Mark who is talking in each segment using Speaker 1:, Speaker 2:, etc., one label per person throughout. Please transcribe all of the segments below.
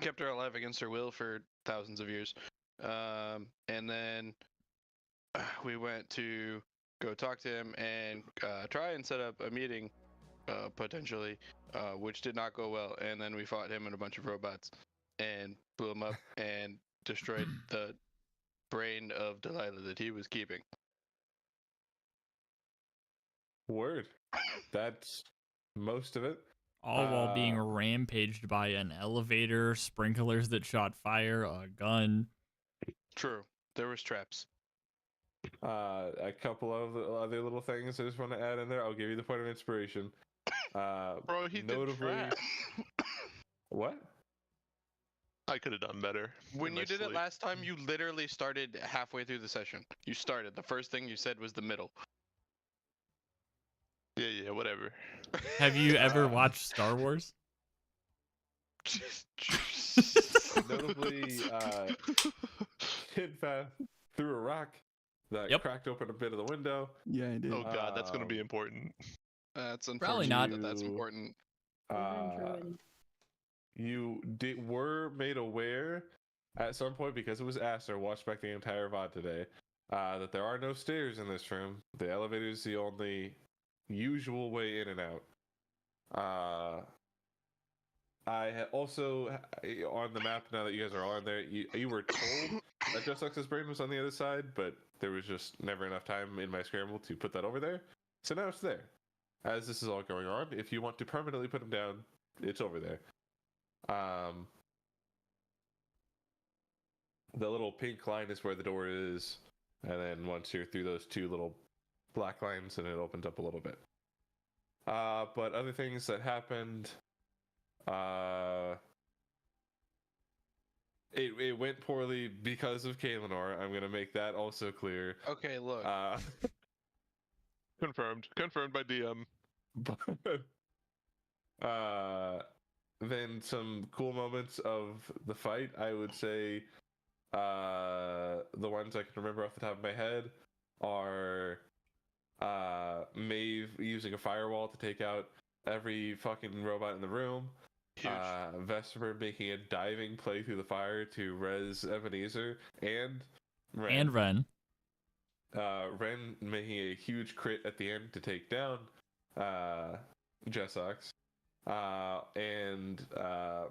Speaker 1: kept her alive against her will for thousands of years. And then we went to go talk to him and try and set up a meeting, potentially, which did not go well. And then we fought him and a bunch of robots and blew him up and destroyed the brain of Delilah that he was keeping.
Speaker 2: Word. That's most of it.
Speaker 3: All while being rampaged by an elevator, sprinklers that shot fire, a gun.
Speaker 1: True. There was traps.
Speaker 2: A couple of other little things I just want to add in there. I'll give you the point of inspiration.
Speaker 4: Bro, he
Speaker 2: notably,
Speaker 4: did trap.
Speaker 2: What?
Speaker 4: I could have done better.
Speaker 1: When
Speaker 4: in
Speaker 1: you
Speaker 4: my
Speaker 1: did it
Speaker 4: sleep.
Speaker 1: last time, you literally started halfway through the session. You started. The first thing you said was the middle.
Speaker 4: Yeah, whatever.
Speaker 3: Have you ever watched Star Wars?
Speaker 2: Notably, Kid threw a rock that cracked open a bit of the window.
Speaker 5: Yeah, I did.
Speaker 4: Oh god, that's gonna be important.
Speaker 1: That's unfortunate.
Speaker 3: Probably not.
Speaker 1: That's important.
Speaker 2: You were made aware at some point, because it was Aster watched back the entire VOD today, that there are no stairs in this room. The elevator is the only usual way in and out. I also, on the map, now that you guys are all on there, you were told that Just Lux's brain was on the other side, but there was just never enough time in my scramble to put that over there. So now it's there. As this is all going on, if you want to permanently put him down, it's over there. The little pink line is where the door is, and then once you're through those two little black lines, and it opens up a little bit. But other things that happened, it went poorly because of Kaelinor. I'm gonna make that also clear.
Speaker 1: Okay, look.
Speaker 4: Confirmed by DM.
Speaker 2: Then some cool moments of the fight, I would say, the ones I can remember off the top of my head are Maeve using a firewall to take out every fucking robot in the room.
Speaker 1: Huge.
Speaker 2: Vesper making a diving play through the fire to res Ebenezer and Ren.
Speaker 3: And Ren.
Speaker 2: Ren making a huge crit at the end to take down Jessox. And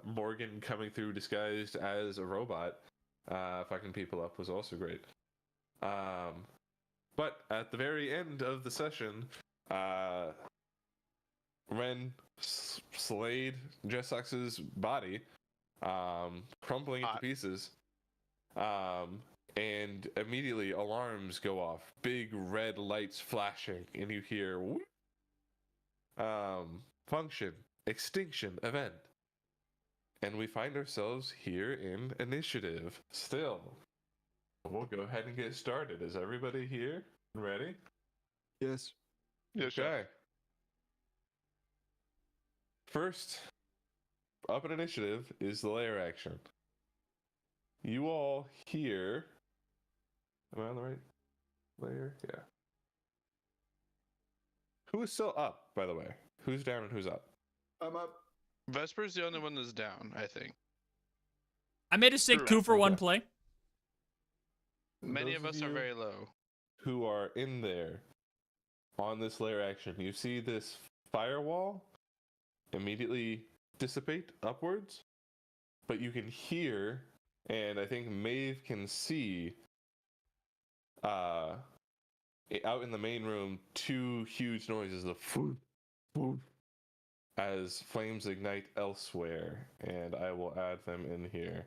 Speaker 2: Morgan coming through disguised as a robot, fucking people up, was also great. But at the very end of the session, Ren slayed Jessox's body, crumbling into pieces, and immediately alarms go off, big red lights flashing, and you hear function extinction event, and we find ourselves here in initiative still. We'll go ahead and get started. Is everybody here ready?
Speaker 5: Yes.
Speaker 4: Yeah, sure.
Speaker 2: Okay. First up in initiative is the layer action. You all here. Am I on the right layer? Yeah. Who is still up, by the way? Who's down and who's up?
Speaker 5: I'm up.
Speaker 1: Vesper's the only one that's down, I think.
Speaker 3: I made a sick
Speaker 4: Correct.
Speaker 3: 2-for-1 play.
Speaker 1: Many
Speaker 2: Those
Speaker 1: of us are
Speaker 2: you
Speaker 1: very low.
Speaker 2: who are in there on this layer action, you see this firewall immediately dissipate upwards, but you can hear, and I think Maeve can see, out in the main room, two huge noises of food, as flames ignite elsewhere, and I will add them in here.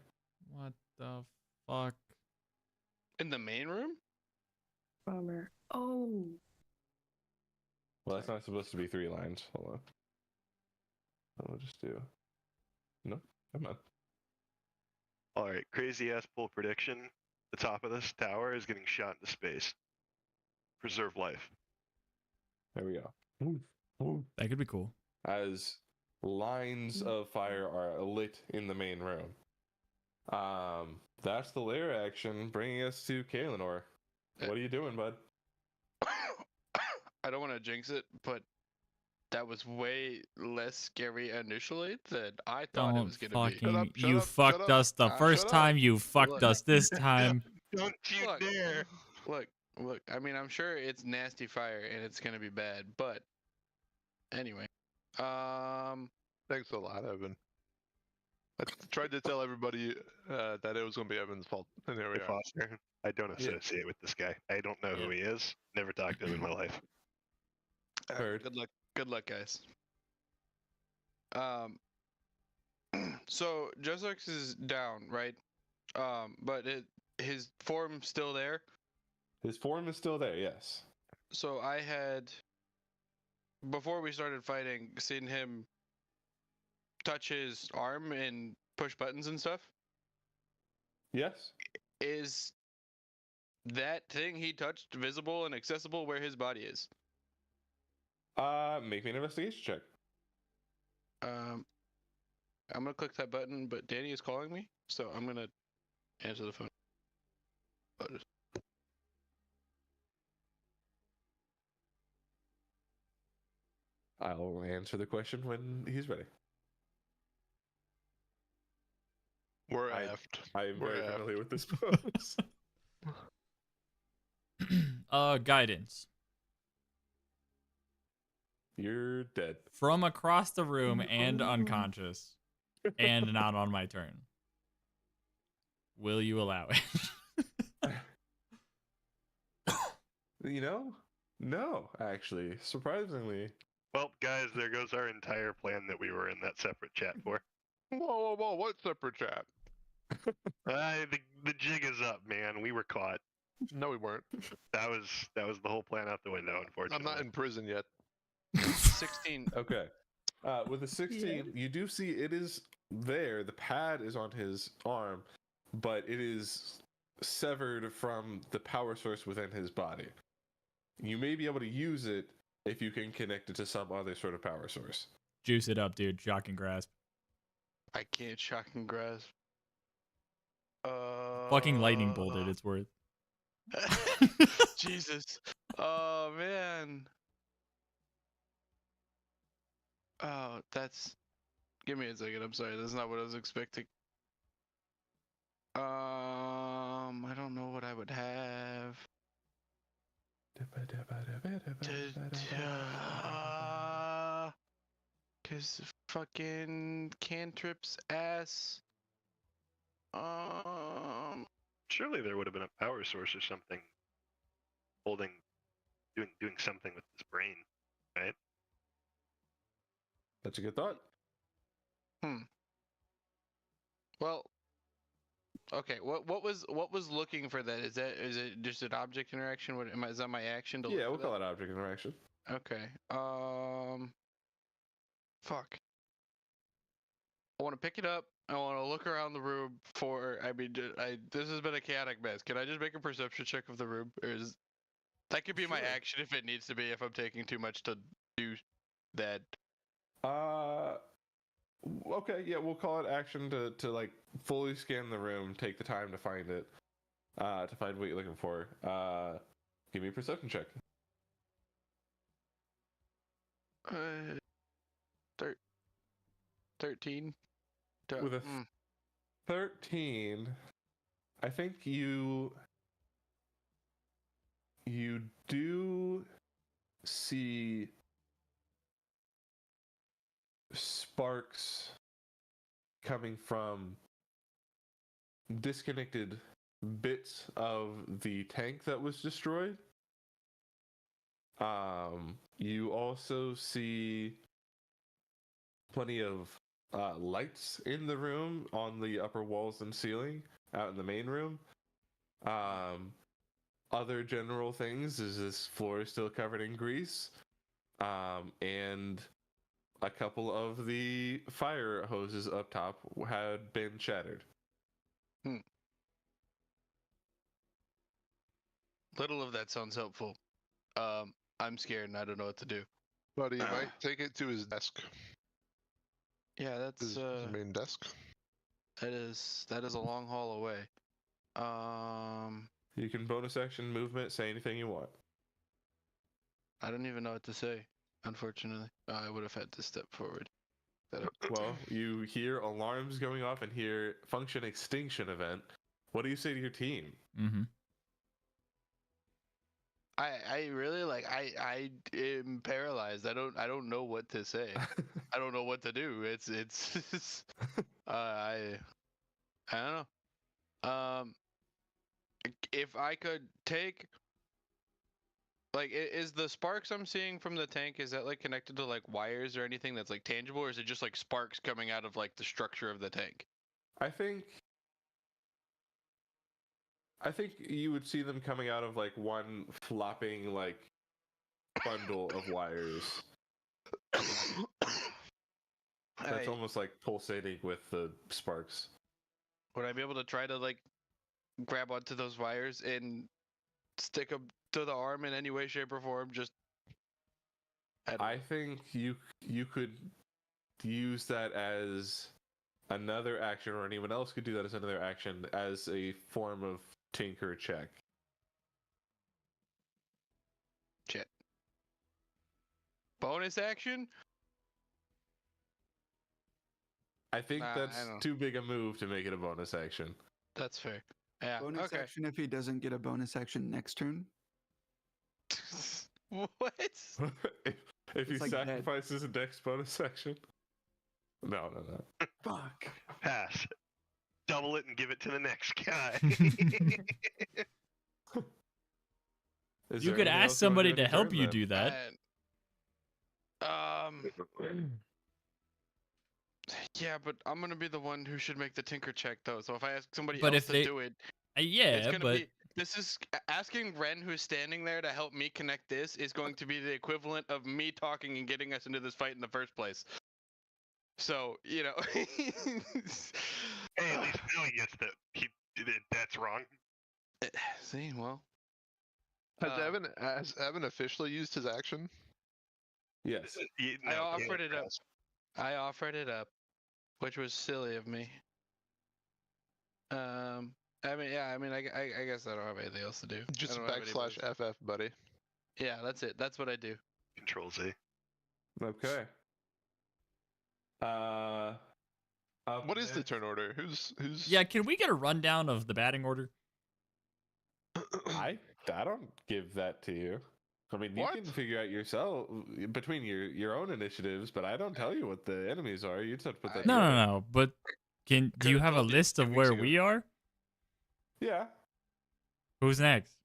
Speaker 3: What the fuck?
Speaker 1: In the main room?
Speaker 6: Bummer. Oh.
Speaker 2: Well, that's not supposed to be 3 lines. Hold on. I'll just do. No, come on.
Speaker 7: Alright, crazy ass bull prediction. The top of this tower is getting shot into space. Preserve life.
Speaker 2: There we go.
Speaker 3: That could be cool.
Speaker 2: As lines of fire are lit in the main room. That's the layer action, bringing us to Kaelinor. What are you doing, bud?
Speaker 1: I don't want to jinx it, but that was way less scary initially than I thought it
Speaker 3: Don't
Speaker 1: was gonna be.
Speaker 3: fucking.
Speaker 4: Shut
Speaker 3: You
Speaker 4: up, shut
Speaker 3: fucked
Speaker 4: up.
Speaker 3: us the first
Speaker 1: Shut up.
Speaker 3: time. You fucked
Speaker 1: Look.
Speaker 3: us this time.
Speaker 7: Don't you
Speaker 1: Look.
Speaker 7: dare!
Speaker 1: Look. I mean, I'm sure it's nasty fire and it's gonna be bad, but anyway.
Speaker 4: Thanks a lot, Evan. I tried to tell everybody that it was going to be Evan's fault, and here we
Speaker 7: Hey,
Speaker 4: are.
Speaker 7: Foster, I don't
Speaker 2: Yeah.
Speaker 7: associate with this guy. I don't know who he is. Never talked to him in my life.
Speaker 2: Heard.
Speaker 1: Good luck, guys. So Josux is down, right? But his form's still there.
Speaker 2: His form is still there, yes.
Speaker 1: So I had, before we started fighting, seen him touch his arm and push buttons and stuff.
Speaker 2: Yes.
Speaker 1: Is that thing he touched visible and accessible where his body is?
Speaker 2: Make me an investigation check.
Speaker 1: I'm gonna click that button, but Danny is calling me, so I'm gonna answer the phone.
Speaker 2: I'll answer the question when he's ready.
Speaker 4: We're
Speaker 2: I-
Speaker 4: effed.
Speaker 2: I am
Speaker 4: We're
Speaker 2: very
Speaker 4: effed.
Speaker 2: familiar with this pose.
Speaker 3: Guidance.
Speaker 2: You're dead.
Speaker 3: From across the room and unconscious. And not on my turn. Will you allow it?
Speaker 2: You know? No, actually. Surprisingly.
Speaker 7: Well, guys, there goes our entire plan that we were in that separate chat for.
Speaker 4: Whoa, what separate chat?
Speaker 7: The jig is up, man. We were caught.
Speaker 4: No, we weren't.
Speaker 7: That was the whole plan out the window, unfortunately.
Speaker 4: I'm not in prison yet.
Speaker 1: 16.
Speaker 2: Okay. With the 16, you do see it is there. The pad is on his arm, but it is severed from the power source within his body. You may be able to use it if you can connect it to some other sort of power source.
Speaker 3: Juice it up, dude. Shock and grasp.
Speaker 1: I can't shock and grasp.
Speaker 3: Fucking lightning bolted. It's worth.
Speaker 1: Jesus. Oh man. Oh, that's. Give me a second. I'm sorry. That's not what I was expecting. I don't know what I would have. Cause fucking cantrips ass.
Speaker 7: Surely there would have been a power source or something doing something with his brain, right?
Speaker 2: That's a good thought.
Speaker 1: Well, okay. What was looking for that? Is it just an object interaction? Is that my action to
Speaker 2: Yeah,
Speaker 1: look
Speaker 2: we'll
Speaker 1: for
Speaker 2: call
Speaker 1: that?
Speaker 2: it object interaction.
Speaker 1: Okay. Fuck. I want to pick it up. I want to look around the room for. I mean, this has been a chaotic mess. Can I just make a perception check of the room, or is that could be my
Speaker 2: Sure.
Speaker 1: action if it needs to be? If I'm taking too much to do that.
Speaker 2: Okay, yeah, we'll call it action to like fully scan the room, take the time to find it, to find what you're looking for. Give me a perception check.
Speaker 1: 13.
Speaker 2: With a 13, I think you do see sparks coming from disconnected bits of the tank that was destroyed. You also see plenty of lights in the room on the upper walls and ceiling out in the main room. Other general things is this floor is still covered in grease, and a couple of the fire hoses up top had been shattered.
Speaker 1: Little of that sounds helpful. I'm scared and I don't know what to do.
Speaker 4: But he might take it to his desk.
Speaker 1: Yeah, that's
Speaker 4: His main desk.
Speaker 1: that is a long haul away.
Speaker 2: You can bonus action movement, say anything you want.
Speaker 1: I don't even know what to say. unfortunately. I would have had to step forward.
Speaker 2: Well, you hear alarms going off and hear function extinction event. What do you say to your team?
Speaker 3: Mm-hmm.
Speaker 1: I really I am paralyzed. I don't know what to say. I don't know what to do. It's I don't know. If I could take is the sparks I'm seeing from the tank, is that like connected to like wires or anything that's like tangible, or is it just like sparks coming out of like the structure of the tank?
Speaker 2: I think you would see them coming out of like one flopping like bundle of wires. That's almost like pulsating with the sparks.
Speaker 1: Would I be able to try to like grab onto those wires and stick them to the arm in any way, shape, or form? Just
Speaker 2: I think you could use that as another action, or anyone else could do that as another action, as a form of tinker check.
Speaker 1: shit. Bonus action?
Speaker 2: I think
Speaker 1: Nah,
Speaker 2: that's
Speaker 1: I don't-
Speaker 2: too big a move to make it a bonus action.
Speaker 1: That's fair. Yeah.
Speaker 5: Bonus
Speaker 1: okay.
Speaker 5: action if he doesn't get a bonus action next turn.
Speaker 1: What?
Speaker 2: if he
Speaker 5: It's like that.
Speaker 2: sacrifices a dex bonus action? No.
Speaker 5: Fuck.
Speaker 7: Pass. Double it and give it to the next guy.
Speaker 2: Is
Speaker 3: You
Speaker 2: there
Speaker 3: could
Speaker 2: anything
Speaker 3: ask
Speaker 2: else you wanna
Speaker 3: somebody
Speaker 2: do
Speaker 3: to
Speaker 2: in your
Speaker 3: help
Speaker 2: turn,
Speaker 3: you
Speaker 2: then?
Speaker 3: do that.
Speaker 1: Yeah, but I'm gonna be the one who should make the tinker check though. So if I ask somebody
Speaker 3: But
Speaker 1: else
Speaker 3: if
Speaker 1: to
Speaker 3: they-
Speaker 1: do it, it's
Speaker 3: Yeah,
Speaker 1: gonna
Speaker 3: but
Speaker 1: be. This is asking Ren, who's standing there to help me connect this, is going to be the equivalent of me talking and getting us into this fight in the first place. So you know.
Speaker 7: Hey, at least now he gets that. That's wrong.
Speaker 1: See, well.
Speaker 4: Has Evan officially used his action?
Speaker 2: Yes.
Speaker 1: I offered it up. I offered it up, which was silly of me. I mean, I guess I don't have anything else to do. I
Speaker 4: Just
Speaker 1: don't have any bonus-
Speaker 4: /FF, buddy.
Speaker 1: Yeah, that's it. That's what I do.
Speaker 7: Control Z.
Speaker 2: Okay. Up
Speaker 4: What is the
Speaker 2: next-
Speaker 4: turn order? Who's?
Speaker 3: yeah, can we get a rundown of the batting order?
Speaker 2: I don't give that to you. I mean, you
Speaker 4: What?
Speaker 2: can figure out yourself between your own initiatives, but I don't tell you what the enemies are. You just have to put that.
Speaker 3: No,
Speaker 2: together.
Speaker 3: no. But do you
Speaker 1: Could've
Speaker 3: have a
Speaker 1: told you
Speaker 3: list
Speaker 1: 2
Speaker 3: of
Speaker 1: weeks
Speaker 3: where
Speaker 1: ago.
Speaker 3: we are?
Speaker 2: Yeah.
Speaker 3: Who's next?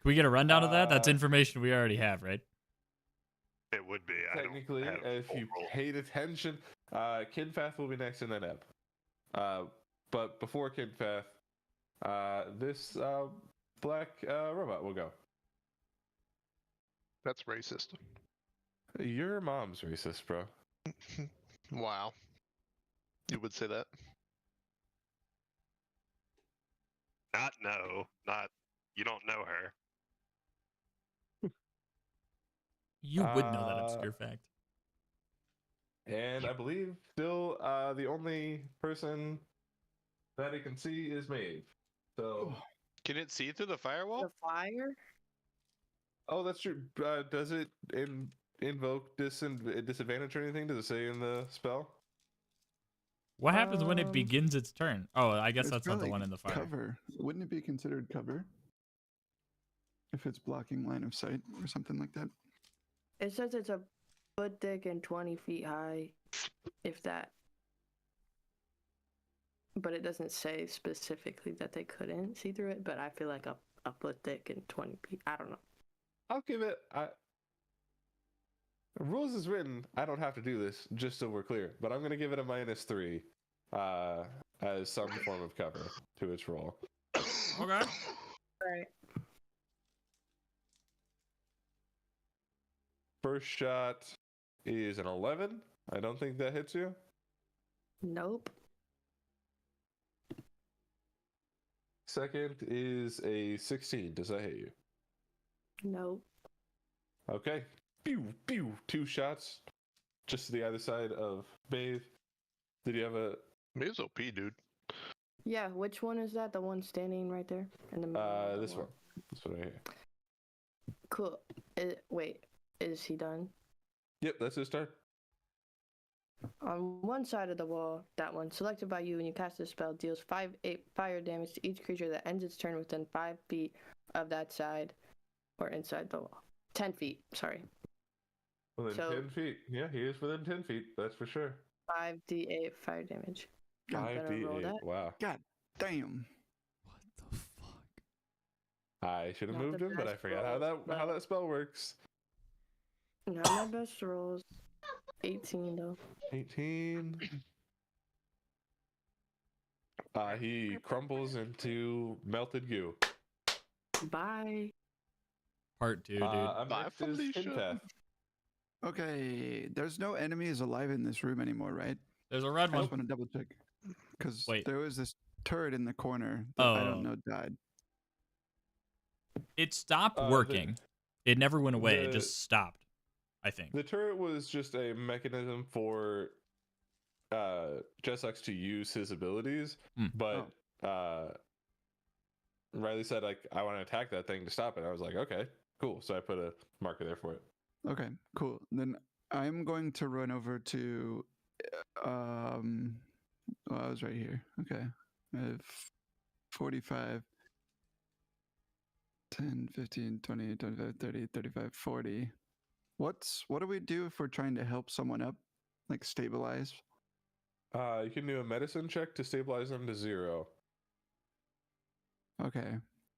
Speaker 3: Can we get a rundown of that? That's
Speaker 2: Uh,
Speaker 3: information we already have, right?
Speaker 7: It would be. I don't
Speaker 2: Technically,
Speaker 7: have
Speaker 2: if
Speaker 7: full
Speaker 2: you
Speaker 7: roll.
Speaker 2: paid attention, Kinfath will be next and then Eb. But before Kinfath, this black robot will go.
Speaker 4: That's racist.
Speaker 2: Your mom's racist, bro.
Speaker 4: Wow. You would say that?
Speaker 7: Not. You don't know her.
Speaker 3: You would know that
Speaker 2: Uh,
Speaker 3: obscure fact.
Speaker 2: And I believe still the only person that it can see is Maeve. So,
Speaker 1: Can it see through the firewall?
Speaker 6: The fire?
Speaker 2: oh, that's true. Does it invoke disadvantage or anything? Does it say in the spell?
Speaker 3: What happens when it
Speaker 5: Um,
Speaker 3: begins its turn? Oh, I guess
Speaker 5: It's
Speaker 3: that's not the
Speaker 5: probably
Speaker 3: one in the fire.
Speaker 5: Cover. Wouldn't it be considered cover? If it's blocking line of sight or something like that.
Speaker 6: It says it's a foot thick and 20 feet high, if that. But it doesn't say specifically that they couldn't see through it, but I feel like a foot thick and 20 feet. I don't know.
Speaker 2: I'll give it. Rules is written. I don't have to do this, just so we're clear. But I'm going to give it a -3 as some form of cover to its roll.
Speaker 3: Okay.
Speaker 6: Right.
Speaker 2: First shot is an 11. I don't think that hits you.
Speaker 6: Nope.
Speaker 2: Second is a 16. Does that hit you?
Speaker 6: Nope.
Speaker 2: Okay. Pew, pew. 2 shots just to the other side of Maeve. Did you have a...
Speaker 4: Maeve's OP, dude.
Speaker 6: Yeah, which one is that? The one standing right there in the middle? of the
Speaker 2: this one. This one right here.
Speaker 6: Cool. Wait. Is he done?
Speaker 2: Yep, that's his turn.
Speaker 6: On one side of the wall, that one selected by you when you cast this spell deals 5 fire damage to each creature that ends its turn within 5 feet of that side or inside the wall. 10 feet, sorry.
Speaker 2: Within
Speaker 6: So-
Speaker 2: 10 feet. Yeah, he is within 10 feet. That's for sure.
Speaker 6: 5d8 fire damage. I'm gonna roll
Speaker 2: 5d8.
Speaker 6: that.
Speaker 2: Wow.
Speaker 5: God damn.
Speaker 3: What the fuck?
Speaker 2: I should have
Speaker 6: Not
Speaker 2: moved
Speaker 6: the
Speaker 2: him, but I
Speaker 6: best
Speaker 2: forgot
Speaker 6: rolls,
Speaker 2: how
Speaker 6: but-
Speaker 2: that spell works.
Speaker 6: Not my best rolls. 18 though.
Speaker 2: 18. He crumbles into melted goo.
Speaker 6: Bye.
Speaker 3: Part 2, dude.
Speaker 2: Up
Speaker 4: Bye,
Speaker 2: next is
Speaker 4: Felicia.
Speaker 2: Hintath.
Speaker 5: Okay, there's no enemies alive in this room anymore, right?
Speaker 3: There's a red
Speaker 5: I
Speaker 3: one.
Speaker 5: just want to double check. Because
Speaker 3: Wait.
Speaker 5: there was this turret in the corner that I don't
Speaker 3: Oh.
Speaker 5: know died.
Speaker 3: It stopped
Speaker 2: The-
Speaker 3: working. It never went away. It
Speaker 2: the-
Speaker 3: just stopped, I think.
Speaker 2: The turret was just a mechanism for Jessux to use his abilities,
Speaker 3: Hmm.
Speaker 2: but Riley said, like, I want to attack that thing to stop it. I was like, okay, cool. So I put a marker there for it.
Speaker 5: Okay, cool. Then I'm going to run over to well, I was right here. Okay. I have 45 10, 15, 20, 25, 30, 35, 40. What do we do if we're trying to help someone up? Like stabilize?
Speaker 2: You can do a medicine check to stabilize them to 0.
Speaker 5: Okay.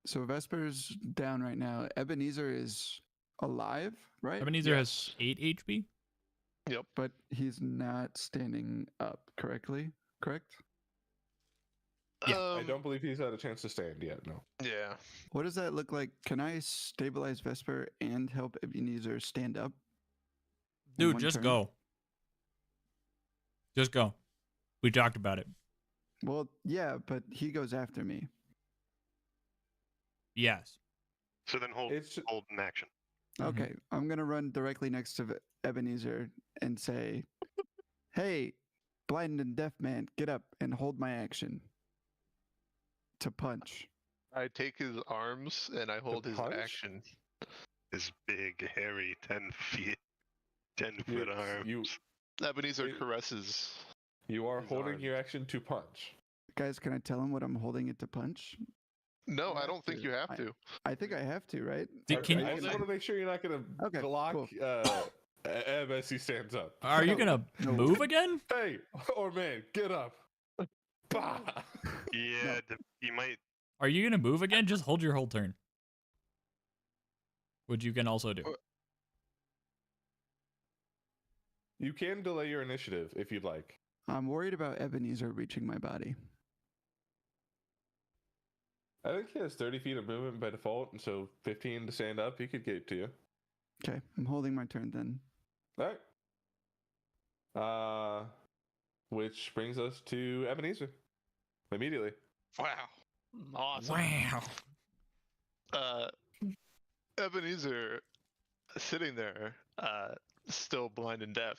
Speaker 5: So Vesper's down right now. Ebenezer is alive, right?
Speaker 3: Ebenezer
Speaker 4: Yes.
Speaker 3: has 8 HP.
Speaker 5: But he's not standing up correctly, correct?
Speaker 3: Yeah,
Speaker 2: I don't believe he's had a chance to stand yet, no.
Speaker 4: Yeah.
Speaker 5: What does that look like? Can I stabilize Vesper and help Ebenezer stand up? in
Speaker 3: Dude,
Speaker 5: one
Speaker 3: just
Speaker 5: turn?
Speaker 3: go. Just go. We talked about it.
Speaker 5: Well, yeah, but he goes after me.
Speaker 3: Yes.
Speaker 7: So then hold
Speaker 2: It's
Speaker 7: hold an action.
Speaker 3: Mhm.
Speaker 5: Okay, I'm gonna run directly next to Ebenezer and say, "Hey, blind and deaf man, get up and hold my action." To punch.
Speaker 4: I take his arms and I hold his
Speaker 2: punch?
Speaker 4: action.
Speaker 7: His big, hairy, 10-foot arms.
Speaker 2: You
Speaker 4: Ebenezer
Speaker 2: It-
Speaker 4: caresses.
Speaker 2: you are
Speaker 4: His
Speaker 2: holding
Speaker 4: arms.
Speaker 2: your action to punch.
Speaker 5: Guys, can I tell him what I'm holding it to punch?
Speaker 4: No, I
Speaker 2: have
Speaker 4: don't think
Speaker 2: to.
Speaker 4: you have to.
Speaker 5: I think I have to, right?
Speaker 3: Did-
Speaker 2: Okay,
Speaker 3: can-
Speaker 2: I just want to make sure you're not going to
Speaker 5: Okay,
Speaker 2: block
Speaker 5: cool.
Speaker 2: Eb as he stands up.
Speaker 3: Are you
Speaker 5: No,
Speaker 3: gonna
Speaker 5: no.
Speaker 3: move again?
Speaker 2: Hey, or man, get up. Bah!
Speaker 7: Yeah, you might.
Speaker 3: Are you gonna move again? Just hold your whole turn. Which you can also do.
Speaker 2: You can delay your initiative if you'd like.
Speaker 5: I'm worried about Ebenezer reaching my body.
Speaker 2: I think he has 30 feet of movement by default, and so 15 to stand up, he could get to you.
Speaker 5: Okay, I'm holding my turn then.
Speaker 2: All right. Which brings us to Ebenezer. Immediately.
Speaker 4: Wow. Awesome.
Speaker 3: Wow.
Speaker 4: Ebenezer, sitting there, still blind and deaf,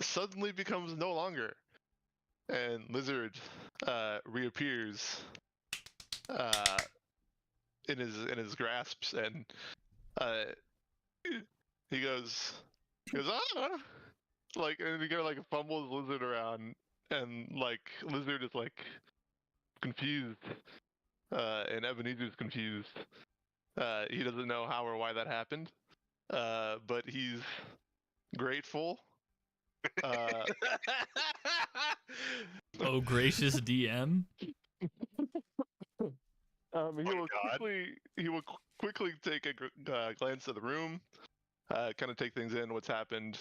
Speaker 4: suddenly becomes no longer, and Lizard reappears in his grasps, and he goes ah, like, and he kind of like fumbles Lizard around, and like Lizard is like confused. And Ebenezer's confused. He doesn't know how or why that happened, but he's grateful.
Speaker 3: Oh, gracious DM.
Speaker 4: He
Speaker 7: Oh,
Speaker 4: will
Speaker 7: God.
Speaker 4: quickly take a glance at the room, kind of take things in. What's happened?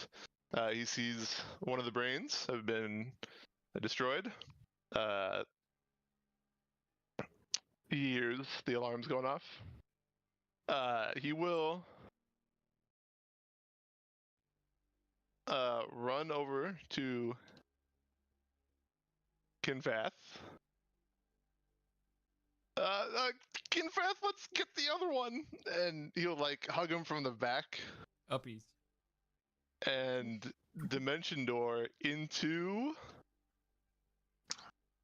Speaker 4: He sees one of the brains have been destroyed. He hears the alarms going off. He will run over to Kinfath. Kinfath, let's get the other one. And he'll like hug him from the back
Speaker 3: Uppies.
Speaker 4: and dimension door into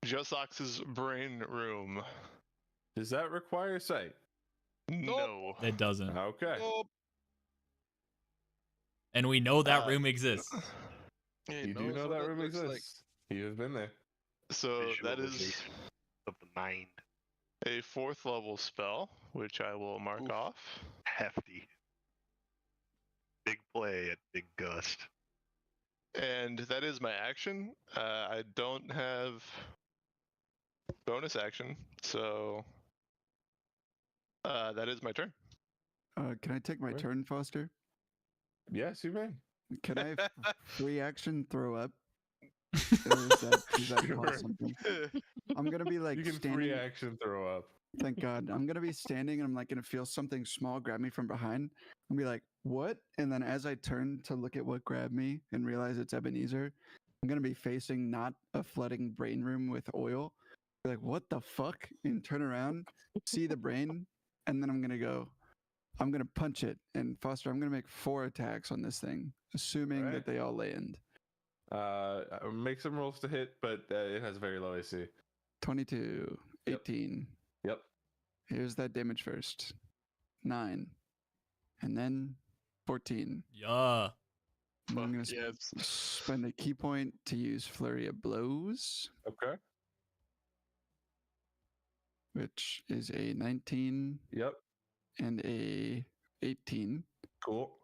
Speaker 4: Josox's brain room.
Speaker 2: Does that require sight?
Speaker 4: No.
Speaker 3: It doesn't.
Speaker 2: Okay.
Speaker 1: Oh,
Speaker 3: And we know that
Speaker 4: Uh,
Speaker 3: room exists.
Speaker 1: he
Speaker 2: You do
Speaker 1: knows
Speaker 2: know
Speaker 1: what
Speaker 2: that
Speaker 1: it
Speaker 2: room
Speaker 1: looks like.
Speaker 2: exists. You have been there.
Speaker 4: So that is
Speaker 7: Visualization of the mind.
Speaker 4: a 4th level spell, which I will mark
Speaker 1: Oof.
Speaker 4: off.
Speaker 7: Hefty. Big play at big gust.
Speaker 4: And that is my action. I don't have bonus action, so that is my turn.
Speaker 5: Can I take my
Speaker 2: Right.
Speaker 5: turn, Foster?
Speaker 2: Yes, you may.
Speaker 5: Can I free action throw up? Or does that
Speaker 2: Sure.
Speaker 5: cost something? I'm gonna be like
Speaker 2: You can
Speaker 5: standing.
Speaker 2: free action throw up.
Speaker 5: Thank God. I'm gonna be standing and I'm like gonna feel something small grab me from behind and be like, "What?" And then as I turn to look at what grabbed me and realize it's Ebenezer, I'm gonna be facing not a flooding brain room with oil. Be like, "What the fuck?" And turn around, see the brain, and then I'm gonna punch it. And Foster, I'm gonna make 4 attacks on this thing, assuming
Speaker 2: Alright.
Speaker 5: that they all land.
Speaker 2: Make some rolls to hit, but it has very low AC.
Speaker 5: 22,
Speaker 2: Yep.
Speaker 5: 18.
Speaker 2: Yep.
Speaker 5: Here's that damage first. 9. And then 14.
Speaker 3: Yeah.
Speaker 5: And then I'm
Speaker 4: Fuck
Speaker 5: going to
Speaker 4: yes.
Speaker 5: spend a key point to use Flurry of Blows,
Speaker 2: Okay.
Speaker 5: which is a 19
Speaker 2: Yep.
Speaker 5: and a 18.
Speaker 2: Cool.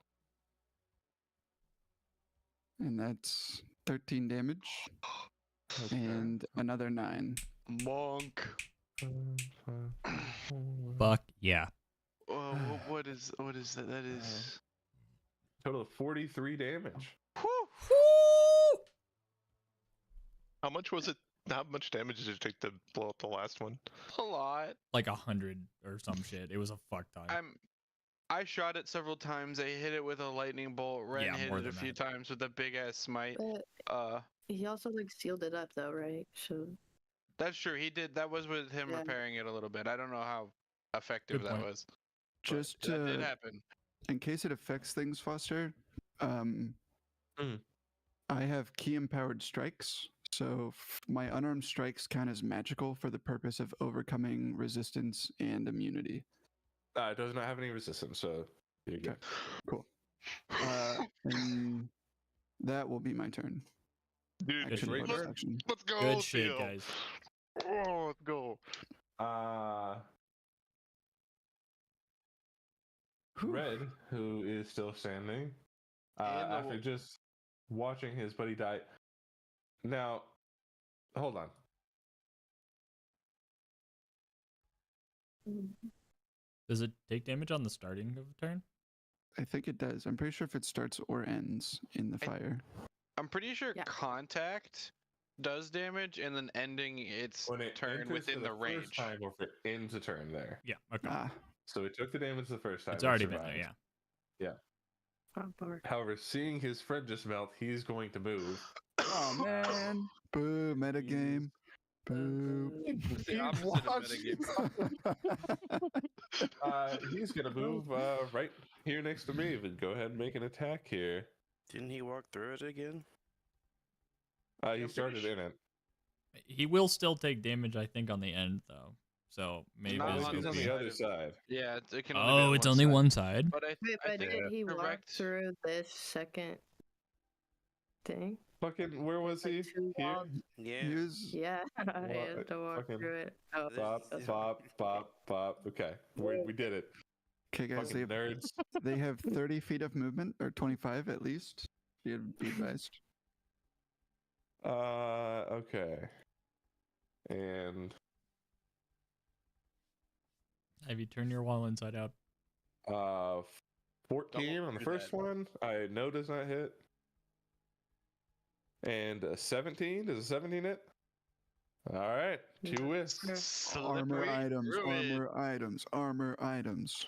Speaker 5: And that's 13 damage.
Speaker 2: Okay.
Speaker 5: And another 9.
Speaker 1: Monk.
Speaker 3: Fuck yeah.
Speaker 1: What is that? That is.
Speaker 2: Total of 43 damage.
Speaker 4: How much was it? How much damage did it take to blow up the last one?
Speaker 1: A lot.
Speaker 3: Like 100 or some shit. It was a fuck ton.
Speaker 1: I shot it several times. I hit it with a lightning bolt. Ren
Speaker 3: Yeah,
Speaker 1: hit
Speaker 3: more
Speaker 1: it a
Speaker 3: than
Speaker 1: few
Speaker 3: that.
Speaker 1: times with a big ass smite.
Speaker 6: But he also like sealed it up though, right? So
Speaker 1: That's true. He did. That was with him
Speaker 6: Yeah.
Speaker 1: repairing it a little bit. I don't know how effective
Speaker 3: Good
Speaker 1: that
Speaker 3: point.
Speaker 1: was. but
Speaker 5: Just
Speaker 1: that did
Speaker 5: to,
Speaker 1: happen.
Speaker 5: in case it affects things, Foster,
Speaker 2: Mm.
Speaker 5: I have key empowered strikes. So my unarmed strikes count as magical for the purpose of overcoming resistance and immunity.
Speaker 2: It does not have any resistance, so there you go.
Speaker 5: Okay. Cool. And that will be my turn.
Speaker 4: Dude,
Speaker 5: Action,
Speaker 2: great
Speaker 5: bonus
Speaker 2: turn.
Speaker 5: action.
Speaker 4: let's go,
Speaker 3: Good shit,
Speaker 4: Theo.
Speaker 3: guys.
Speaker 4: Oh, let's go.
Speaker 5: Whew.
Speaker 2: Red, who is still standing,
Speaker 1: And the
Speaker 2: after
Speaker 1: wolf.
Speaker 2: just watching his buddy die. Now, hold on.
Speaker 3: Does it take damage on the starting of a turn?
Speaker 5: I think it does. I'm pretty sure if it starts or ends in the
Speaker 1: I-
Speaker 5: fire.
Speaker 1: I'm pretty sure
Speaker 6: Yeah.
Speaker 1: contact does damage, and then ending its
Speaker 2: When it
Speaker 1: turn
Speaker 2: enters
Speaker 1: within
Speaker 2: for
Speaker 1: the
Speaker 2: first
Speaker 1: range.
Speaker 2: time, or if it ends a turn there.
Speaker 3: Yeah. Okay.
Speaker 5: Ah,
Speaker 2: So it took the damage the first time.
Speaker 3: it's
Speaker 2: and
Speaker 3: already been there.
Speaker 2: survived.
Speaker 3: Yeah.
Speaker 6: Oh, bummer.
Speaker 2: However, seeing his friend just melt, he's going to move.
Speaker 5: oh man. Boo, metagame. Boo.
Speaker 1: It's the opposite of metagame.
Speaker 2: He's gonna move right here next to me. But go ahead and make an attack here.
Speaker 8: Didn't he walk through it again?
Speaker 2: He
Speaker 1: pretty
Speaker 2: started
Speaker 1: sure-
Speaker 2: in it.
Speaker 3: He will still take damage, I think, on the end though. So maybe
Speaker 1: Not
Speaker 2: I
Speaker 3: this
Speaker 2: think
Speaker 1: on
Speaker 2: he's
Speaker 3: will
Speaker 2: on
Speaker 3: be.
Speaker 2: the
Speaker 1: side
Speaker 2: other
Speaker 1: of-
Speaker 2: side.
Speaker 1: Yeah, it can only be
Speaker 3: Oh,
Speaker 1: on
Speaker 3: it's
Speaker 1: one
Speaker 3: only
Speaker 1: side.
Speaker 3: one side.
Speaker 1: But
Speaker 6: Wait,
Speaker 1: I
Speaker 6: but
Speaker 1: think
Speaker 6: did he walk
Speaker 1: correct.
Speaker 6: through this second thing?
Speaker 2: Fucking, where was
Speaker 6: Like
Speaker 2: he?
Speaker 6: 2
Speaker 2: Here?
Speaker 6: walls?
Speaker 8: Yeah.
Speaker 5: He was,
Speaker 6: Yeah, I have to walk
Speaker 2: fucking
Speaker 6: through it. Oh,
Speaker 2: Bop,
Speaker 6: that's
Speaker 2: bop, bop, bop. Okay, we did it.
Speaker 5: okay, guys. They
Speaker 2: Fucking
Speaker 5: have,
Speaker 2: nerds.
Speaker 5: they have 30 feet of movement, or 25 at least. You'd be advised.
Speaker 2: Okay. And
Speaker 3: Have you turned your wall inside out?
Speaker 2: 14 on the
Speaker 1: do
Speaker 2: first
Speaker 1: that.
Speaker 2: one. I know does not hit. And 17. Does a 17 hit? All right, 2 whiffs.
Speaker 5: Armor
Speaker 1: Slippery
Speaker 5: items,
Speaker 1: druid.
Speaker 5: armor items, armor items.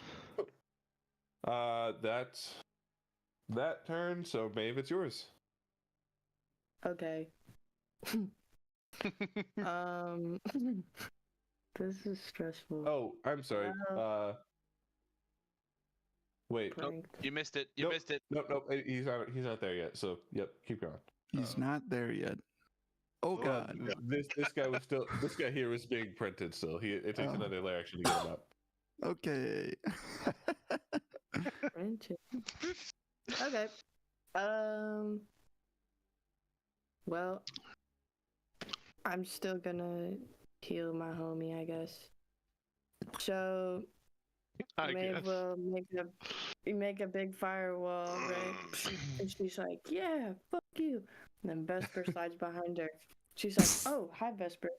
Speaker 2: That's that turn. So Maeve, it's yours.
Speaker 6: Okay. This is stressful.
Speaker 2: Oh, I'm sorry. Wait.
Speaker 6: Pranked.
Speaker 1: You missed it. You
Speaker 2: Nope.
Speaker 1: missed it.
Speaker 2: Nope. He's not there yet. So yep, keep going.
Speaker 5: He's not there yet. Oh god.
Speaker 2: This guy here was being printed still. It takes
Speaker 5: Oh.
Speaker 2: another layer action to get him up.
Speaker 5: Okay.
Speaker 6: Into. Okay. Well, I'm still gonna heal my homie, I guess. So
Speaker 4: I
Speaker 6: Maeve
Speaker 4: guess.
Speaker 6: will make a big firewall, right? And she's like, "Yeah, fuck you." And then Vesper slides behind her. She's like, "Oh, hi, Vesper."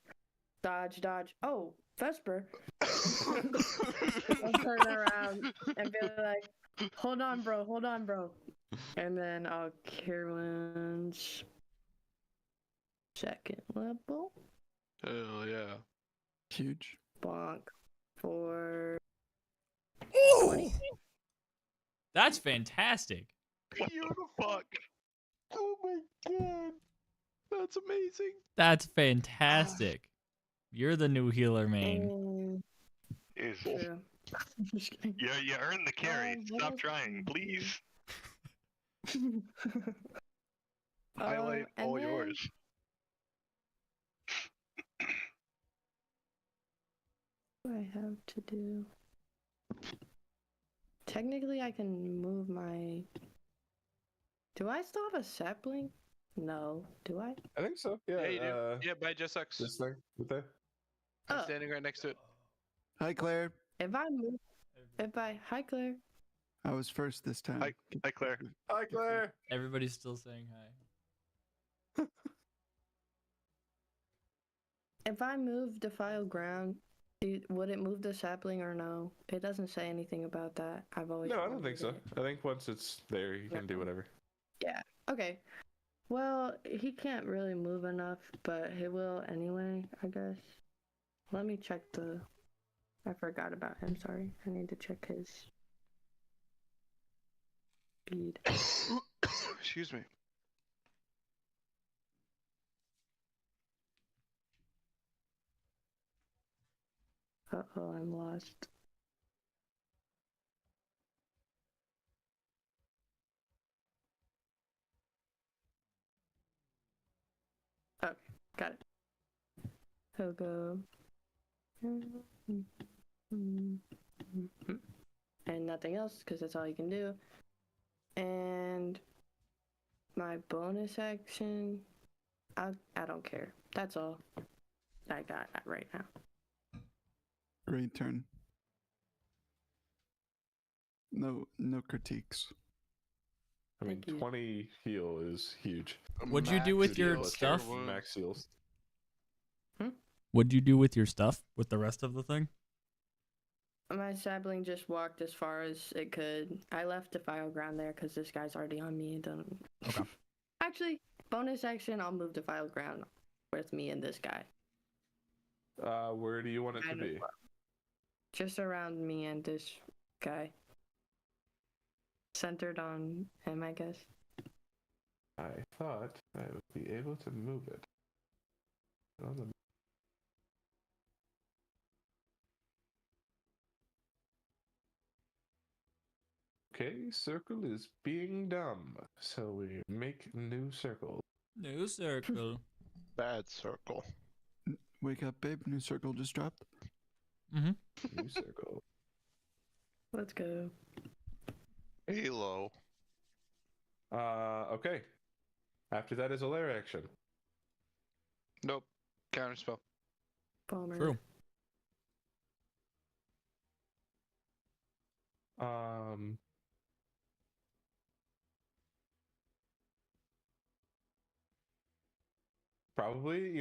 Speaker 6: Dodge, dodge. Oh, Vesper. I'll turn around and be like, hold on, bro. Hold on, bro. And then I'll cure wounds. Second level.
Speaker 1: Hell yeah.
Speaker 5: Huge.
Speaker 6: Bonk. For
Speaker 3: Ooh! That's fantastic.
Speaker 7: Fuck.
Speaker 1: Oh my god. That's amazing.
Speaker 3: That's fantastic. You're the new healer main.
Speaker 6: and
Speaker 7: Jesus.
Speaker 6: true. Just kidding.
Speaker 7: Yeah, you earned the carry.
Speaker 6: What
Speaker 7: Stop
Speaker 6: else
Speaker 7: trying,
Speaker 6: can we
Speaker 7: please.
Speaker 6: do?
Speaker 7: Highlight
Speaker 6: and
Speaker 7: all
Speaker 6: then
Speaker 7: yours.
Speaker 6: what do I have to do? Technically, I can move my. Do I still have a sapling? No. Do I?
Speaker 2: I think so. Yeah.
Speaker 1: Yeah, you do. Yeah, by just sucks.
Speaker 2: This thing right there.
Speaker 1: I'm
Speaker 6: Oh.
Speaker 1: standing right next to it.
Speaker 5: Hi, Claire.
Speaker 6: If I move. Hi, Claire.
Speaker 5: I was first this time.
Speaker 7: Hi, Claire.
Speaker 2: Hi, Claire.
Speaker 3: Everybody's still saying hi.
Speaker 6: If I move defiled ground, would it move the sapling or no? It doesn't say anything about that. I've always.
Speaker 2: No, I don't think so.
Speaker 6: wondered it.
Speaker 2: I think once it's there, you can do whatever.
Speaker 6: Yeah. Okay. Well, he can't really move enough, but he will anyway, I guess. Let me check the. I forgot about him. Sorry. I need to check his speed.
Speaker 1: Excuse me.
Speaker 6: Uh-oh, I'm lost. Okay, got it. He'll go. And nothing else, because that's all you can do. And my bonus action, I don't care. That's all I got right now.
Speaker 5: Great turn. No critiques.
Speaker 2: I mean,
Speaker 6: Thank you.
Speaker 2: 20 heal is huge.
Speaker 3: What'd you do with
Speaker 1: Max
Speaker 3: your
Speaker 1: heal,
Speaker 3: stuff?
Speaker 1: cure wounds.
Speaker 2: Max heals.
Speaker 3: What'd you do with your stuff? With the rest of the thing?
Speaker 6: My sapling just walked as far as it could. I left the file ground there because this guy's already on me. It doesn't.
Speaker 3: Okay.
Speaker 6: Actually, bonus action, I'll move the file ground with me and this guy.
Speaker 2: Where do you want it to be?
Speaker 6: Just around me and this guy. Centered on him, I guess.
Speaker 2: I thought I would be able to move it. On the... Okay, circle is being dumb, so we make new circle.
Speaker 3: New circle.
Speaker 4: Bad circle.
Speaker 5: Wake up, babe. New circle just dropped.
Speaker 3: Mm-hmm.
Speaker 2: New circle.
Speaker 6: Let's go.
Speaker 4: Halo.
Speaker 2: Okay. After that is a lair action.
Speaker 1: Nope. Counter spell.
Speaker 6: Bummer.
Speaker 3: True.
Speaker 2: Probably,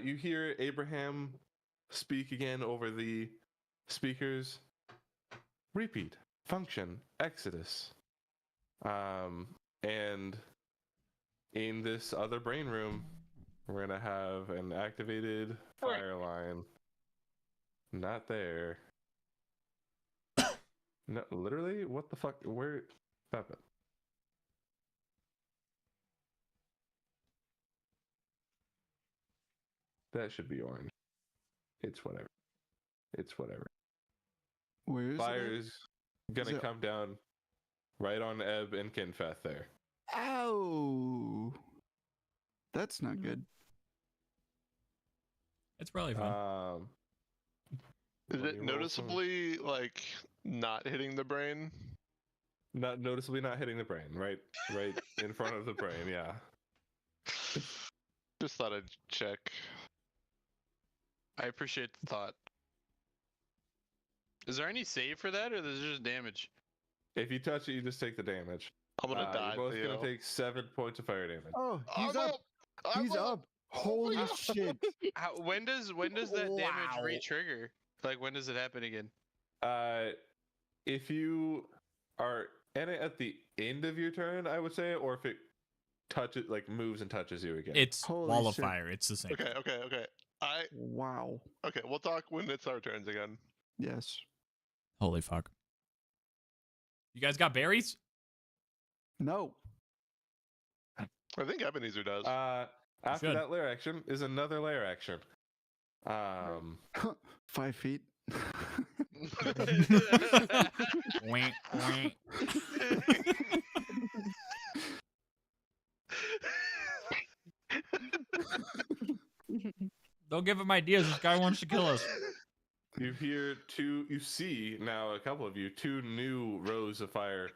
Speaker 2: you hear Abraham speak again over the speakers. Repeat, function, Exodus. And in this other brain room, we're gonna have an activated fire line. Not there. No, literally, what the fuck? Where? Stop it. That should be orange. It's whatever. It's whatever.
Speaker 5: Where is
Speaker 2: Fire
Speaker 5: it?
Speaker 2: is gonna
Speaker 5: it-
Speaker 2: come down right on Ebb and Kinfeth there.
Speaker 5: Ow! That's not good.
Speaker 3: It's probably fun.
Speaker 4: Is
Speaker 2: let
Speaker 4: it
Speaker 2: me roll
Speaker 4: noticeably like not hitting the brain?
Speaker 2: Not noticeably not hitting the brain, right in front of the brain. Yeah.
Speaker 4: Just thought I'd check.
Speaker 1: I appreciate the thought. Is there any save for that, or is it just damage?
Speaker 2: If you touch it, you just take the damage.
Speaker 4: I'm gonna die,
Speaker 2: You're both
Speaker 4: Theo.
Speaker 2: gonna take 7 points of fire damage.
Speaker 5: Oh, he's
Speaker 4: I'm
Speaker 5: up. He's up. Holy
Speaker 4: God.
Speaker 5: shit.
Speaker 1: When does that damage
Speaker 3: Wow.
Speaker 1: re-trigger? Like, when does it happen again?
Speaker 2: If you are in it at the end of your turn, I would say, or if it touches, like moves and touches you again.
Speaker 3: It's
Speaker 5: Holy
Speaker 3: wall of
Speaker 5: shit.
Speaker 3: fire. It's the same.
Speaker 4: Okay.
Speaker 5: Wow.
Speaker 4: Okay, we'll talk when it's our turns again.
Speaker 5: Yes.
Speaker 3: Holy fuck. You guys got berries?
Speaker 5: No.
Speaker 4: I think Ebenezer does.
Speaker 2: After
Speaker 3: should.
Speaker 2: that lair action is another lair action.
Speaker 5: 5 feet.
Speaker 3: Wah, wah. Don't give him ideas. This guy wants to kill us.
Speaker 2: You see now a couple of you, 2 new rows of fire.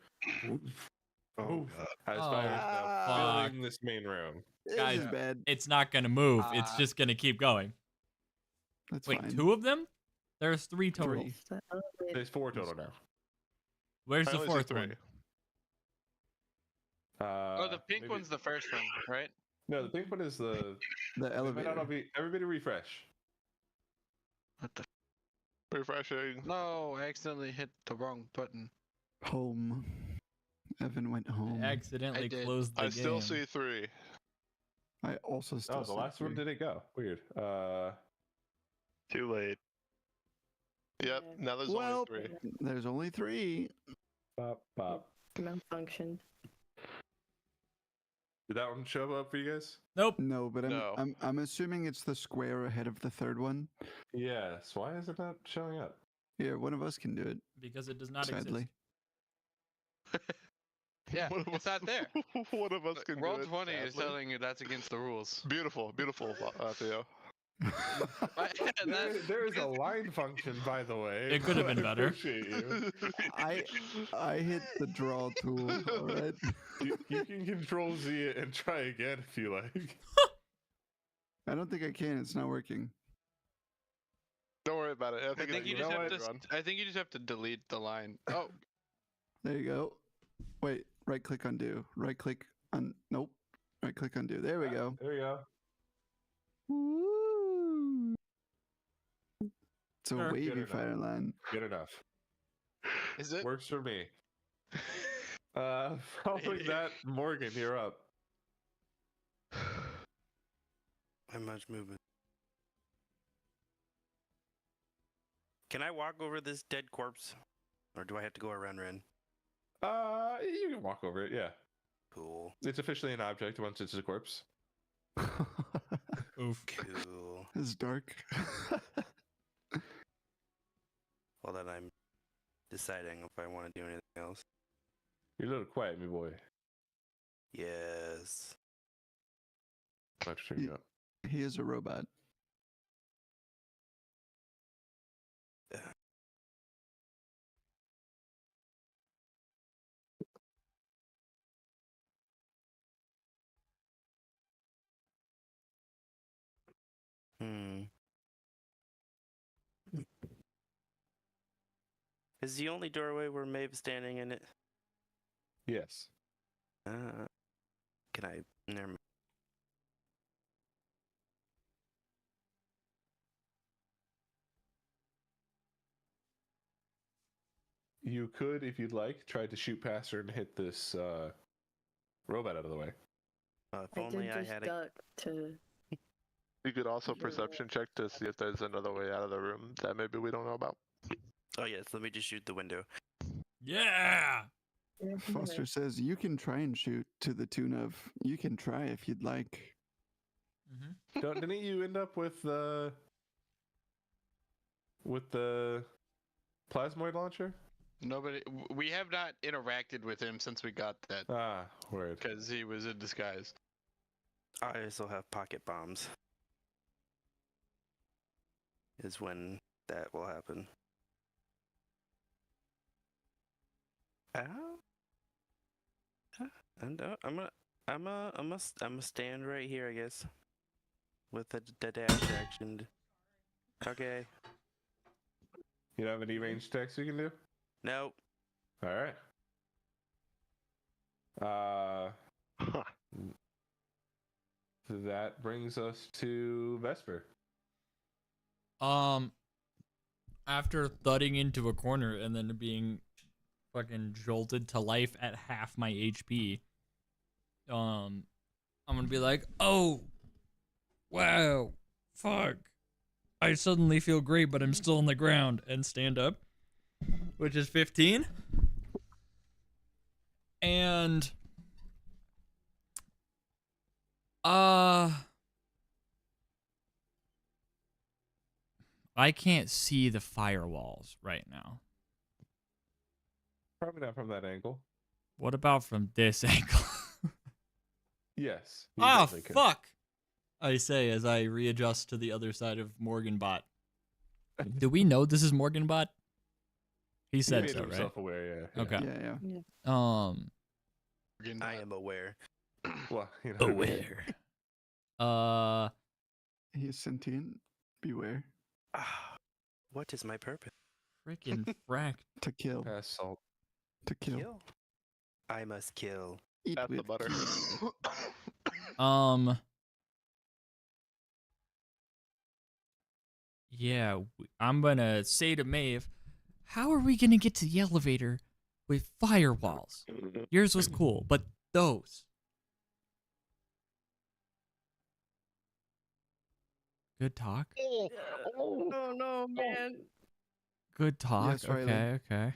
Speaker 7: Oh god.
Speaker 2: As
Speaker 3: Oh,
Speaker 2: fire is now
Speaker 3: fuck.
Speaker 2: filling this main room.
Speaker 5: This
Speaker 3: Guys,
Speaker 5: is bad.
Speaker 3: It's not going to move. It's just going to keep going.
Speaker 5: That's
Speaker 3: Wait,
Speaker 5: fine.
Speaker 3: 2 of them? There's 3 total.
Speaker 5: 3.
Speaker 2: There's 4 total now.
Speaker 3: Where's
Speaker 4: I
Speaker 3: the
Speaker 4: only see
Speaker 3: 4th
Speaker 4: 3.
Speaker 3: one?
Speaker 1: Oh, the pink
Speaker 2: maybe-
Speaker 1: one's the first one, right?
Speaker 2: No, the pink one is the
Speaker 5: The elevator.
Speaker 2: Everybody refresh.
Speaker 1: What the?
Speaker 4: Refreshing.
Speaker 1: No, I accidentally hit the wrong button.
Speaker 5: Home. Evan went home.
Speaker 3: I accidentally
Speaker 1: I did.
Speaker 3: closed the
Speaker 4: I
Speaker 3: game.
Speaker 4: still see 3.
Speaker 5: I also still
Speaker 2: Oh, the
Speaker 5: see
Speaker 2: last one
Speaker 5: 3.
Speaker 2: didn't go. Weird.
Speaker 7: Too late.
Speaker 4: Yep, now there's
Speaker 5: Well,
Speaker 4: only 3.
Speaker 5: there's only 3.
Speaker 2: Bop, bop.
Speaker 6: Malfunctioned.
Speaker 2: Did that one show up for you guys?
Speaker 3: Nope.
Speaker 5: No, but
Speaker 4: No.
Speaker 5: I'm assuming it's the square ahead of the 3rd one.
Speaker 2: Yes. Why is it not showing up?
Speaker 5: Yeah, one of us can do it.
Speaker 3: Because it does not
Speaker 5: Sadly.
Speaker 3: exist.
Speaker 1: Yeah,
Speaker 4: One of
Speaker 1: it's not there.
Speaker 4: One of us can
Speaker 1: Roll
Speaker 4: do it.
Speaker 1: 20 is
Speaker 4: sadly.
Speaker 1: telling you that's against the rules.
Speaker 4: Beautiful, Theo.
Speaker 1: And that's-
Speaker 2: There is a line function, by the way.
Speaker 3: It could have been
Speaker 2: I
Speaker 3: better.
Speaker 2: appreciate you.
Speaker 5: I hit the draw tool. All right.
Speaker 2: You can control Z it and try again if you like.
Speaker 5: I don't think I can. It's not working.
Speaker 4: Don't worry about it.
Speaker 1: I think you
Speaker 2: know
Speaker 1: just have
Speaker 2: what?
Speaker 1: to. I think you just have to delete the line. Oh,
Speaker 5: There you go. Wait. Right click undo. Right click on. Nope. Right click undo. There we go.
Speaker 2: There you go.
Speaker 5: Woo. It's a
Speaker 3: Sure.
Speaker 5: wavy
Speaker 2: Good enough.
Speaker 5: fire line.
Speaker 2: Good enough.
Speaker 1: is it?
Speaker 2: Works for me. Following that, Morgan, you're up.
Speaker 8: How much movement? Can I walk over this dead corpse? Or do I have to go around Ren?
Speaker 2: You can walk over it, yeah.
Speaker 8: Cool.
Speaker 2: It's officially an object once it's a corpse.
Speaker 3: Oof.
Speaker 8: Cool.
Speaker 5: It's dark.
Speaker 8: Well, then I'm deciding if I want to do anything else.
Speaker 2: You're a little quiet, me boy.
Speaker 8: Yes.
Speaker 2: I'll have to turn you up.
Speaker 5: He is a robot.
Speaker 8: Is the only doorway where Maeve's standing in it?
Speaker 2: Yes.
Speaker 8: Can I? Never mind.
Speaker 2: You could, if you'd like, try to shoot past her and hit this robot out of the way.
Speaker 8: If
Speaker 6: I
Speaker 8: only
Speaker 6: did
Speaker 8: I
Speaker 6: just
Speaker 8: had a.
Speaker 6: duck to.
Speaker 4: You could also
Speaker 6: Yeah.
Speaker 4: perception check to see if there's another way out of the room that maybe we don't know about.
Speaker 8: Oh yes, let me just shoot the window.
Speaker 3: Yeah.
Speaker 5: Foster says you can try and shoot to the tune of you can try if you'd like.
Speaker 3: Mm-hmm.
Speaker 2: Didn't you end up with the plasmoid launcher?
Speaker 1: Nobody. We have not interacted with him since we got that
Speaker 2: Ah, word.
Speaker 1: because he was in disguise.
Speaker 8: I also have pocket bombs. is when that will happen. Ow. And I'm a stand right here, I guess, with the dash action. Okay.
Speaker 2: You don't have any range attacks you can do?
Speaker 8: Nope.
Speaker 2: All right.
Speaker 7: Huh.
Speaker 2: That brings us to Vesper.
Speaker 3: After thudding into a corner and then being fucking jolted to life at half my HP, I'm gonna be like, oh, wow, fuck. I suddenly feel great, but I'm still on the ground, and stand up, which is 15. And I can't see the firewalls right now.
Speaker 2: Probably not from that angle.
Speaker 3: What about from this angle?
Speaker 2: Yes. you
Speaker 3: Ah,
Speaker 2: definitely could.
Speaker 3: fuck! I say as I readjust to the other side of Morganbot. Do we know this is Morganbot? He
Speaker 2: He
Speaker 3: said
Speaker 2: made
Speaker 3: so, right?
Speaker 2: himself aware, yeah.
Speaker 3: Okay.
Speaker 5: Yeah.
Speaker 8: I am aware.
Speaker 2: Well, you know. what I mean.
Speaker 3: Aware.
Speaker 5: He's sentient. Beware.
Speaker 8: What is my purpose?
Speaker 3: Freaking frack.
Speaker 5: To kill.
Speaker 2: Pass salt.
Speaker 5: To kill.
Speaker 8: Kill. I must kill.
Speaker 5: Eat
Speaker 4: Pass the
Speaker 5: with
Speaker 4: butter.
Speaker 5: kill.
Speaker 3: Yeah, I'm gonna say to Maeve, how are we gonna get to the elevator with firewalls? Yours was cool, but those. Good talk.
Speaker 6: Oh no, man.
Speaker 3: Good talk.
Speaker 5: Yes, Riley.
Speaker 3: Okay.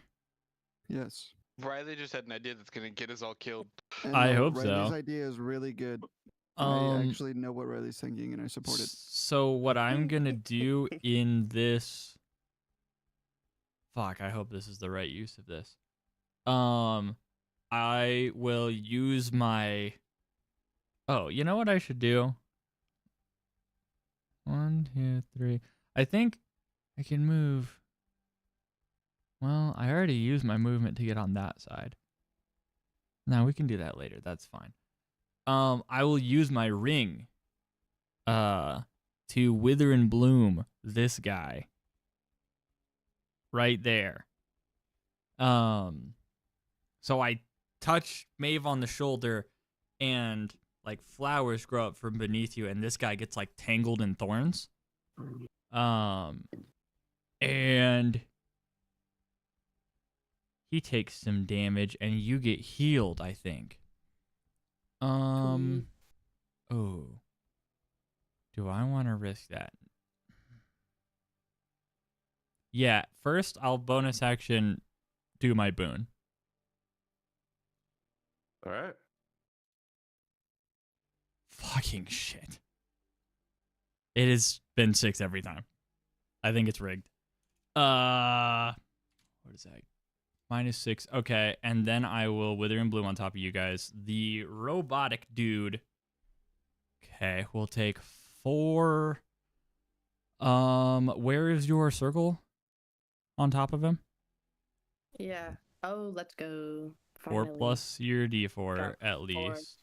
Speaker 5: Yes.
Speaker 1: Riley just had an idea that's gonna get us all killed.
Speaker 5: And
Speaker 3: I
Speaker 5: no,
Speaker 3: hope
Speaker 5: Riley's
Speaker 3: so.
Speaker 5: idea is really good. I actually know what Riley's thinking, and I support it.
Speaker 3: So what I'm gonna do in this, fuck, I hope this is the right use of this. I will use my. Oh, you know what I should do? 1, 2, 3. I think I can move. Well, I already used my movement to get on that side. No, we can do that later. That's fine. I will use my ring to wither and bloom this guy right there. So I touch Maeve on the shoulder, and like flowers grow up from beneath you, and this guy gets like tangled in thorns. And he takes some damage, and you get healed, I think. Oh. Do I want to risk that? Yeah, first I'll bonus action do my boon.
Speaker 2: All right.
Speaker 3: Fucking shit. It has been 6 every time. I think it's rigged. What is that? -6. Okay, and then I will wither and bloom on top of you guys. The robotic dude. Okay, we'll take 4. Where is your circle? On top of him?
Speaker 6: Yeah. Oh, let's go.
Speaker 3: 4
Speaker 6: Finally.
Speaker 3: plus your D4
Speaker 6: Got
Speaker 3: at
Speaker 6: 4.
Speaker 3: least.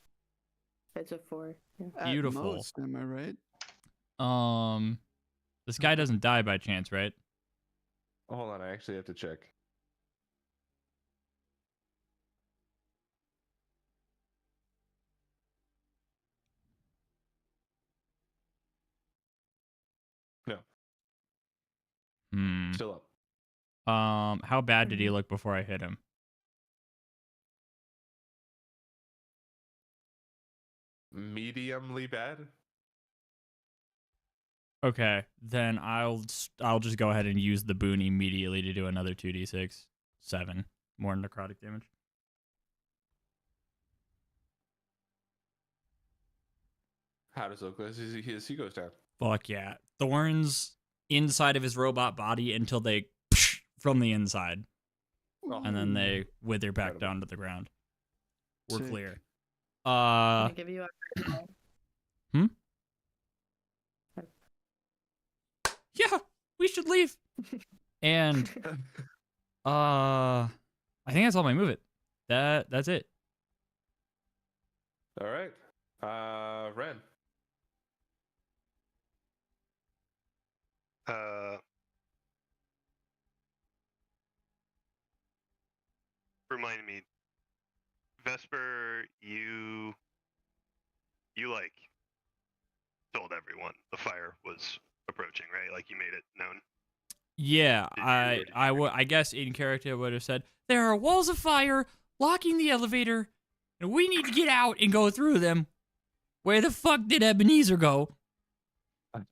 Speaker 6: It's a 4. Yeah.
Speaker 5: At
Speaker 3: Beautiful.
Speaker 5: most, am I right?
Speaker 3: This guy doesn't die by chance, right?
Speaker 2: Hold on, I actually have to check. No,
Speaker 3: Hmm.
Speaker 2: still up.
Speaker 3: How bad did he look before I hit him?
Speaker 2: Mediumly bad.
Speaker 3: Okay, then I'll just go ahead and use the boon immediately to do another 2d6. 7 more necrotic damage.
Speaker 2: How does it look as he goes down?
Speaker 3: Fuck yeah. Thorns inside of his robot body until they from the inside. And then they wither back
Speaker 2: Incredible.
Speaker 3: down to the ground. We're
Speaker 5: Sick.
Speaker 3: clear.
Speaker 6: Can I give you a
Speaker 3: Yeah. we should leave. And I think that's all my move it. That's it.
Speaker 2: All right. Ren.
Speaker 7: Remind me, Vesper, you like told everyone the fire was approaching, right? Like you made it known.
Speaker 3: Yeah,
Speaker 7: Did you, or did you
Speaker 3: I guess in character I would have said there are walls of fire blocking the elevator, and we need to get out and go through them. Where the fuck did Ebenezer go?
Speaker 7: Okay.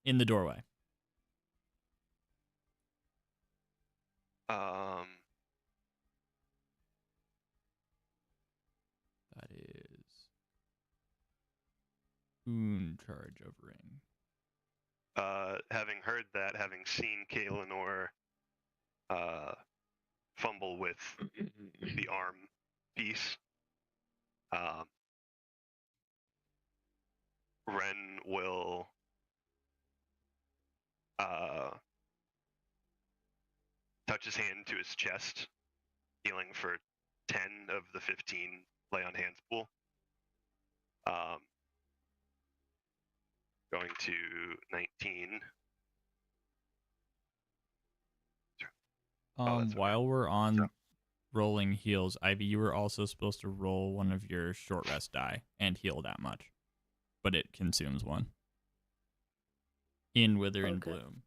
Speaker 3: In the doorway. That is Boon charge of ring.
Speaker 7: Having heard that, having seen Kaelinor fumble with the arm piece, Ren will touch his hand to his chest, healing for 10 of the 15 lay on hands pool. Going to 19. That's okay.
Speaker 3: While we're on rolling heals, Ivy, you were also supposed to roll one of your short rest die and heal that much, but it consumes one. In Wither and Bloom.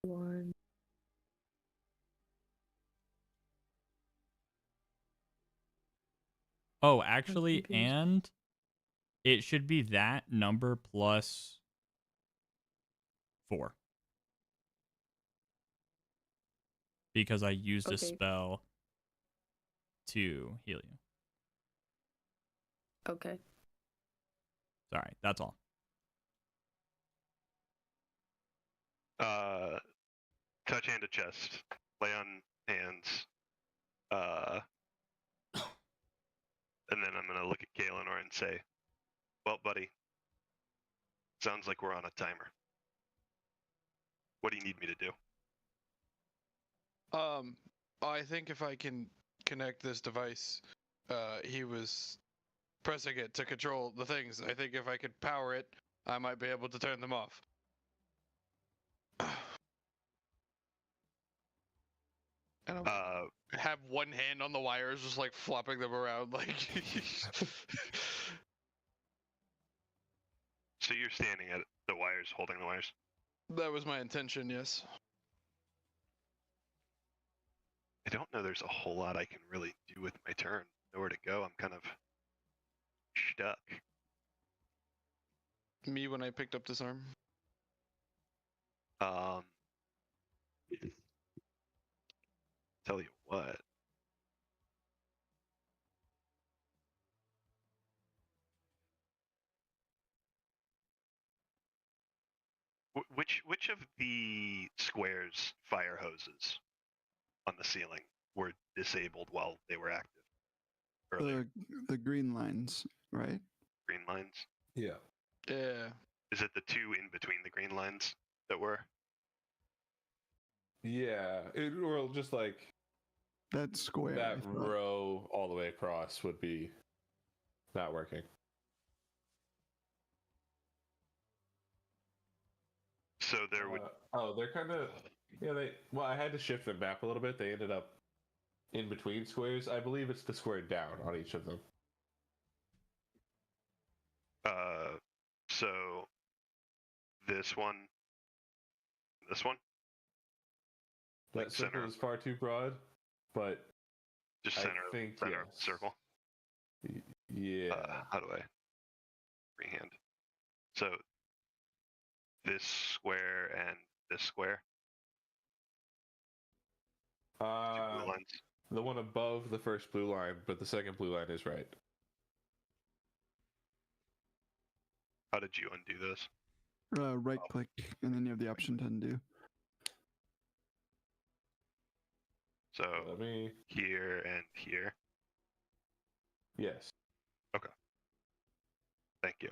Speaker 6: One.
Speaker 3: Oh, actually, and it should be that number plus 4. Because I used a spell to heal you.
Speaker 6: Okay.
Speaker 3: Sorry, that's all.
Speaker 7: Touch hand to chest, lay on hands, and then I'm gonna look at Kaelinor and say, "Well, buddy, sounds like we're on a timer. What do you need me to do?"
Speaker 1: I think if I can connect this device, he was pressing it to control the things. I think if I could power it, I might be able to turn them off. And I'll have one hand on the wires, just like flopping them around, like.
Speaker 7: So you're standing at the wires, holding the wires.
Speaker 1: That was my intention, yes.
Speaker 7: I don't know there's a whole lot I can really do with my turn. Nowhere to go. I'm kind of stuck.
Speaker 1: Me when I picked up this arm.
Speaker 7: Tell you what. Which of the squares fire hoses on the ceiling were disabled while they were active earlier?
Speaker 5: The green lines, right?
Speaker 7: Green lines?
Speaker 2: Yeah.
Speaker 1: Yeah.
Speaker 7: Is it the two in between the green lines that were?
Speaker 2: Yeah. Or just like
Speaker 5: that square.
Speaker 2: That row all the way across would be not working.
Speaker 7: So there would.
Speaker 2: They're kind of. Yeah, Well, I had to shift the map a little bit. They ended up in between squares. I believe it's the square down on each of them.
Speaker 7: So this one. This one.
Speaker 2: That
Speaker 7: Like
Speaker 2: circle
Speaker 7: center.
Speaker 2: is far too broad, but
Speaker 7: just
Speaker 2: I
Speaker 7: center.
Speaker 2: think,
Speaker 7: Center
Speaker 2: yes.
Speaker 7: circle.
Speaker 2: Yeah.
Speaker 7: How do I freehand? So this square and this square. Two blue lines.
Speaker 2: The one above the first blue line, but the second blue line is right.
Speaker 7: How did you undo this?
Speaker 5: Right click, and then you have the option to undo.
Speaker 7: So here and here.
Speaker 2: Yes.
Speaker 7: Thank you.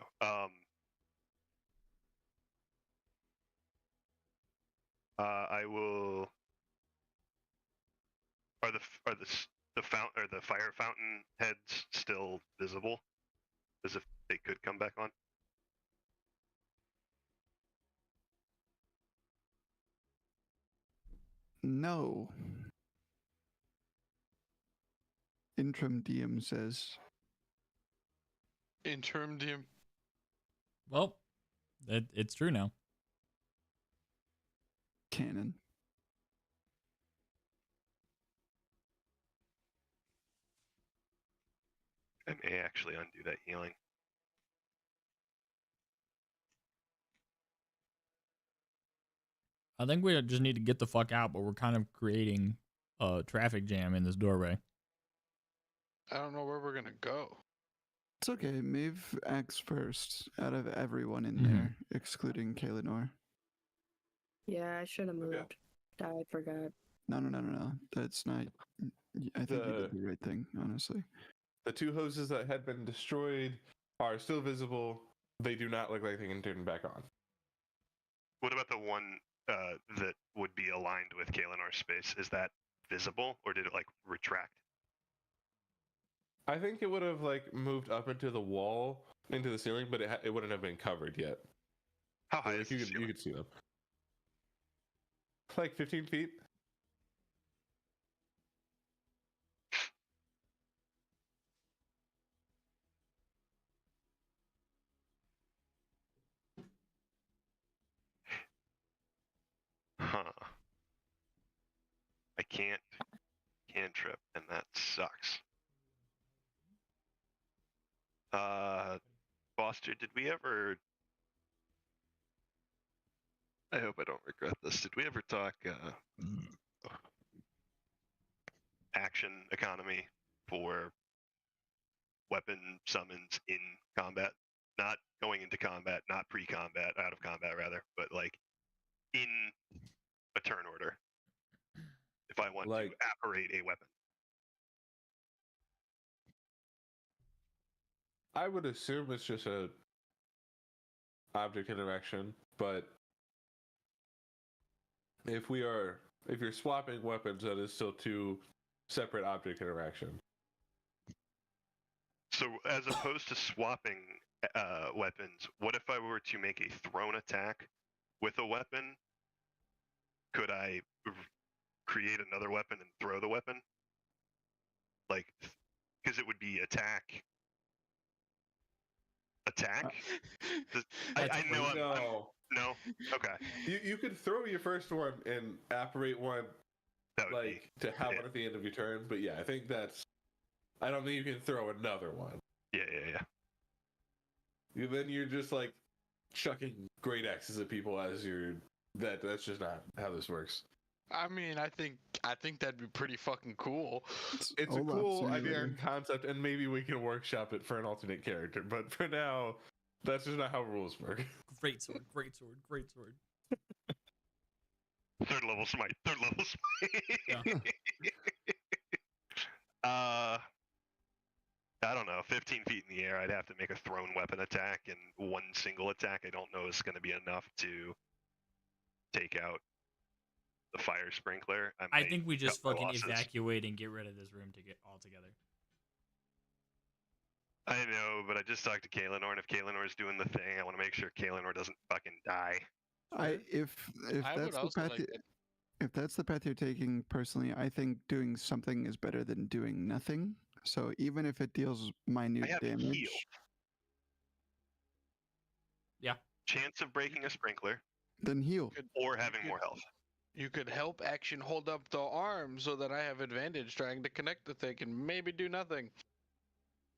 Speaker 7: I will. The fire fountain heads still visible, as if they could come back on?
Speaker 5: No. Interim DM says.
Speaker 1: Interim DM.
Speaker 3: Well, it's true now.
Speaker 5: Canon.
Speaker 7: I may actually undo that healing.
Speaker 3: I think we just need to get the fuck out, but we're kind of creating a traffic jam in this doorway.
Speaker 1: I don't know where we're gonna go.
Speaker 5: It's okay. Maeve acts first out of everyone in
Speaker 3: Mhm.
Speaker 5: there, excluding Kalinor.
Speaker 6: Yeah, I should have moved. I forgot.
Speaker 5: No. That's not. I think you did the right thing, honestly.
Speaker 2: The two hoses that had been destroyed are still visible. They do not look like they can turn back on.
Speaker 7: What about the one that would be aligned with Kalinor's space? Is that visible, or did it like retract?
Speaker 2: I think it would have like moved up into the wall, into the ceiling, but it wouldn't have been covered yet.
Speaker 7: How high
Speaker 2: Like,
Speaker 7: is the
Speaker 2: you
Speaker 7: ceiling?
Speaker 2: could see them. Like 15 feet.
Speaker 7: Huh. I can't cantrip, and that sucks. Foster, did we ever... I hope I don't regret this. Did we ever talk action economy for weapon summons in combat? Not going into combat, not pre-combat, out of combat rather, but like in a turn order. If I want
Speaker 2: Like-
Speaker 7: to apparate a weapon.
Speaker 2: I would assume it's just a object interaction, but if you're swapping weapons, that is still two separate object interaction.
Speaker 7: So as opposed to swapping weapons, what if I were to make a thrown attack with a weapon? Could I create another weapon and throw the weapon? Like, because it would be attack. I know I'm no. Okay.
Speaker 2: You could throw your first one and apparate one
Speaker 7: That would
Speaker 2: like to have it at the end of your turn, but yeah, I think that's. I don't think you can throw another one.
Speaker 7: Yeah.
Speaker 2: Then you're just like chucking great axes at people as you're. That's just not how this works.
Speaker 1: I mean, I think that'd be pretty fucking cool.
Speaker 2: It's a
Speaker 5: Olaf
Speaker 2: cool idea
Speaker 5: Simulator.
Speaker 2: and concept, and maybe we can workshop it for an alternate character. But for now, that's just not how rules work.
Speaker 3: Great sword, great sword, great sword.
Speaker 7: Third level smite.
Speaker 3: Yeah.
Speaker 7: I don't know. 15 feet in the air, I'd have to make a thrown weapon attack, and one single attack I don't know is going to be enough to take out the fire sprinkler.
Speaker 3: I think we just
Speaker 7: cut my
Speaker 3: fucking
Speaker 7: losses.
Speaker 3: evacuate and get rid of this room to get all together.
Speaker 7: I know, but I just talked to Kalinor, and if Kalinor's doing the thing, I want to make sure Kalinor doesn't fucking die.
Speaker 5: If
Speaker 1: I would
Speaker 5: that's the
Speaker 1: also
Speaker 5: path
Speaker 1: like that.
Speaker 5: if that's the path you're taking, personally, I think doing something is better than doing nothing. So even if it deals minute
Speaker 7: I have
Speaker 5: damage,
Speaker 7: heal.
Speaker 3: Yeah.
Speaker 7: Chance of breaking a sprinkler,
Speaker 5: then heal.
Speaker 7: or having more health.
Speaker 1: You could help action hold up the arm so that I have advantage trying to connect the thing and maybe do nothing.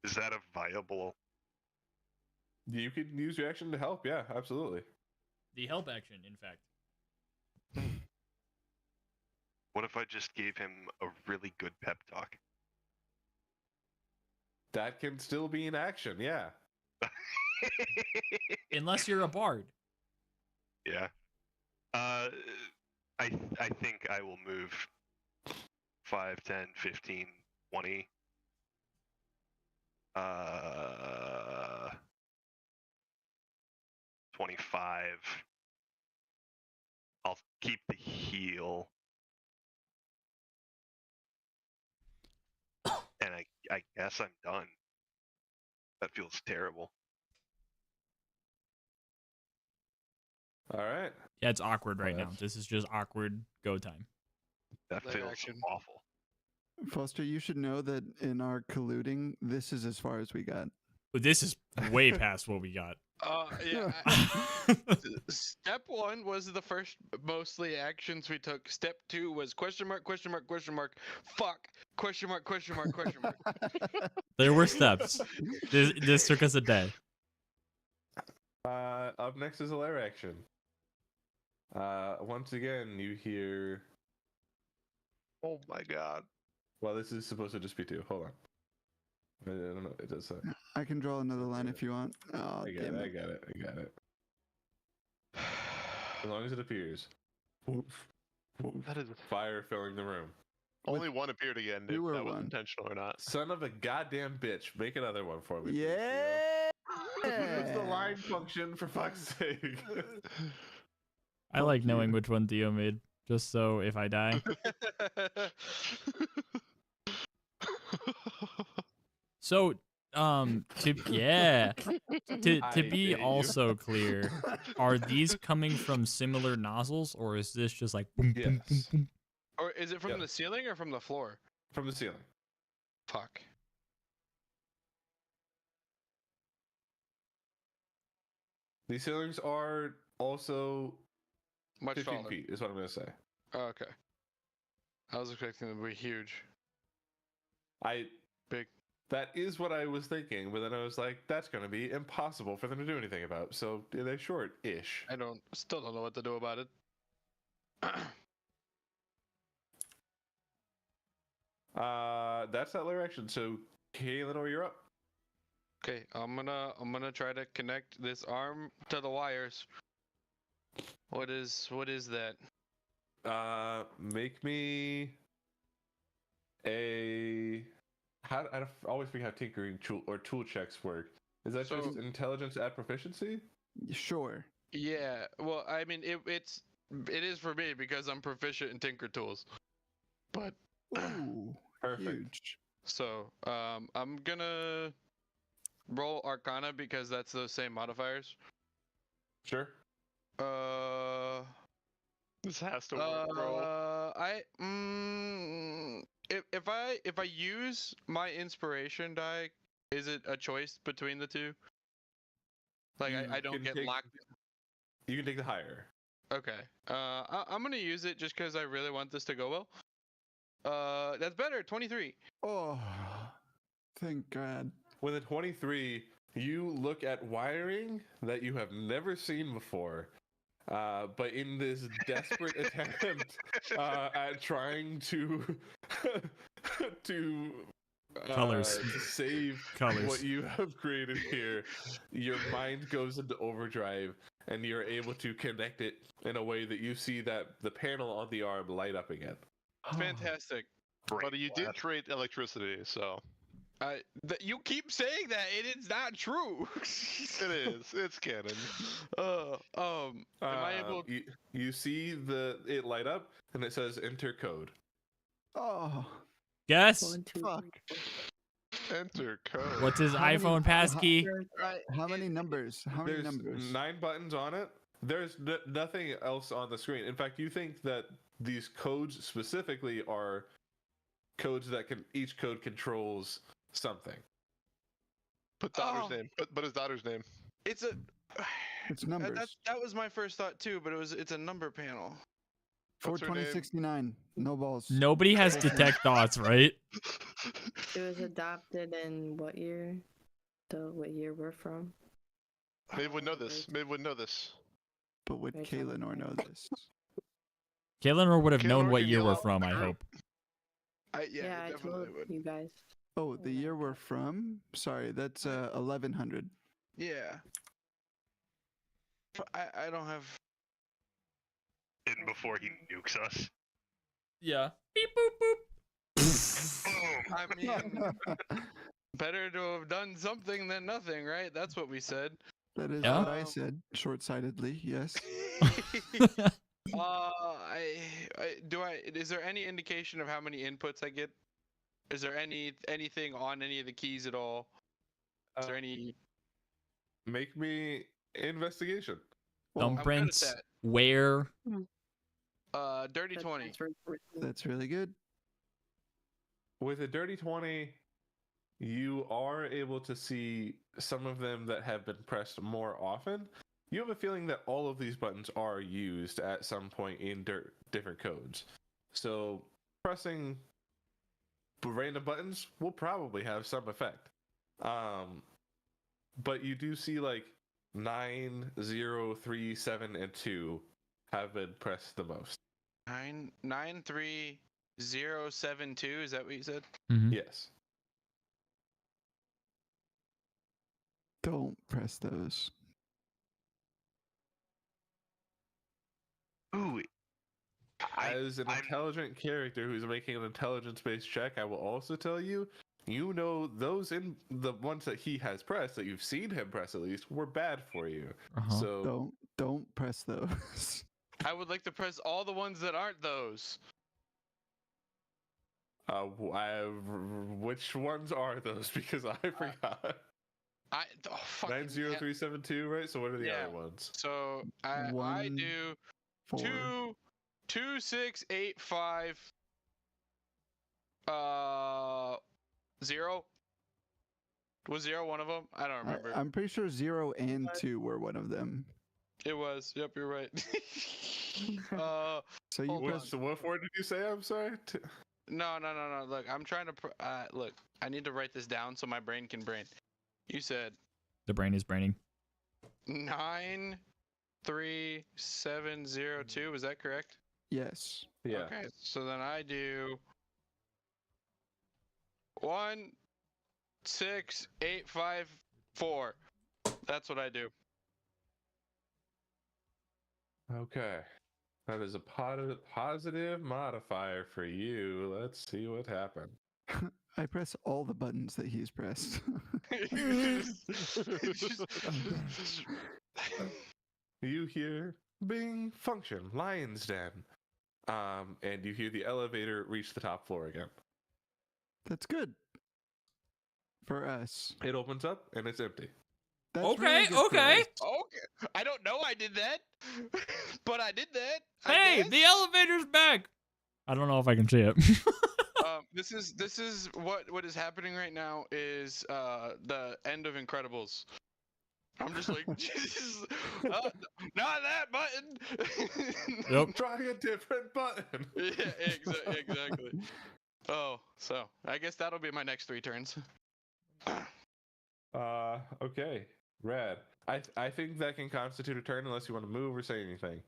Speaker 7: Is that a viable...
Speaker 2: You could use your action to help. Yeah, absolutely.
Speaker 3: The help action, in fact.
Speaker 7: What if I just gave him a really good pep talk?
Speaker 2: That can still be an action. Yeah.
Speaker 3: Unless you're a bard.
Speaker 7: Yeah. I think I will move 5, 10, 15, 20 Uh, 25. I'll keep the heal. And I guess I'm done. That feels terrible.
Speaker 2: All right.
Speaker 3: Yeah, it's awkward
Speaker 2: Well,
Speaker 3: right now.
Speaker 2: that's-
Speaker 3: This is just awkward go time.
Speaker 7: That
Speaker 1: Layer
Speaker 7: feels
Speaker 1: action.
Speaker 7: awful.
Speaker 5: Foster, you should know that in our colluding, this is as far as we got.
Speaker 3: But this is way past what we got.
Speaker 1: Yeah. Step 1 was the first mostly actions we took. Step 2 was question mark, question mark, question mark. Fuck. Question mark, question mark, question mark.
Speaker 3: There were steps. This took us a day.
Speaker 2: Up next is a lair action. Once again, you hear.
Speaker 4: Oh my god.
Speaker 2: Well, this is supposed to just be 2. Hold on. I don't know. It does.
Speaker 5: I can draw another line if you want. Oh,
Speaker 2: I got
Speaker 5: damn
Speaker 2: it. I
Speaker 5: it.
Speaker 2: got it. I got it. As long as it appears.
Speaker 4: That is
Speaker 2: Fire filling the room.
Speaker 4: only one appeared again. If
Speaker 5: You were
Speaker 4: that was
Speaker 5: one.
Speaker 4: intentional or not.
Speaker 2: Son of a goddamn bitch. Make another one for me. please,
Speaker 5: Yeah.
Speaker 2: Theo. Use the line function for fuck's sake.
Speaker 3: I like knowing which one Theo made, just so if I die. So, to
Speaker 2: I
Speaker 3: be
Speaker 2: hate you.
Speaker 3: also clear, are these coming from similar nozzles, or is this just like boom, boom, boom,
Speaker 2: Yes.
Speaker 3: boom?
Speaker 1: Or is it from
Speaker 2: Yeah.
Speaker 1: the ceiling or from the floor?
Speaker 2: From the ceiling.
Speaker 1: Fuck.
Speaker 2: These ceilings are also
Speaker 1: Much
Speaker 2: 15
Speaker 1: taller.
Speaker 2: feet, is what I'm going to say.
Speaker 1: Oh, okay. I was expecting them to be huge. Big.
Speaker 2: That is what I was thinking, but then I was like, that's going to be impossible for them to do anything about. So they're short-ish.
Speaker 1: I still don't know what to do about it.
Speaker 2: That's that layer action. So, Kaelinor, you're up.
Speaker 1: Okay, I'm gonna try to connect this arm to the wires. What is that?
Speaker 2: Make me a. I always forget how tinkering tool checks work. Is that just
Speaker 1: So-
Speaker 2: intelligence at proficiency?
Speaker 5: Sure.
Speaker 1: Yeah, well, I mean it is for me because I'm proficient in tinker tools. But
Speaker 5: Ooh,
Speaker 2: Perfect.
Speaker 5: huge.
Speaker 1: so I'm gonna roll Arcana because that's those same modifiers.
Speaker 2: Sure.
Speaker 4: This has to work, bro.
Speaker 1: If I use my inspiration die, is it a choice between the two? Like I
Speaker 2: You
Speaker 1: don't
Speaker 2: can
Speaker 1: get
Speaker 2: take-
Speaker 1: locked.
Speaker 2: You can take the higher.
Speaker 1: Okay. I'm gonna use it just because I really want this to go well. That's better. 23.
Speaker 5: Oh, thank God.
Speaker 2: With a 23, you look at wiring that you have never seen before. But in this desperate attempt at trying to to
Speaker 3: Colors.
Speaker 2: save
Speaker 3: Colors.
Speaker 2: what you have created here, your mind goes into overdrive, and you're able to connect it in a way that you see that the panel on the arm light up again.
Speaker 1: Fantastic.
Speaker 4: But you did
Speaker 7: blast.
Speaker 4: trade electricity, so
Speaker 1: You keep saying that it is not true.
Speaker 4: it is. It's canon.
Speaker 1: Am I able?
Speaker 2: You see it light up, and it says enter code.
Speaker 5: Oh,
Speaker 3: Guess
Speaker 6: 1, 2,
Speaker 5: fuck.
Speaker 6: 3,
Speaker 4: Enter code.
Speaker 3: what's his
Speaker 5: How many-
Speaker 3: iPhone passkey?
Speaker 6: 4.
Speaker 5: How many numbers? How many
Speaker 2: There's
Speaker 5: numbers?
Speaker 2: 9 buttons on it. There's nothing else on the screen. In fact, you think that these codes specifically are codes that each code controls something.
Speaker 4: Put daughter's
Speaker 1: Oh.
Speaker 4: name. But his daughter's name.
Speaker 1: It's a.
Speaker 5: It's numbers.
Speaker 1: That was my first thought too, but it's a number panel.
Speaker 4: What's her name?
Speaker 5: 42069. No balls.
Speaker 3: Nobody has detect thoughts, right?
Speaker 6: It was adopted in what year? What year we're from?
Speaker 4: Maeve would know this. Maeve would know this.
Speaker 5: But would
Speaker 6: Right, sounds
Speaker 5: Kaelinor know this?
Speaker 3: Kaelinor would have known
Speaker 4: Kaelinor
Speaker 3: what
Speaker 4: can
Speaker 3: year
Speaker 4: yell
Speaker 3: we're
Speaker 4: out
Speaker 3: from,
Speaker 4: the
Speaker 3: I
Speaker 4: group.
Speaker 3: hope.
Speaker 6: Yeah, I
Speaker 1: definitely
Speaker 6: told
Speaker 1: would.
Speaker 6: you guys.
Speaker 5: Oh, the year we're from? Sorry, that's 1100.
Speaker 1: Yeah. I don't have.
Speaker 7: In before he nukes us.
Speaker 3: Yeah. Beep boop boop.
Speaker 7: Boom.
Speaker 1: I mean, better to have done something than nothing, right? That's what we said.
Speaker 5: That is
Speaker 3: Yeah.
Speaker 5: what I said, short-sightedly. Yes.
Speaker 1: Is there any indication of how many inputs I get? Is there anything on any of the keys at all? Is there any?
Speaker 2: Make me investigation.
Speaker 5: Well,
Speaker 1: I'm good at
Speaker 3: Thumbprints.
Speaker 1: that.
Speaker 3: Where?
Speaker 1: Dirty 20.
Speaker 5: that's really good.
Speaker 2: With a dirty 20, you are able to see some of them that have been pressed more often. You have a feeling that all of these buttons are used at some point in different codes. So pressing random buttons will probably have some effect. But you do see like 9, 0, 3, 7, and 2 have been pressed the most.
Speaker 1: 93072. Is that what you said?
Speaker 3: Mhm.
Speaker 2: Yes.
Speaker 5: Don't press those.
Speaker 7: Ooh.
Speaker 2: As an intelligent character who's making an intelligence-based check, I will also tell you, you know those in the ones that he has pressed, that you've seen him press at least, were bad for you.
Speaker 3: Uh-huh.
Speaker 2: So
Speaker 5: Don't press those.
Speaker 1: I would like to press all the ones that aren't those.
Speaker 2: which ones are those? Because I forgot.
Speaker 1: Fucking
Speaker 2: 90372, right? So what are the
Speaker 1: Yeah.
Speaker 2: other ones?
Speaker 1: So I
Speaker 5: 1,
Speaker 1: do
Speaker 5: 4.
Speaker 1: 22685 0. Was 0 one of them? I don't remember.
Speaker 5: I'm pretty sure 0 and 2 were one of them.
Speaker 1: It was. Yep, you're right.
Speaker 5: So you
Speaker 1: Hold
Speaker 5: press.
Speaker 1: on.
Speaker 2: So what word did you say? I'm sorry.
Speaker 1: No. Look, I'm trying to. Look, I need to write this down so my brain can brain. You said
Speaker 3: The brain is braining.
Speaker 1: 93702. Is that correct?
Speaker 5: Yes.
Speaker 2: Yeah.
Speaker 1: Okay. So then I do 16854. That's what I do.
Speaker 2: Okay. That is a positive modifier for you. Let's see what happened.
Speaker 5: I press all the buttons that he's pressed.
Speaker 2: You hear Bing function, Lion's Den. And you hear the elevator reach the top floor again.
Speaker 5: That's good. For us.
Speaker 2: It opens up and it's empty.
Speaker 5: That's
Speaker 3: Okay,
Speaker 5: really good for
Speaker 3: okay.
Speaker 5: us.
Speaker 1: Okay. I don't know I did that, but I did that. I
Speaker 3: Hey,
Speaker 1: guess.
Speaker 3: the elevator's back. I don't know if I can see it.
Speaker 1: This is what is happening right now is the end of Incredibles. I'm just like, Jesus, not that button.
Speaker 3: Yep.
Speaker 2: Try a different button.
Speaker 1: Yeah, exactly. Oh, so I guess that'll be my next 3 turns.
Speaker 2: Okay. Rad. I think that can constitute a turn unless you want to move or say anything.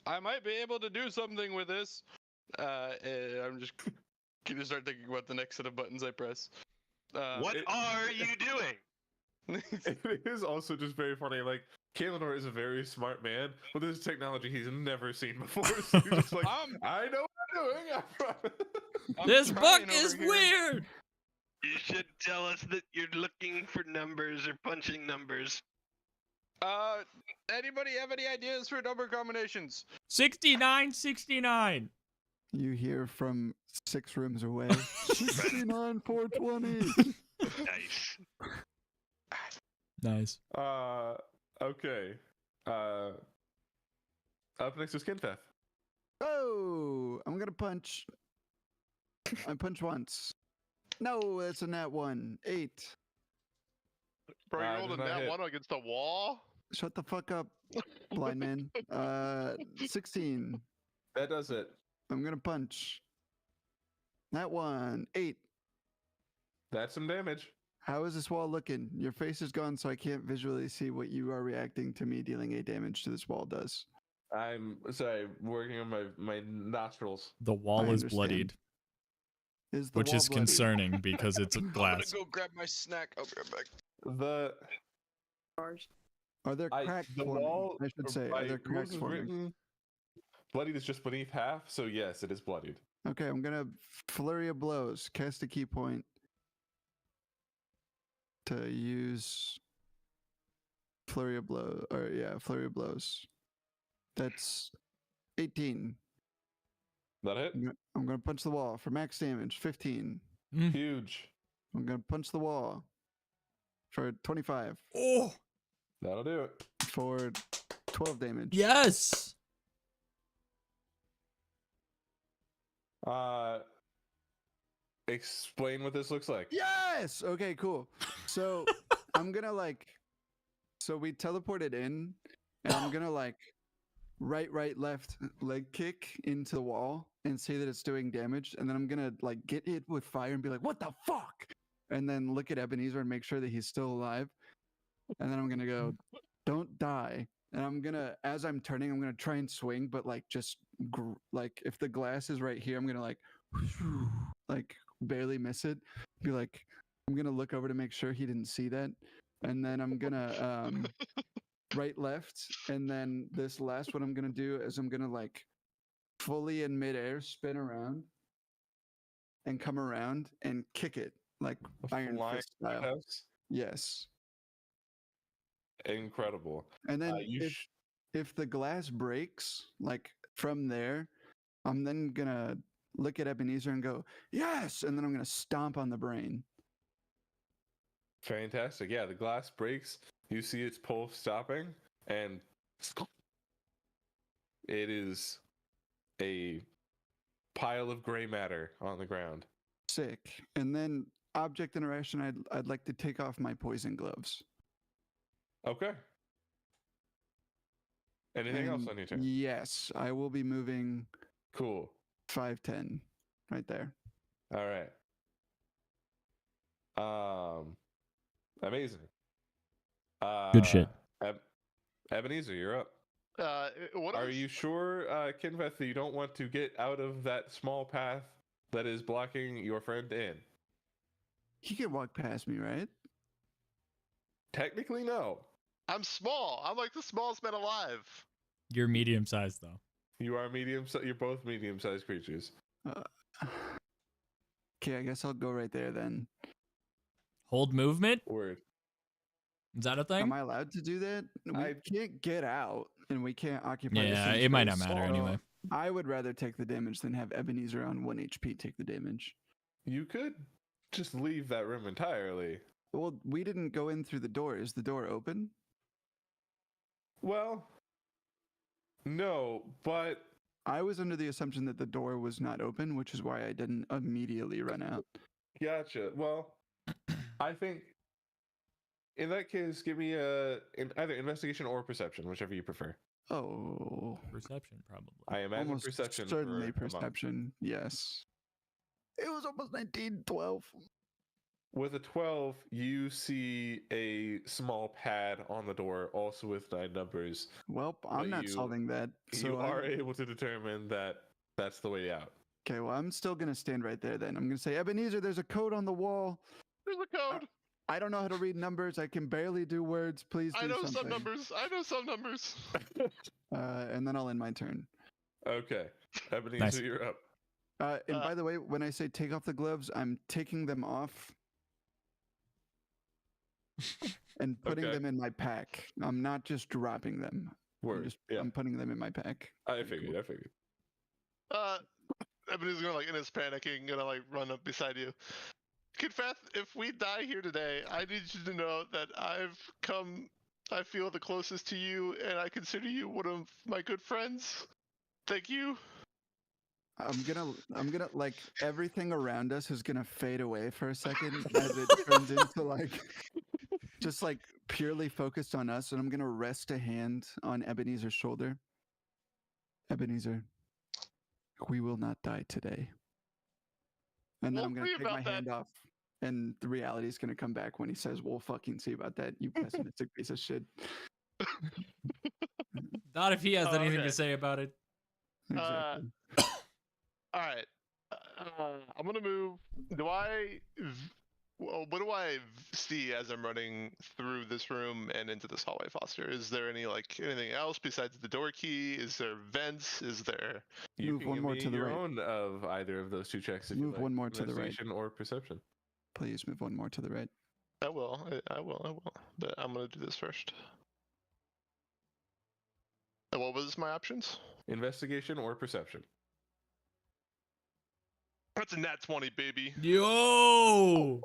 Speaker 1: I might be able to do something with this. And I'm just gonna start thinking about the next set of buttons I press.
Speaker 7: What are you doing?
Speaker 2: It is also just very funny. Like, Kaelinor is a very smart man with this technology he's never seen before. So he's just like, I know what I'm doing.
Speaker 1: I'm
Speaker 3: This
Speaker 1: trying
Speaker 3: book
Speaker 1: over
Speaker 3: is
Speaker 1: here.
Speaker 3: weird.
Speaker 7: You should tell us that you're looking for numbers or punching numbers.
Speaker 1: Anybody have any ideas for number combinations?
Speaker 3: 6969.
Speaker 5: You hear from 6 rooms away. 69 420.
Speaker 7: Nice.
Speaker 3: Nice.
Speaker 2: Okay. Up next is Kinfeth.
Speaker 5: Oh, I'm gonna punch. I punch once. No, that's a nat 1. 8.
Speaker 4: Bro, you
Speaker 2: Does
Speaker 4: rolled a
Speaker 2: not
Speaker 4: nat
Speaker 2: hit.
Speaker 4: 1 against the wall?
Speaker 5: Shut the fuck up, blind man. 16.
Speaker 2: That does it.
Speaker 5: I'm gonna punch. Nat 1. 8.
Speaker 2: That's some damage.
Speaker 5: How is this wall looking? Your face is gone, so I can't visually see what you are reacting to me dealing 8 damage to this wall does.
Speaker 2: I'm sorry, working on my nostrils.
Speaker 3: The wall
Speaker 5: I
Speaker 3: is
Speaker 5: understand.
Speaker 3: bloodied,
Speaker 5: Is the
Speaker 3: which
Speaker 5: wall
Speaker 3: is
Speaker 5: bloody?
Speaker 3: concerning because it's
Speaker 1: I'm
Speaker 3: glass.
Speaker 1: gonna go grab my snack. I'll be right back.
Speaker 2: The
Speaker 5: Are there cracks
Speaker 2: the
Speaker 5: forming?
Speaker 2: wall.
Speaker 5: I should say, are there cracks
Speaker 2: rules
Speaker 5: forming?
Speaker 2: written, bloodied is just beneath half, so yes, it is bloodied.
Speaker 5: Okay, I'm gonna flurry of blows. Cast a key point to use flurry of blow, or yeah, flurry of blows. That's 18.
Speaker 2: That hit?
Speaker 5: I'm gonna punch the wall for max damage. 15.
Speaker 2: Huge.
Speaker 5: I'm gonna punch the wall for 25.
Speaker 3: Oh,
Speaker 2: That'll do it.
Speaker 5: For 12 damage.
Speaker 3: yes.
Speaker 2: Explain what this looks like.
Speaker 5: Yes. Okay. Cool. So I'm gonna so we teleported in, and I'm gonna right, left leg kick into the wall and see that it's doing damage, and then I'm gonna get hit with fire and be like, "What the fuck?" And then look at Ebenezer and make sure that he's still alive, and then I'm gonna go, "Don't die." And I'm gonna, as I'm turning, I'm gonna try and swing, but just if the glass is right here, I'm gonna barely miss it. Be like, I'm gonna look over to make sure he didn't see that, and then I'm gonna right, left, and then this last one I'm gonna do is I'm gonna fully in midair spin around and come around and kick it like Iron
Speaker 2: Flying
Speaker 5: Fist style.
Speaker 2: house.
Speaker 5: Yes.
Speaker 2: Incredible.
Speaker 5: And then
Speaker 2: You
Speaker 5: if the glass breaks from there, I'm then gonna look at Ebenezer and go, "Yes!" And then I'm gonna stomp on the brain.
Speaker 2: Fantastic. Yeah, the glass breaks. You see its pulse stopping, and it is a pile of gray matter on the ground.
Speaker 5: Sick. And then object interaction, I'd like to take off my poison gloves.
Speaker 2: Okay. Anything else
Speaker 5: And
Speaker 2: on your turn?
Speaker 5: yes, I will be moving
Speaker 2: Cool.
Speaker 5: 5'10", right there.
Speaker 2: All right. Amazing.
Speaker 3: Good shit.
Speaker 2: Ebenezer, you're up.
Speaker 4: What
Speaker 2: Are you sure, Kinveth, that you don't want to get out of that small path that is blocking your friend in?
Speaker 5: He can walk past me, right?
Speaker 2: Technically, no.
Speaker 4: I'm small. I'm like the smallest man alive.
Speaker 3: You're medium sized though.
Speaker 2: You are medium. You're both medium-sized creatures.
Speaker 5: Okay, I guess I'll go right there then.
Speaker 3: Hold movement?
Speaker 2: Word.
Speaker 3: Is that a thing?
Speaker 5: Am I allowed to do that? We
Speaker 2: I-
Speaker 5: can't get out, and we can't occupy the
Speaker 3: Yeah,
Speaker 5: same
Speaker 3: it might not
Speaker 5: space,
Speaker 3: matter
Speaker 5: so
Speaker 3: anyway.
Speaker 5: I would rather take the damage than have Ebenezer on 1 HP take the damage.
Speaker 2: You could just leave that room entirely.
Speaker 5: Well, we didn't go in through the door. Is the door open?
Speaker 2: Well, no, but
Speaker 5: I was under the assumption that the door was not open, which is why I didn't immediately run out.
Speaker 2: gotcha. Well, I think in that case, give me either investigation or perception, whichever you prefer.
Speaker 5: Oh,
Speaker 3: Perception, probably.
Speaker 2: I imagine
Speaker 5: almost
Speaker 2: perception.
Speaker 5: certainly
Speaker 2: for a monk.
Speaker 5: perception. Yes. It was almost 19, 12.
Speaker 2: With a 12, you see a small pad on the door, also with 9 numbers.
Speaker 5: Well,
Speaker 2: But
Speaker 5: I'm not
Speaker 2: you-
Speaker 5: solving that. So
Speaker 2: You are
Speaker 5: I'm-
Speaker 2: able to determine that that's the way out.
Speaker 5: Okay, well, I'm still going to stand right there then. I'm going to say, Ebenezer, there's a code on the wall.
Speaker 4: There's a code.
Speaker 5: I don't know how to read numbers. I can barely do words. Please do
Speaker 4: I know
Speaker 5: something.
Speaker 4: some numbers. I know some numbers.
Speaker 5: And then I'll end my turn.
Speaker 2: Okay. Ebenezer,
Speaker 3: Nice.
Speaker 2: you're up.
Speaker 5: And
Speaker 4: Uh,
Speaker 5: by the way, when I say take off the gloves, I'm taking them off and putting
Speaker 2: Okay.
Speaker 5: them in my pack. I'm not just dropping them.
Speaker 2: Word. Yeah.
Speaker 5: I'm putting them in my pack.
Speaker 2: I figured.
Speaker 4: Ebenezer's gonna in his panicking, gonna run up beside you. Confess, if we die here today, I need you to know that I feel the closest to you, and I consider you one of my good friends. Thank you.
Speaker 5: I'm gonna everything around us is gonna fade away for a second as it turns into just purely focused on us, and I'm gonna rest a hand on Ebenezer's shoulder. Ebenezer, we will not die today. And then
Speaker 4: We'll
Speaker 5: I'm gonna
Speaker 4: see
Speaker 5: take my
Speaker 4: about that.
Speaker 5: hand off, and the reality is gonna come back when he says, "We'll fucking see about that, you pessimistic piece of shit."
Speaker 3: Not if he has
Speaker 4: Oh,
Speaker 3: anything
Speaker 4: okay.
Speaker 3: to say about it.
Speaker 5: Exactly.
Speaker 4: All right. I'm gonna move. Do I Well, what do I see as I'm running through this room and into this hallway, Foster? Is there anything else besides the door key? Is there vents? Is there?
Speaker 2: You
Speaker 5: Move
Speaker 2: can
Speaker 5: one
Speaker 2: give
Speaker 5: more
Speaker 2: me
Speaker 5: to the
Speaker 2: your
Speaker 5: right.
Speaker 2: own of either of those two checks if you
Speaker 5: Move
Speaker 2: like.
Speaker 5: one more to the right.
Speaker 2: Investigation or perception.
Speaker 5: Please move one more to the right.
Speaker 4: I will. I will. But I'm gonna do this first. And what was my options?
Speaker 2: Investigation or perception.
Speaker 4: That's a nat 20, baby.
Speaker 3: Yo!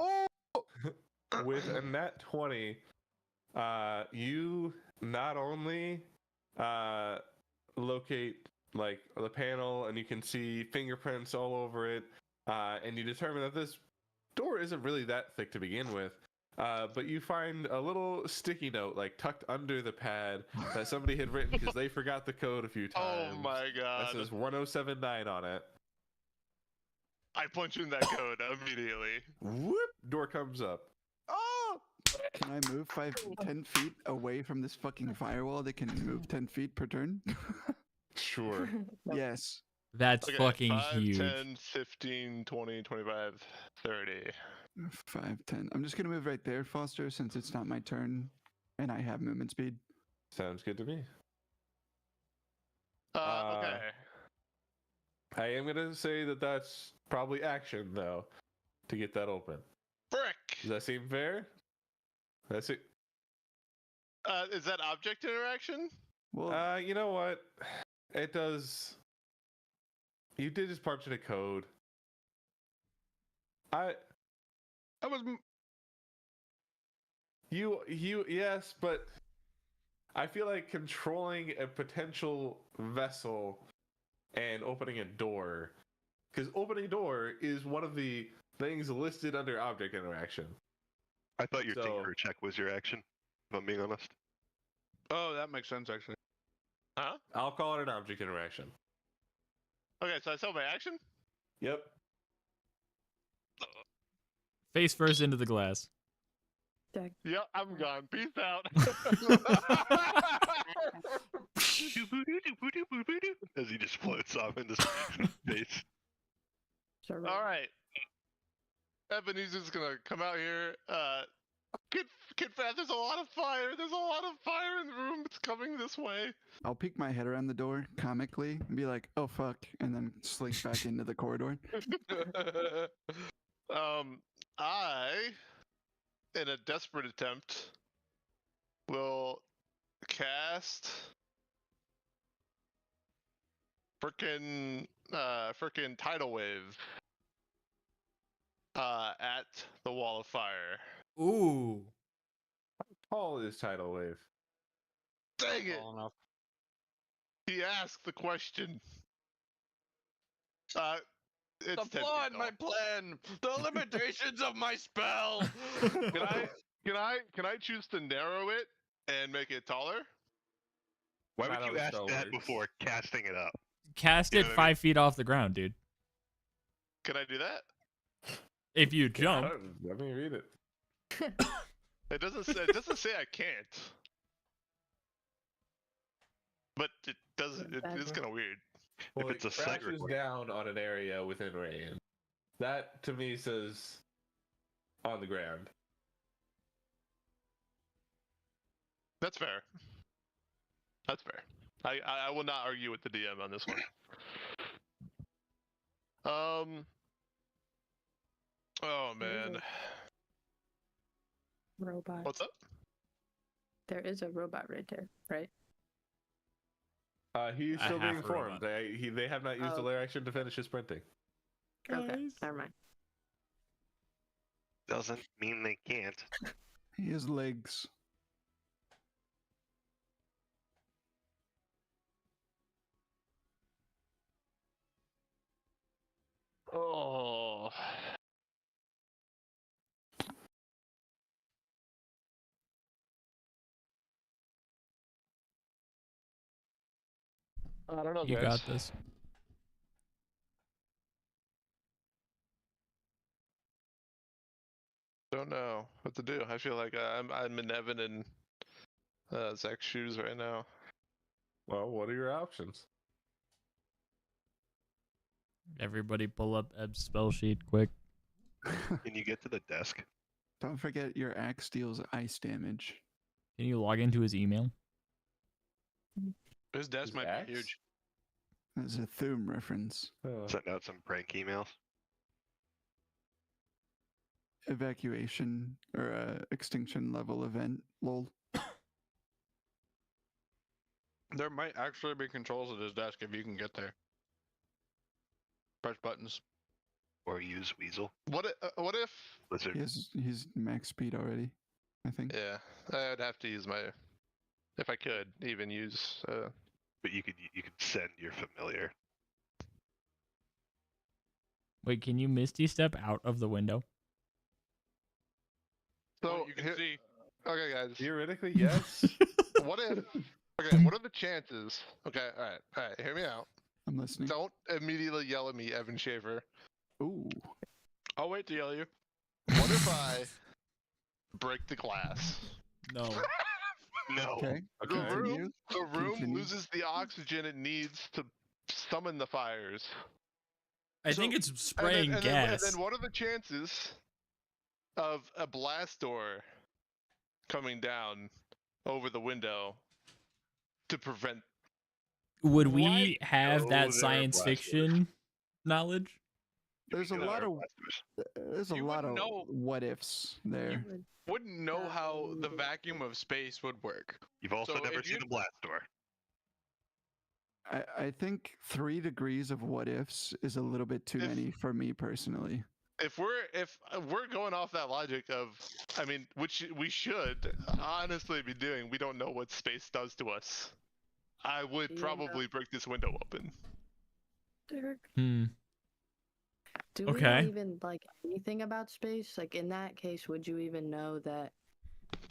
Speaker 2: With a nat 20, you not only locate like the panel and you can see fingerprints all over it, and you determine that this door isn't really that thick to begin with. But you find a little sticky note like tucked under the pad that somebody had written because they forgot the code a few times.
Speaker 4: Oh my
Speaker 2: That
Speaker 4: god.
Speaker 2: says 1079 on it.
Speaker 4: I punch in that code immediately.
Speaker 2: Whoop! Door comes up.
Speaker 5: Oh! Can I move 10 feet away from this fucking firewall that can move 10 feet per turn?
Speaker 2: Sure.
Speaker 5: Yes.
Speaker 3: That's
Speaker 4: Okay,
Speaker 3: fucking
Speaker 4: 5,
Speaker 3: huge.
Speaker 4: 10, 15, 20, 25, 30.
Speaker 5: 5, 10. I'm just gonna move right there, Foster, since it's not my turn and I have movement speed.
Speaker 2: Sounds good to me.
Speaker 4: Okay.
Speaker 2: I am gonna say that that's probably action though, to get that open.
Speaker 4: Frick!
Speaker 2: Does that seem fair? That's it.
Speaker 4: Is that object interaction?
Speaker 5: Well,
Speaker 2: You know what? It does. You did just punch in a code.
Speaker 1: I was.
Speaker 2: You yes, but I feel like controlling a potential vessel and opening a door, because opening a door is one of the things listed under object interaction.
Speaker 7: I thought your
Speaker 2: So-
Speaker 7: tinker check was your action, if I'm being honest.
Speaker 1: Oh, that makes sense actually.
Speaker 4: Huh?
Speaker 2: I'll call it an object interaction.
Speaker 4: Okay, so I saw my action?
Speaker 2: Yep.
Speaker 3: Face first into the glass.
Speaker 4: Yep, I'm gone. Peace out.
Speaker 7: As he just floats off into space.
Speaker 6: Sure.
Speaker 4: All right. Ebenezer's gonna come out here. Kid Fat, there's a lot of fire. There's a lot of fire in the room. It's coming this way.
Speaker 5: I'll peek my head around the door comically and be like, oh fuck, and then slink back into the corridor.
Speaker 4: I, in a desperate attempt, will cast frickin' tidal wave at the wall of fire.
Speaker 3: Ooh.
Speaker 2: Tall is tidal wave.
Speaker 4: Dang it!
Speaker 1: Tall enough.
Speaker 4: He asked the question. It's
Speaker 1: The
Speaker 4: 10 feet
Speaker 1: flaw in my
Speaker 4: tall.
Speaker 1: plan. The limitations of my spell.
Speaker 4: Can I choose to narrow it and make it taller?
Speaker 7: Why
Speaker 2: Not
Speaker 7: would
Speaker 2: how
Speaker 7: you
Speaker 2: the
Speaker 7: ask
Speaker 2: spell
Speaker 7: that
Speaker 2: works.
Speaker 7: before casting it up?
Speaker 3: Cast
Speaker 4: You
Speaker 3: it
Speaker 4: know what I mean?
Speaker 3: 5 feet off the ground, dude.
Speaker 4: Can I do that?
Speaker 3: If you jump.
Speaker 2: Let me read it.
Speaker 4: It doesn't say I can't. But it does. It is kind of weird.
Speaker 2: Well,
Speaker 7: it's
Speaker 2: it
Speaker 7: a site
Speaker 2: crashes
Speaker 7: requirement.
Speaker 2: down on an area within range. That to me says on the ground.
Speaker 4: That's fair. That's fair. I will not argue with the DM on this one. Oh man.
Speaker 6: Robot.
Speaker 4: What's up?
Speaker 6: There is a robot right there, right?
Speaker 2: He's
Speaker 3: A
Speaker 2: still being
Speaker 3: half
Speaker 2: formed.
Speaker 3: robot.
Speaker 2: They have not used
Speaker 6: Oh.
Speaker 2: a layer action to finish his printing.
Speaker 6: Okay, never mind.
Speaker 7: Doesn't mean they can't.
Speaker 5: He has legs.
Speaker 4: Oh. I don't know,
Speaker 3: You
Speaker 4: guys.
Speaker 3: got this.
Speaker 4: Don't know what to do. I feel like I'm in Evan and Zach's shoes right now.
Speaker 2: Well, what are your options?
Speaker 3: Everybody pull up Eb's spell sheet quick.
Speaker 7: Can you get to the desk?
Speaker 5: Don't forget your axe deals ice damage.
Speaker 3: Can you log into his email?
Speaker 1: His desk
Speaker 2: His
Speaker 1: might
Speaker 2: axe?
Speaker 1: be huge.
Speaker 5: That's a Thum reference.
Speaker 7: Send out some prank emails.
Speaker 5: Evacuation or extinction level event. Lol.
Speaker 1: There might actually be controls at his desk if you can get there. Press buttons.
Speaker 7: Or use Weasel.
Speaker 4: What if?
Speaker 7: Lizard.
Speaker 5: He's max speed already, I think.
Speaker 4: Yeah, I'd have to use my. If I could even use.
Speaker 7: But you could send your familiar.
Speaker 3: Wait, can you Misty Step out of the window?
Speaker 4: So
Speaker 1: Well, you can see.
Speaker 4: Okay, guys.
Speaker 2: Theoretically, yes.
Speaker 4: What if? Okay, what are the chances? Okay, all right. Hear me out.
Speaker 5: I'm listening.
Speaker 4: Don't immediately yell at me, Evan Schaefer.
Speaker 5: Ooh.
Speaker 1: I'll wait to yell at you.
Speaker 4: What if I break the glass?
Speaker 3: No.
Speaker 7: No.
Speaker 5: Okay.
Speaker 4: The
Speaker 2: Okay.
Speaker 4: room,
Speaker 5: Continue.
Speaker 4: loses the oxygen it needs to summon the fires.
Speaker 3: I
Speaker 4: So-
Speaker 3: think it's
Speaker 4: And
Speaker 3: spraying
Speaker 4: and
Speaker 3: gas.
Speaker 4: and then what are the chances of a blast door coming down over the window to prevent?
Speaker 3: Would
Speaker 1: Why-
Speaker 3: we have
Speaker 7: No,
Speaker 3: that
Speaker 7: there are
Speaker 3: science
Speaker 7: blasters.
Speaker 3: fiction knowledge?
Speaker 5: There's a
Speaker 7: No,
Speaker 5: lot
Speaker 7: they're
Speaker 5: of
Speaker 7: blasters.
Speaker 5: there's a
Speaker 1: You
Speaker 5: lot of
Speaker 1: wouldn't know.
Speaker 5: what ifs there.
Speaker 1: Wouldn't know how the vacuum of space would work.
Speaker 7: You've also
Speaker 1: So
Speaker 7: never
Speaker 1: if
Speaker 7: seen
Speaker 1: you-
Speaker 7: a blast door.
Speaker 5: I think 3 degrees of what ifs is a little bit too
Speaker 4: If-
Speaker 5: many for me personally.
Speaker 4: If we're going off that logic of, I mean, which we should honestly be doing, we don't know what space does to us. I would
Speaker 6: Yeah.
Speaker 4: probably break this window open.
Speaker 6: Derek,
Speaker 3: Hmm.
Speaker 6: do we know
Speaker 3: Okay.
Speaker 6: even like anything about space? Like in that case, would you even know that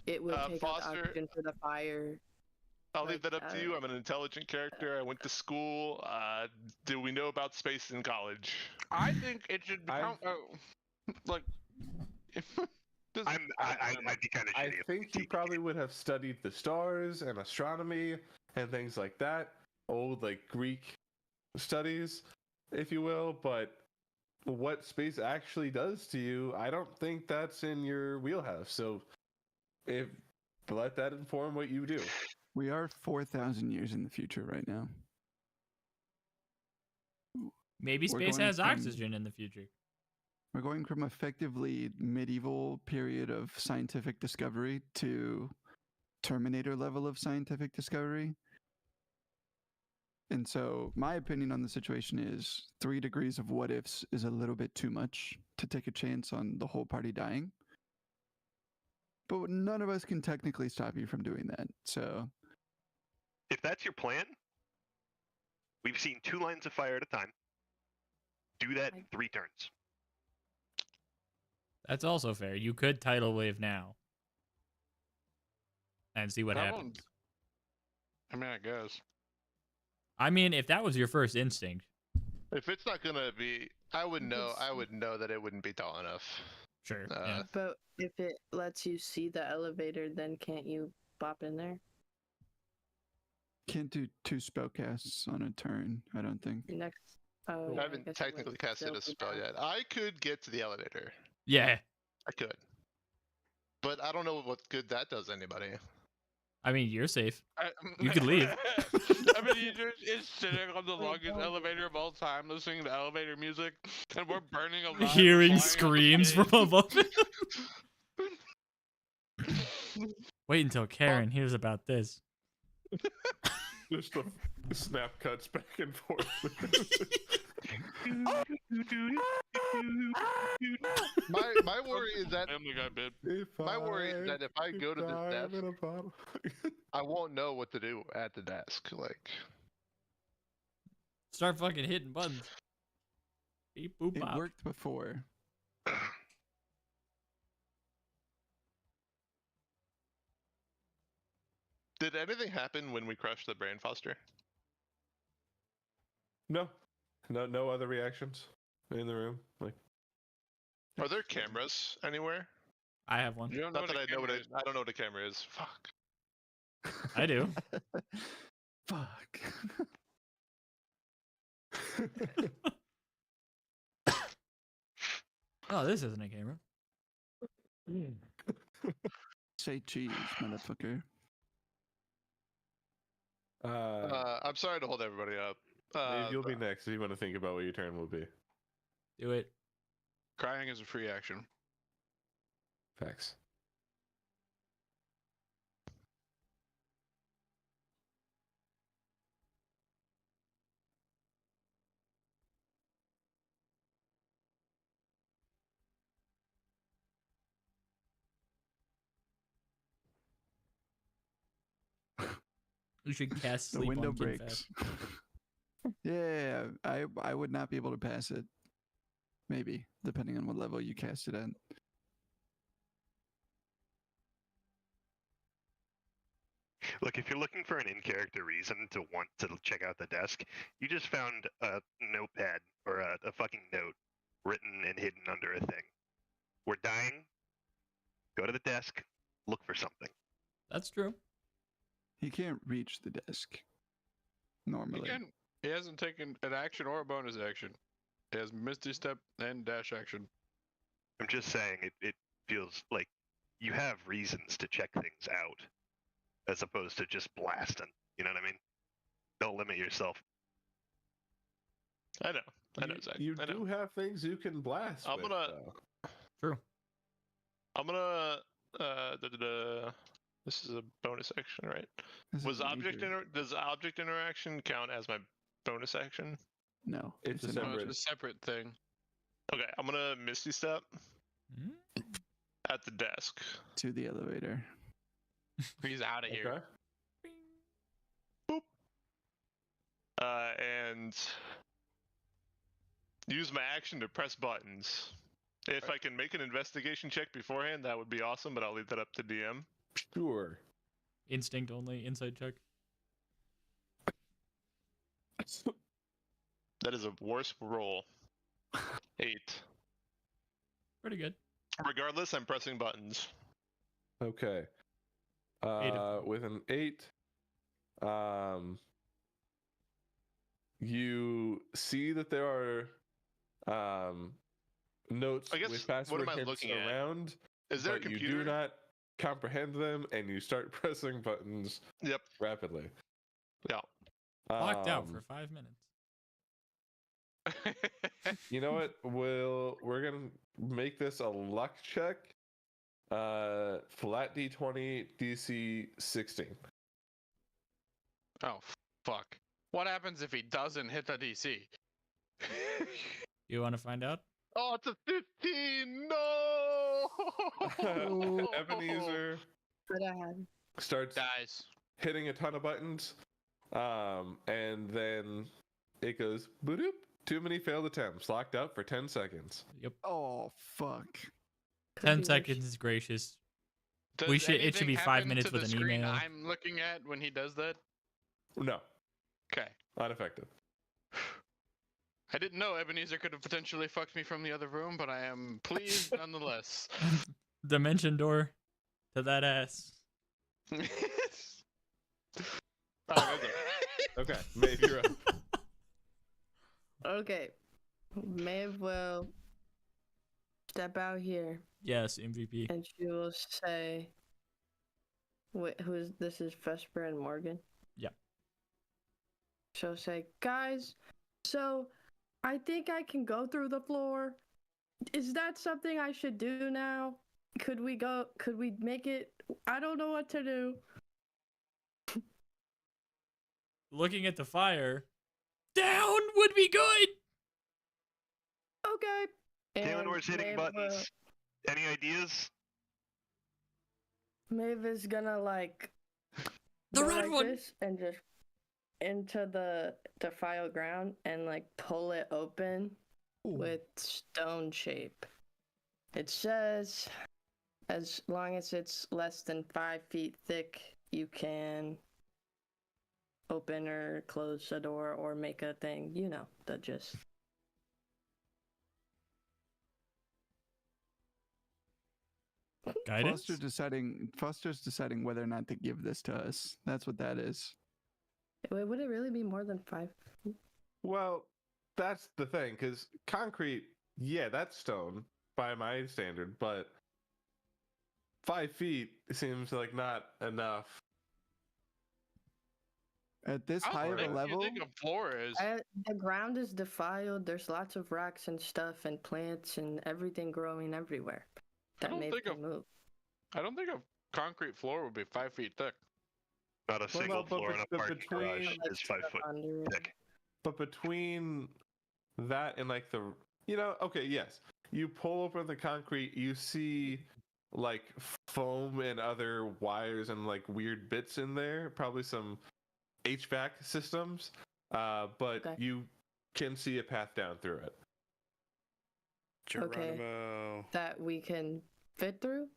Speaker 6: it would take out the
Speaker 4: Foster-
Speaker 6: oxygen for the fire?
Speaker 4: I'll leave
Speaker 6: Like,
Speaker 4: that up to you. I'm an intelligent character. I went to school. Do we know about space in college?
Speaker 1: I think it should
Speaker 2: I've-
Speaker 1: count. Like, this-
Speaker 7: I'd be kind of
Speaker 2: I
Speaker 7: shitty.
Speaker 2: think you probably would have studied the stars and astronomy and things like that. Old like Greek studies, if you will, but what space actually does to you, I don't think that's in your wheelhouse. So if let that inform what you do.
Speaker 5: We are 4,000 years in the future right now.
Speaker 3: Maybe
Speaker 5: We're
Speaker 3: space
Speaker 5: going
Speaker 3: has
Speaker 5: from-
Speaker 3: oxygen in the future.
Speaker 5: We're going from effectively medieval period of scientific discovery to Terminator level of scientific discovery. And so my opinion on the situation is 3 degrees of what ifs is a little bit too much to take a chance on the whole party dying. But none of us can technically stop you from doing that. So
Speaker 7: If that's your plan, we've seen 2 lines of fire at a time. Do that in 3 turns.
Speaker 3: That's also fair. You could tidal wave now and see what
Speaker 1: That
Speaker 3: happens.
Speaker 1: one's- I mean, I guess.
Speaker 3: I mean, if that was your first instinct,
Speaker 4: If it's not gonna be, I would know.
Speaker 6: Yes.
Speaker 4: I would know that it wouldn't be tall enough.
Speaker 3: sure.
Speaker 4: Uh,
Speaker 3: yeah.
Speaker 6: But if it lets you see the elevator, then can't you bop in there?
Speaker 5: can't do 2 spellcasts on a turn, I don't think.
Speaker 6: Next. Oh,
Speaker 4: I
Speaker 6: yeah,
Speaker 4: haven't
Speaker 6: guess it
Speaker 4: technically
Speaker 6: would
Speaker 4: casted
Speaker 6: still
Speaker 4: a
Speaker 6: be
Speaker 4: spell
Speaker 6: down.
Speaker 4: yet. I could get to the elevator.
Speaker 3: Yeah.
Speaker 4: I could. But I don't know what good that does anybody.
Speaker 3: I mean, you're safe.
Speaker 1: I,
Speaker 3: You could leave.
Speaker 1: I mean, he just is sitting on the longest elevator of all time, listening to elevator music, and we're burning alive.
Speaker 3: Hearing
Speaker 1: flying up
Speaker 3: screams
Speaker 1: space.
Speaker 3: from above him. Wait until Karen hears about this.
Speaker 2: Just the snap cuts back and forth.
Speaker 4: My worry is that
Speaker 1: Family Guy bit.
Speaker 4: my worry is that if I go to this
Speaker 2: dive in
Speaker 4: desk,
Speaker 2: a bottle.
Speaker 4: I won't know what to do at the desk. Like,
Speaker 3: Start fucking hitting buttons. Beep boop
Speaker 5: It
Speaker 3: bop.
Speaker 5: worked before.
Speaker 4: did anything happen when we crushed the brain foster?
Speaker 2: No, no other reactions in the room. Like
Speaker 4: Are there cameras anywhere?
Speaker 3: I have one.
Speaker 1: You don't know
Speaker 4: Not
Speaker 1: what
Speaker 4: that
Speaker 1: a
Speaker 4: I know what
Speaker 1: camera
Speaker 4: it.
Speaker 1: is.
Speaker 4: I don't know what a camera is. Fuck.
Speaker 3: I do.
Speaker 5: Fuck.
Speaker 3: Oh, this isn't a camera.
Speaker 5: Say cheese, motherfucker.
Speaker 4: I'm sorry to hold everybody up.
Speaker 2: Maybe you'll be next if you want to think about what your turn will be.
Speaker 3: Do it.
Speaker 1: Crying is a free action.
Speaker 2: Facts.
Speaker 3: You should cast
Speaker 5: The
Speaker 3: sleep
Speaker 5: window
Speaker 3: on Kid
Speaker 5: breaks.
Speaker 3: Fat.
Speaker 5: Yeah, I would not be able to pass it. Maybe, depending on what level you cast it at.
Speaker 7: Look, if you're looking for an in-character reason to want to check out the desk, you just found a notepad or a fucking note written and hidden under a thing. We're dying. Go to the desk. Look for something.
Speaker 3: That's true.
Speaker 5: He can't reach the desk. Normally.
Speaker 1: He hasn't taken an action or a bonus action. He has Misty Step and dash action.
Speaker 7: I'm just saying it feels like you have reasons to check things out as opposed to just blasting. You know what I mean? Don't limit yourself.
Speaker 4: I know, Zach.
Speaker 2: You
Speaker 4: I know.
Speaker 2: do have things you can blast.
Speaker 4: I'm
Speaker 2: with,
Speaker 4: gonna-
Speaker 2: though.
Speaker 3: True.
Speaker 4: I'm gonna. This is a bonus action, right?
Speaker 5: This
Speaker 4: Was
Speaker 5: is major.
Speaker 4: does object interaction count as my bonus action?
Speaker 5: No.
Speaker 2: It's a
Speaker 5: an
Speaker 2: separate-
Speaker 1: It's a separate thing.
Speaker 4: Okay, I'm gonna Misty Step
Speaker 3: Hmm?
Speaker 4: at the desk.
Speaker 5: to the elevator.
Speaker 1: He's out of here.
Speaker 2: Okay.
Speaker 4: And use my action to press buttons. If I can make an investigation check beforehand, that would be awesome, but I'll leave that up to DM.
Speaker 2: Sure.
Speaker 3: Instinct only. Insight check.
Speaker 4: That is a worse roll. 8.
Speaker 3: Pretty good.
Speaker 4: Regardless, I'm pressing buttons.
Speaker 2: Okay.
Speaker 3: of
Speaker 2: With an 8, you see that there are notes
Speaker 4: I guess,
Speaker 2: with
Speaker 4: what
Speaker 2: password
Speaker 4: am I
Speaker 2: hints
Speaker 4: looking at?
Speaker 2: around,
Speaker 4: Is there a
Speaker 2: but you
Speaker 4: computer?
Speaker 2: do not comprehend them, and you start pressing buttons
Speaker 4: Yep.
Speaker 2: rapidly.
Speaker 4: Yeah.
Speaker 3: Locked out
Speaker 2: Um,
Speaker 3: for 5 minutes.
Speaker 2: You know what? We're gonna make this a luck check. Flat D20 DC 16.
Speaker 1: Oh, fuck. What happens if he doesn't hit the DC?
Speaker 3: You want to find out?
Speaker 4: Oh, it's a 15! No!
Speaker 2: Ebenezer
Speaker 6: But I had.
Speaker 2: starts
Speaker 1: Dies.
Speaker 2: hitting a ton of buttons, and then it goes boop. Too many failed attempts. Locked out for 10 seconds.
Speaker 3: Yep.
Speaker 5: Oh fuck.
Speaker 3: 10 seconds is gracious.
Speaker 1: Does
Speaker 3: We should- it should
Speaker 1: anything
Speaker 3: be 5
Speaker 1: happen
Speaker 3: minutes
Speaker 1: to
Speaker 3: with
Speaker 1: the
Speaker 3: an
Speaker 1: screen
Speaker 3: email.
Speaker 1: I'm looking at when he does that?
Speaker 2: No,
Speaker 1: Okay.
Speaker 2: unaffected.
Speaker 1: I didn't know Ebenezer could have potentially fucked me from the other room, but I am pleased nonetheless.
Speaker 3: Dimension door to that ass.
Speaker 2: Okay, Maeve, you're up.
Speaker 6: Okay. Maeve will step out here
Speaker 3: Yes, MVP.
Speaker 6: and she will say, wait, this is Vesper and Morgan?
Speaker 3: Yep.
Speaker 6: She'll say, guys, so I think I can go through the floor. Is that something I should do now? Could we make it? I don't know what to do.
Speaker 3: Looking at the fire, down would be good.
Speaker 6: Okay.
Speaker 7: Taylor
Speaker 6: And
Speaker 7: was hitting
Speaker 6: Maeve,
Speaker 7: buttons. Any ideas?
Speaker 6: Maeve is gonna like
Speaker 3: The
Speaker 6: go
Speaker 3: red
Speaker 6: like
Speaker 3: one.
Speaker 6: this and just into the defiled ground and like pull it open with stone shape. It says as long as it's less than 5 feet thick, you can open or close a door or make a thing. You know, the gist.
Speaker 3: Guidance.
Speaker 5: Foster's deciding whether or not to give this to us. That's what that is.
Speaker 6: Wait, would it really be more than 5?
Speaker 2: Well, that's the thing, because concrete, yeah, that's stone by my standard, but 5 feet seems like not enough.
Speaker 5: At this
Speaker 1: How
Speaker 5: high of a
Speaker 1: thick do you
Speaker 5: level,
Speaker 1: think a floor is?
Speaker 6: The ground is defiled. There's lots of rocks and stuff and plants and everything growing everywhere that
Speaker 1: don't
Speaker 6: Maeve
Speaker 1: think
Speaker 6: can move.
Speaker 1: I don't think a concrete floor would be 5 feet thick.
Speaker 7: Not a single
Speaker 2: but
Speaker 7: floor in a parking garage
Speaker 2: between-
Speaker 7: is 5 foot
Speaker 6: Under it.
Speaker 7: thick.
Speaker 2: But between that and like the, okay, yes, you pull open the concrete, you see like foam and other wires and like weird bits in there, probably some HVAC systems, but
Speaker 6: Okay.
Speaker 2: you can see a path down through it.
Speaker 8: Geronimo.
Speaker 6: That we can fit through?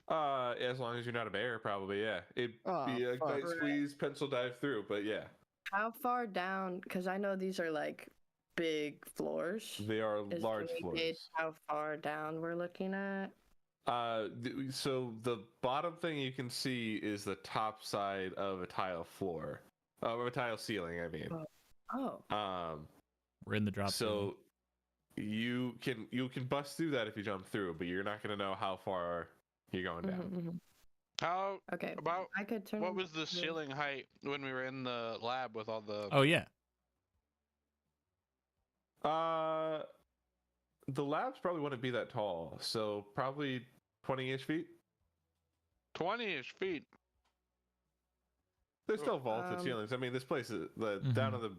Speaker 2: As long as you're not a bear, probably, yeah. It'd
Speaker 5: Aw,
Speaker 2: be a
Speaker 5: fuck.
Speaker 2: tight squeeze, pencil dive through, but yeah,
Speaker 6: How far down? Because I know these are like big floors.
Speaker 2: they are
Speaker 6: Can
Speaker 2: large
Speaker 6: we
Speaker 2: floors.
Speaker 6: gauge how far down we're looking at?
Speaker 2: So the bottom thing you can see is the top side of a tile floor, of a tile ceiling. I mean,
Speaker 6: Oh.
Speaker 3: We're in the drop zone.
Speaker 2: so you can bust through that if you jump through, but you're not gonna know how far you're going down.
Speaker 6: Mhm.
Speaker 1: How
Speaker 6: Okay.
Speaker 1: about
Speaker 6: I could turn.
Speaker 1: what was the ceiling height when we were in the lab with all the?
Speaker 3: Oh yeah.
Speaker 2: The labs probably wouldn't be that tall, so probably 20-ish feet.
Speaker 1: 20-ish feet.
Speaker 2: There's still vaulted
Speaker 6: Um,
Speaker 2: ceilings. I mean, this place is down on the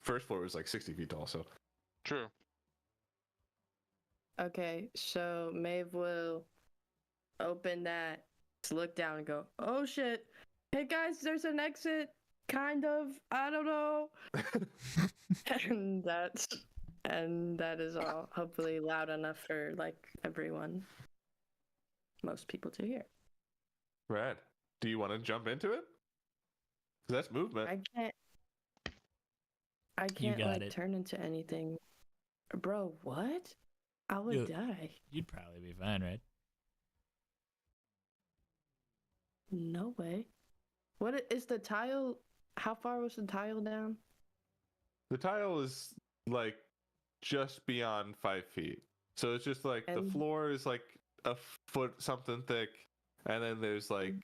Speaker 2: first floor is like 60 feet tall. So
Speaker 1: True.
Speaker 6: Okay, so Maeve will open that, look down, and go, "Oh shit! Hey guys, there's an exit. Kind of. I don't know." and that is all. Hopefully loud enough for like everyone, most people to hear.
Speaker 2: Rad. Do you want to jump into it? 'Cause that's movement.
Speaker 6: I can't
Speaker 3: got
Speaker 6: like
Speaker 3: it.
Speaker 6: turn into anything, bro. What? I would
Speaker 3: You-
Speaker 6: die.
Speaker 3: You'd probably be fine, right?
Speaker 6: No way. Is the tile? How far was the tile down?
Speaker 2: The tile is like just beyond 5 feet. So it's just like the
Speaker 6: And-
Speaker 2: floor is like a foot something thick, and then there's like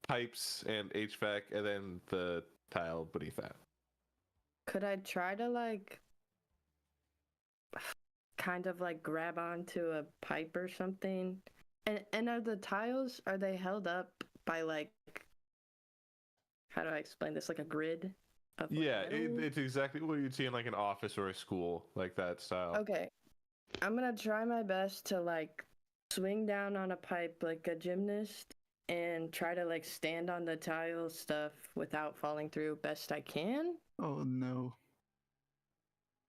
Speaker 2: pipes and HVAC, and then the tile beneath that.
Speaker 6: Could I try to like kind of like grab onto a pipe or something? And are the tiles, are they held up by like, how do I explain this? Like a grid of like,
Speaker 2: Yeah,
Speaker 6: metal?
Speaker 2: it's exactly what you'd see in like an office or a school, like that style.
Speaker 6: Okay. I'm gonna try my best to like swing down on a pipe like a gymnast and try to like stand on the tile stuff without falling through best I can.
Speaker 5: oh no.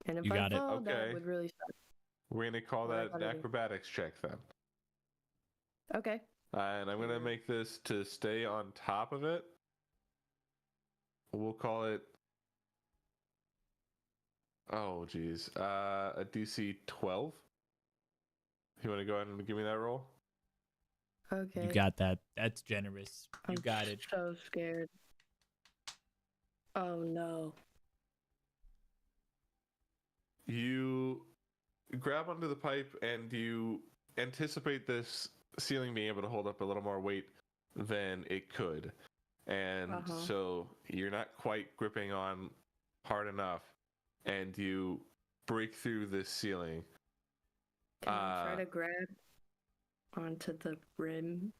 Speaker 6: And if
Speaker 3: You
Speaker 6: I
Speaker 3: got it.
Speaker 6: fall,
Speaker 2: Okay.
Speaker 6: that would really suck.
Speaker 2: We're gonna call
Speaker 6: What I
Speaker 2: that
Speaker 6: gotta
Speaker 2: an
Speaker 6: do.
Speaker 2: acrobatics check then.
Speaker 6: Okay.
Speaker 2: And I'm gonna
Speaker 6: Sure.
Speaker 2: make this to stay on top of it. We'll call it. Oh geez, a DC 12. You want to go ahead and give me that roll?
Speaker 6: Okay.
Speaker 3: You got that. That's generous. You
Speaker 6: I'm
Speaker 3: got it.
Speaker 6: so scared. Oh no.
Speaker 2: You grab onto the pipe and you anticipate this ceiling being able to hold up a little more weight than it could. And
Speaker 6: Uh-huh.
Speaker 2: so you're not quite gripping on hard enough, and you break through this ceiling.
Speaker 6: Can I try to grab onto the rim?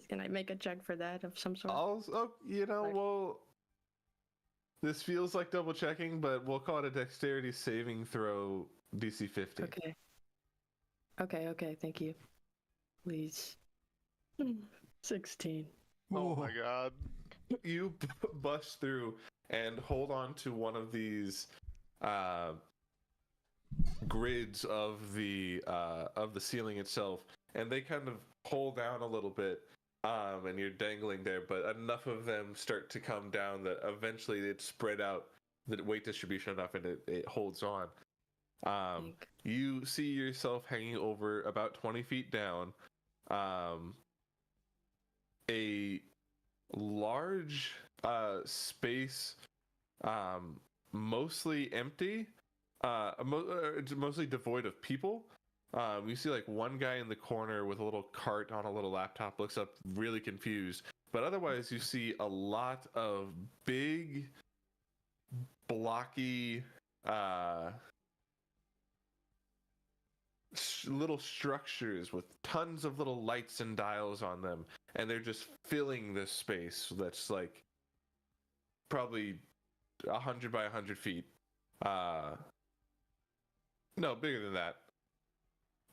Speaker 6: Can I make a check for that of some sort?
Speaker 2: Like, well, this feels like double checking, but we'll call it a dexterity saving throw DC 15.
Speaker 6: Okay. Okay, thank you. Please. 16.
Speaker 4: Oh my god.
Speaker 2: You bust through and hold on to one of these grids of the ceiling itself, and they kind of pull down a little bit, and you're dangling there, but enough of them start to come down that eventually it spread out the weight distribution enough, and it holds on.
Speaker 6: Think.
Speaker 2: You see yourself hanging over about 20 feet down, a large space, mostly empty, mostly devoid of people, You see like one guy in the corner with a little cart on a little laptop looks up really confused. But otherwise, you see a lot of big, blocky, little structures with tons of little lights and dials on them, and they're just filling this space that's like probably 100 by 100 feet. No, bigger than that.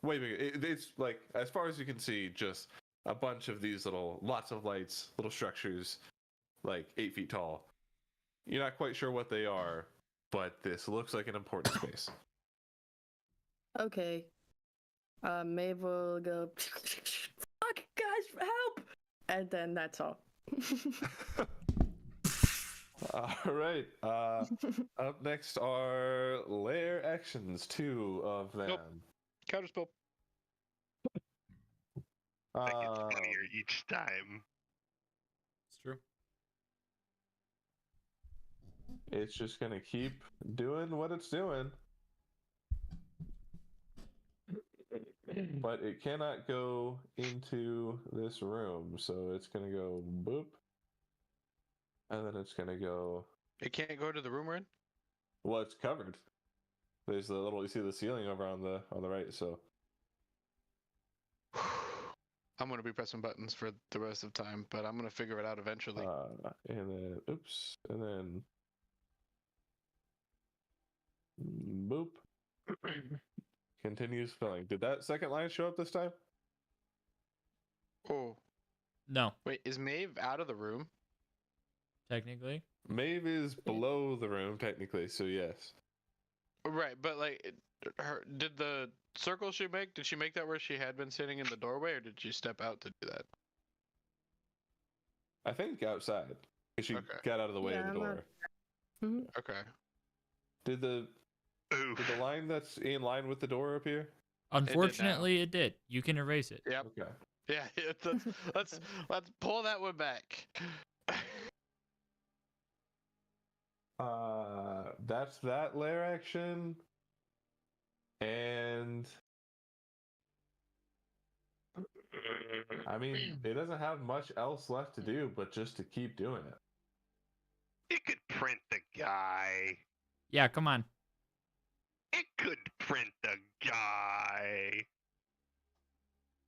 Speaker 2: Way bigger. It's like, as far as you can see, just a bunch of these lots of lights, little structures, like 8 feet tall. You're not quite sure what they are, but this looks like an important space.
Speaker 6: Okay. Maeve will go, fuck, guys, help! And then that's all.
Speaker 2: All right. Up next are lair actions, 2 of them.
Speaker 1: Nope. Counterspell.
Speaker 7: That gets funnier each time.
Speaker 3: It's true.
Speaker 2: It's just gonna keep doing what it's doing. But it cannot go into this room, so it's gonna go boop. And then it's gonna go.
Speaker 1: It can't go to the room we're in?
Speaker 2: Well, it's covered. There's the little, you see the ceiling over on the right, so.
Speaker 1: I'm going to be pressing buttons for the rest of time, but I'm going to figure it out eventually.
Speaker 2: And then, oops, and then. Boop. Continues filling. Did that second line show up this time?
Speaker 1: Oh.
Speaker 3: No,
Speaker 1: Wait, is Maeve out of the room?
Speaker 3: technically.
Speaker 2: Maeve is below the room, technically, so yes.
Speaker 1: Right, but like, did the circle she make, did she make that where she had been sitting in the doorway, or did she step out to do that?
Speaker 2: I think outside. 'Cause she
Speaker 1: Okay.
Speaker 2: got out of the way of
Speaker 6: Yeah,
Speaker 2: the
Speaker 6: I'm
Speaker 2: door.
Speaker 1: Okay.
Speaker 2: Did the line that's in line with the door appear?
Speaker 3: Unfortunately, it did. You can erase it.
Speaker 1: Yep.
Speaker 2: Okay.
Speaker 1: Yeah, let's pull that one back.
Speaker 2: That's that lair action. And I mean, it doesn't have much else left to do but just to keep doing it.
Speaker 7: It could print the guy.
Speaker 3: Yeah, come on.
Speaker 7: It could print the guy.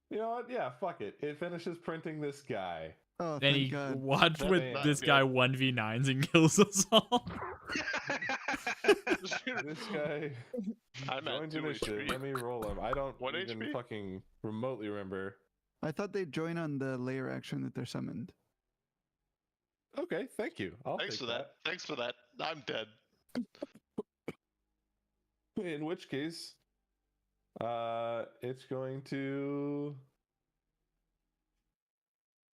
Speaker 2: You know what? Yeah, fuck it. It finishes printing this guy.
Speaker 5: Oh,
Speaker 3: Then
Speaker 5: thank
Speaker 3: he
Speaker 5: God.
Speaker 3: watch
Speaker 2: That
Speaker 3: with
Speaker 2: ain't
Speaker 3: this
Speaker 4: good.
Speaker 3: guy 1v9s and kills us all.
Speaker 2: This guy
Speaker 4: I'm at
Speaker 2: joins
Speaker 4: 2
Speaker 2: initiative.
Speaker 4: HP.
Speaker 2: Let me roll him. I don't
Speaker 4: 1
Speaker 2: even
Speaker 4: HP?
Speaker 2: fucking remotely remember.
Speaker 5: I thought they'd join on the layer action that they're summoned.
Speaker 2: Okay, thank you. I'll
Speaker 4: Thanks
Speaker 2: take
Speaker 4: for that. Thanks for that. I'm dead.
Speaker 2: In which case, it's going to.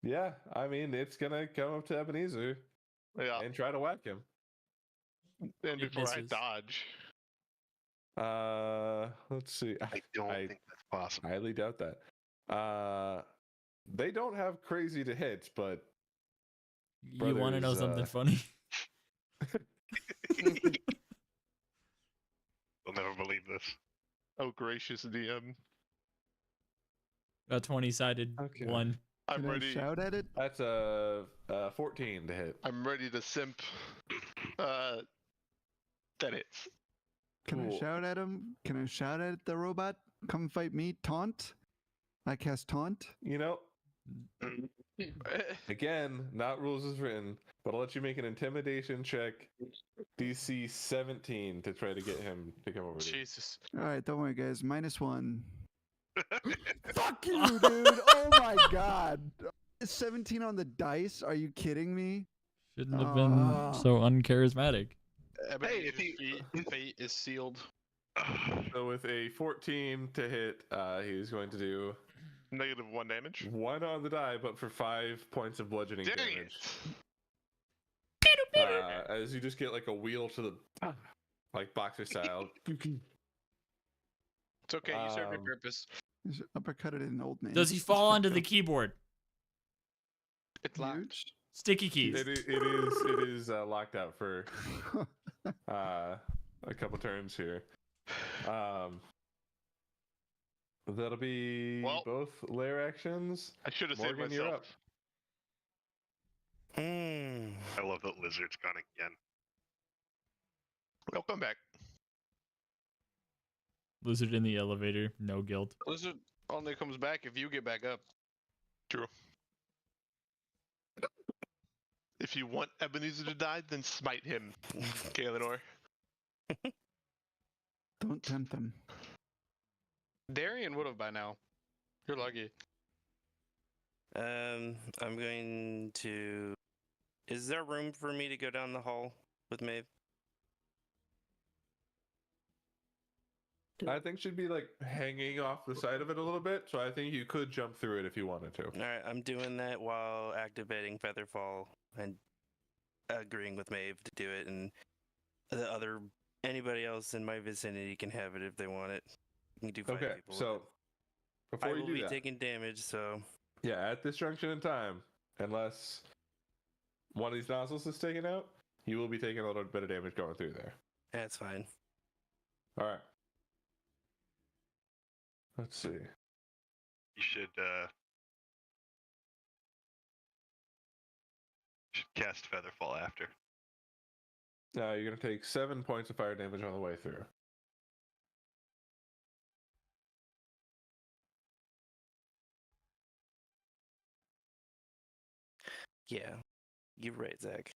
Speaker 2: Yeah, I mean, it's gonna come up to Ebenezer
Speaker 4: Yeah.
Speaker 2: and try to whack him.
Speaker 4: And
Speaker 3: It
Speaker 4: before I
Speaker 3: misses.
Speaker 4: dodge.
Speaker 2: Let's see.
Speaker 7: I don't
Speaker 2: I
Speaker 7: think that's possible.
Speaker 2: highly doubt that. They don't have crazy to hit, but
Speaker 3: You want to know
Speaker 2: Brothers,
Speaker 3: something funny?
Speaker 7: They'll never believe this.
Speaker 4: Oh, gracious DM.
Speaker 3: A 20-sided
Speaker 2: Okay.
Speaker 3: one.
Speaker 4: I'm
Speaker 5: Can I
Speaker 4: ready.
Speaker 5: shout at it?
Speaker 2: that's a 14 to hit.
Speaker 4: I'm ready to simp. That hits.
Speaker 5: Can
Speaker 2: Cool.
Speaker 5: I shout at him? Can I shout at the robot? Come fight me. Taunt. I cast taunt.
Speaker 2: You know, again, not rules as written, but I'll let you make an intimidation check, DC 17, to try to get him to come over to you.
Speaker 1: Jesus.
Speaker 5: All right, don't worry, guys. -1. Fuck you, dude. Oh my God. 17 on the dice. Are you kidding me?
Speaker 3: Shouldn't have been so uncharismatic.
Speaker 1: Hey,
Speaker 7: if he-
Speaker 1: fate is sealed.
Speaker 2: So with a 14 to hit, he's going to do
Speaker 4: -1 damage.
Speaker 2: 1 on the die, but for 5 points of bludgeoning
Speaker 4: Dang
Speaker 2: damage.
Speaker 4: it.
Speaker 2: As you just get like a wheel to the, like boxer style.
Speaker 1: It's okay, you serve your
Speaker 2: Um,
Speaker 1: purpose.
Speaker 5: Just uppercutted an old man.
Speaker 3: Does he fall onto the keyboard?
Speaker 1: It's locked.
Speaker 5: Huge?
Speaker 3: Sticky keys.
Speaker 2: It is locked out for a couple turns here. That'll be
Speaker 4: Well-
Speaker 2: both lair actions.
Speaker 4: I should have saved
Speaker 2: Morgan, you're
Speaker 4: myself.
Speaker 2: up.
Speaker 7: I love that lizard's gone again.
Speaker 4: Welcome back.
Speaker 3: Lizard in the elevator, no guilt.
Speaker 1: Lizard only comes back if you get back up.
Speaker 4: True. If you want Ebenezer to die, then smite him, Kaelinor.
Speaker 5: Don't tempt them.
Speaker 1: Darian would have by now. You're lucky.
Speaker 8: I'm going to. Is there room for me to go down the hall with Maeve?
Speaker 2: I think she'd be like hanging off the side of it a little bit, so I think you could jump through it if you wanted to.
Speaker 8: All right, I'm doing that while activating Featherfall and agreeing with Maeve to do it, and anybody else in my vicinity can have it if they want it. You can do 5
Speaker 2: Okay,
Speaker 8: people.
Speaker 2: so
Speaker 8: I
Speaker 2: before you
Speaker 8: will
Speaker 2: do
Speaker 8: be
Speaker 2: that,
Speaker 8: taking damage, so
Speaker 2: yeah, at this junction in time, unless one of these nozzles is taken out, you will be taking a little bit of damage going through there.
Speaker 8: that's fine.
Speaker 2: All right. Let's see.
Speaker 7: You should cast Featherfall after.
Speaker 2: Now you're gonna take 7 points of fire damage on the way through.
Speaker 8: Yeah, you're right, Zach.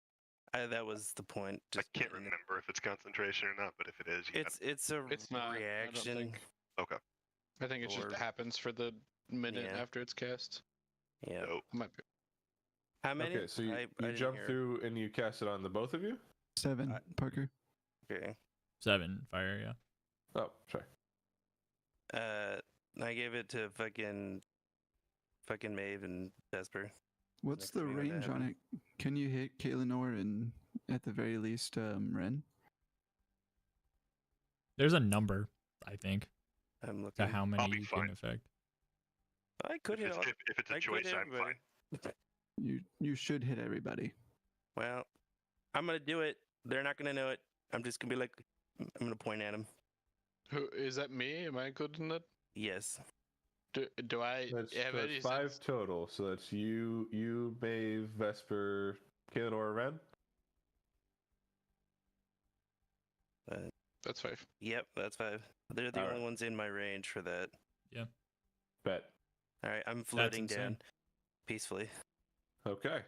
Speaker 8: That was the point.
Speaker 7: I
Speaker 8: just
Speaker 7: can't
Speaker 8: letting it-
Speaker 7: remember if it's concentration or not, but if it is, you
Speaker 8: It's a
Speaker 1: It's not, I don't
Speaker 8: reaction.
Speaker 1: think.
Speaker 7: Okay.
Speaker 1: I think it
Speaker 8: Or-
Speaker 1: just happens for the minute
Speaker 8: Yeah.
Speaker 1: after it's cast.
Speaker 8: Yeah.
Speaker 7: Nope.
Speaker 1: Might be.
Speaker 8: How many?
Speaker 2: Okay, so you,
Speaker 8: I
Speaker 2: you
Speaker 8: didn't
Speaker 2: jump
Speaker 8: hear.
Speaker 2: through and you cast it on the both of you?
Speaker 5: 7, Parker.
Speaker 8: Okay.
Speaker 3: 7 fire, yeah.
Speaker 2: Oh, sorry.
Speaker 8: I gave it to fucking Maeve and Vesper.
Speaker 5: What's
Speaker 8: Next
Speaker 5: the
Speaker 8: to me,
Speaker 5: range
Speaker 8: that.
Speaker 5: on it? Can you hit Kaelinor and at the very least Ren?
Speaker 3: There's a number, I think,
Speaker 8: I'm
Speaker 3: to
Speaker 8: looking.
Speaker 3: how
Speaker 7: be
Speaker 3: many you
Speaker 7: fine.
Speaker 3: can affect.
Speaker 8: I could hit all.
Speaker 7: If it's a
Speaker 8: I could
Speaker 7: choice,
Speaker 8: hit
Speaker 7: I'm
Speaker 8: everybody.
Speaker 7: fine.
Speaker 5: You should hit everybody.
Speaker 8: Well, I'm gonna do it. They're not gonna know it. I'm just gonna be like, I'm gonna point at him.
Speaker 1: Who is that? Me? Am I included in that?
Speaker 8: Yes.
Speaker 1: Do I
Speaker 2: That's,
Speaker 1: have any
Speaker 2: that's 5
Speaker 1: sense?
Speaker 2: total. So that's you, Maeve, Vesper, Kaelinor, Ren.
Speaker 1: That's 5.
Speaker 8: Yep, that's 5. They're the
Speaker 2: Alright.
Speaker 8: only ones in my range for that.
Speaker 2: Bet.
Speaker 8: All right, I'm floating
Speaker 3: insane.
Speaker 8: down peacefully.
Speaker 2: Okay.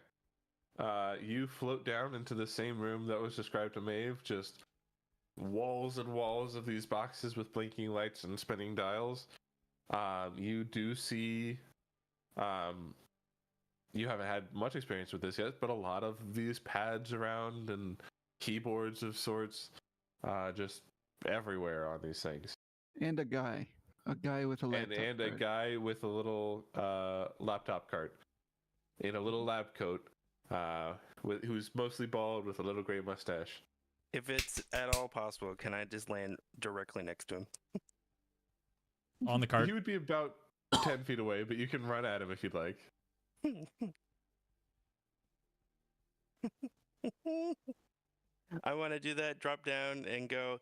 Speaker 2: You float down into the same room that was described to Maeve, just walls and walls of these boxes with blinking lights and spinning dials. You do see, you haven't had much experience with this yet, but a lot of these pads around and keyboards of sorts, just everywhere on these things.
Speaker 5: And a guy with a laptop.
Speaker 2: And a
Speaker 5: cart.
Speaker 2: guy with a little laptop cart in a little lab coat, who's mostly bald with a little gray mustache.
Speaker 8: If it's at all possible, can I just land directly next to him?
Speaker 3: On the cart.
Speaker 2: He would be about 10 feet away, but you can run at him if you'd like.
Speaker 8: I want to do that, drop down, and go,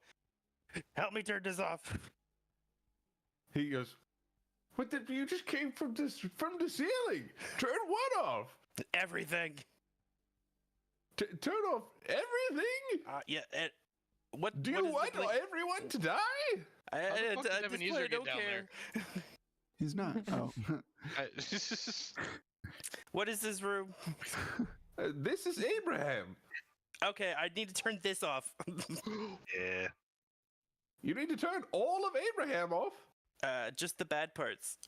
Speaker 8: help me turn this off.
Speaker 2: He goes, "What the? You just came from the ceiling. Turn what off?
Speaker 8: Everything.
Speaker 2: Turn off everything?
Speaker 8: Yeah. What?
Speaker 2: Do
Speaker 8: what
Speaker 2: you
Speaker 8: is the
Speaker 2: want
Speaker 8: blink-
Speaker 2: everyone to die?"
Speaker 8: I,
Speaker 1: How the fuck
Speaker 8: at
Speaker 1: did
Speaker 8: this
Speaker 1: Ebenezer
Speaker 8: point, I
Speaker 1: get
Speaker 8: don't
Speaker 1: down
Speaker 8: care.
Speaker 5: He's not. Oh.
Speaker 8: What is this room?
Speaker 2: This is Abraham.
Speaker 8: Okay, I need to turn this off.
Speaker 7: Yeah.
Speaker 2: You need to turn all of Abraham off.
Speaker 8: Just the bad parts.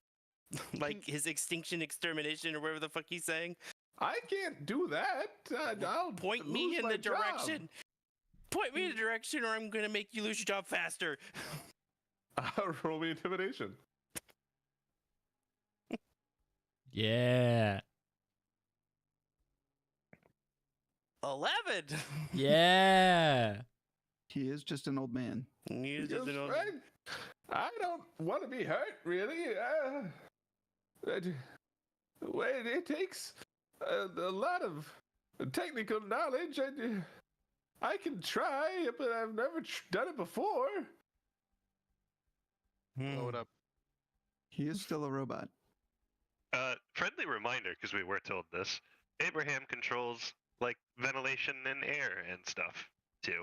Speaker 8: Like his extinction, extermination, or whatever the fuck he's saying.
Speaker 2: I can't do that. I'll
Speaker 8: Point me
Speaker 2: lose
Speaker 8: in
Speaker 2: my
Speaker 8: the
Speaker 2: job.
Speaker 8: direction. Point me in the direction, or I'm gonna make you lose your job faster.
Speaker 2: Roll me intimidation.
Speaker 3: Yeah.
Speaker 8: 11.
Speaker 3: Yeah.
Speaker 5: He is just an old man.
Speaker 8: You
Speaker 2: He
Speaker 8: just
Speaker 2: goes,
Speaker 8: don't-
Speaker 2: I don't want to be hurt, really. Well, it takes a lot of technical knowledge. I can try, but I've never done it before.
Speaker 1: Blow it up.
Speaker 5: He is still a robot.
Speaker 7: Friendly reminder, because we were told this. Abraham controls like ventilation and air and stuff too.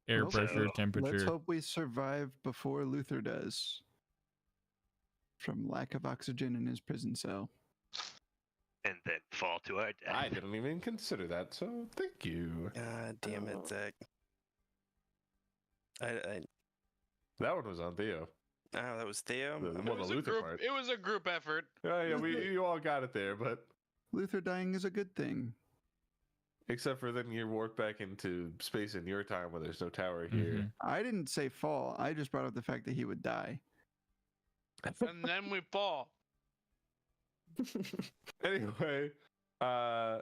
Speaker 3: Air
Speaker 5: Well,
Speaker 3: pressure,
Speaker 5: let's
Speaker 3: temperature.
Speaker 5: hope we survive before Luther does. From lack of oxygen in his prison cell.
Speaker 7: And then fall to our death.
Speaker 2: I didn't even consider that, so thank you.
Speaker 8: Ah, damn it, Zach. I
Speaker 2: That one was on Theo.
Speaker 8: oh, that was Theo.
Speaker 2: The-
Speaker 8: I'm
Speaker 2: well,
Speaker 8: gonna-
Speaker 2: the Luther part.
Speaker 1: It was a group effort.
Speaker 2: Oh yeah, you all got it there, but
Speaker 5: Luther dying is a good thing.
Speaker 2: except for then you warp back into space in your time where there's no tower here.
Speaker 3: Mhm.
Speaker 5: I didn't say fall. I just brought up the fact that he would die.
Speaker 1: And then we fall.
Speaker 2: Anyway,
Speaker 8: I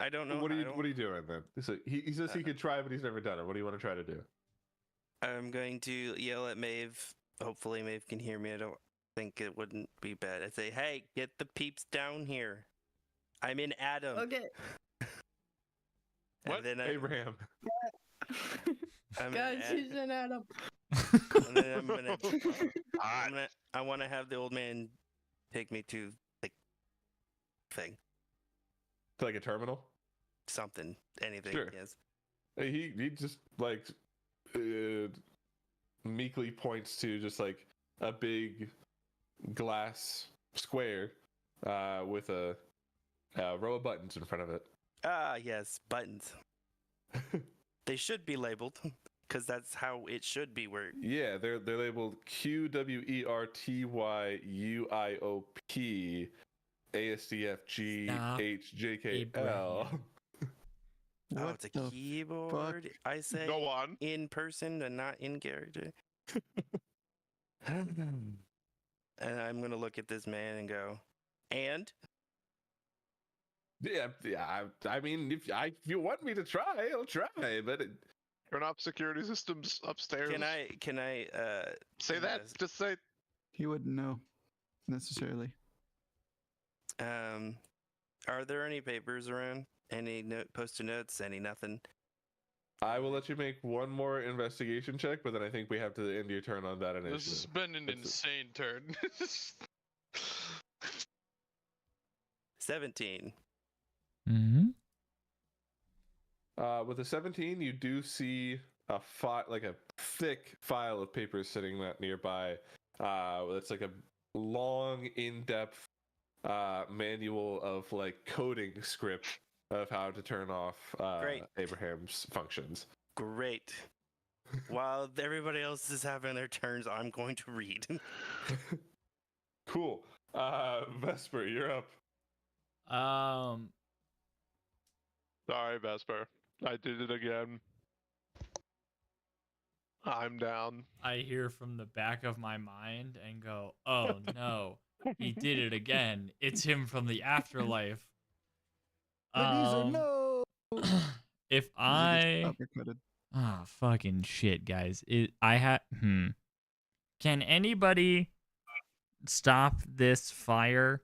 Speaker 8: don't know.
Speaker 2: what are
Speaker 8: I
Speaker 2: you
Speaker 8: don't-
Speaker 2: what are you doing then? So he says he could try, but he's never done it. What do you want to try to do?
Speaker 8: I'm going to yell at Maeve. Hopefully, Maeve can hear me. I don't think it wouldn't be bad. I say, "Hey, get the peeps down here. I'm in Adam."
Speaker 6: Okay.
Speaker 8: And
Speaker 1: What?
Speaker 8: then
Speaker 2: Abraham.
Speaker 8: I'm in
Speaker 6: Guys,
Speaker 8: Ad-
Speaker 6: he's an Adam.
Speaker 8: and then I'm gonna,
Speaker 7: Hot.
Speaker 8: I want to have the old man take me to like thing,
Speaker 2: Like a terminal.
Speaker 8: something, anything.
Speaker 2: Sure.
Speaker 8: Yes.
Speaker 2: He just like meekly points to just like a big glass square with a row of buttons in front of it.
Speaker 8: Ah, yes, buttons. They should be labeled because that's how it should be. Where
Speaker 2: Yeah, they're labeled QWERTYUIOP ASDFGHJKL.
Speaker 8: oh,
Speaker 5: What
Speaker 8: it's a
Speaker 5: the
Speaker 8: keyboard. I say
Speaker 4: Go on.
Speaker 8: in person and not in character. And I'm gonna look at this man and go, and
Speaker 2: Yeah. I mean, if you want me to try, I'll try. But
Speaker 4: Turn off security systems upstairs.
Speaker 8: can I
Speaker 4: say that?
Speaker 8: yes.
Speaker 4: Just say.
Speaker 5: He wouldn't know necessarily.
Speaker 8: Are there any papers around? Any post-it notes? Any nothing?
Speaker 2: I will let you make one more investigation check, but then I think we have to end your turn on that initiative.
Speaker 1: This has been an
Speaker 2: That's it.
Speaker 1: insane turn.
Speaker 8: 17.
Speaker 3: Mm-hmm.
Speaker 2: With a 17, you do see a like a thick file of papers sitting nearby. It's like a long, in-depth manual of like coding script of how to turn off
Speaker 8: Great.
Speaker 2: Abraham's functions.
Speaker 8: Great. While everybody else is having their turns, I'm going to read.
Speaker 2: Cool. Vesper, you're up.
Speaker 4: Sorry, Vesper. I did it again. I'm down.
Speaker 3: I hear from the back of my mind and go, "Oh no, he did it again! It's him from the afterlife."
Speaker 5: Ebenezer, no.
Speaker 3: If
Speaker 5: Ebenezer
Speaker 3: I
Speaker 5: gets uppercutted.
Speaker 3: fucking shit, guys. Can anybody stop this fire?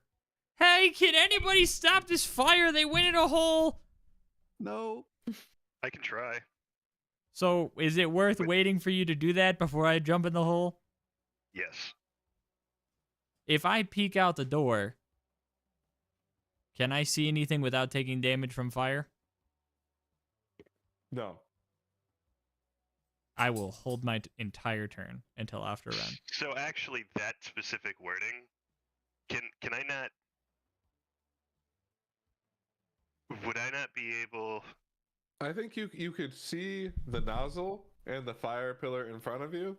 Speaker 3: Hey, can anybody stop this fire? They went in a hole.
Speaker 5: No.
Speaker 7: I can try.
Speaker 3: So, is it worth waiting for you to do that before I jump in the hole?
Speaker 7: Yes.
Speaker 3: If I peek out the door, can I see anything without taking damage from fire?
Speaker 2: No.
Speaker 3: I will hold my entire turn until after round.
Speaker 7: So actually, that specific wording, can I not? Would I not be able?
Speaker 2: I think you could see the nozzle and the fire pillar in front of you,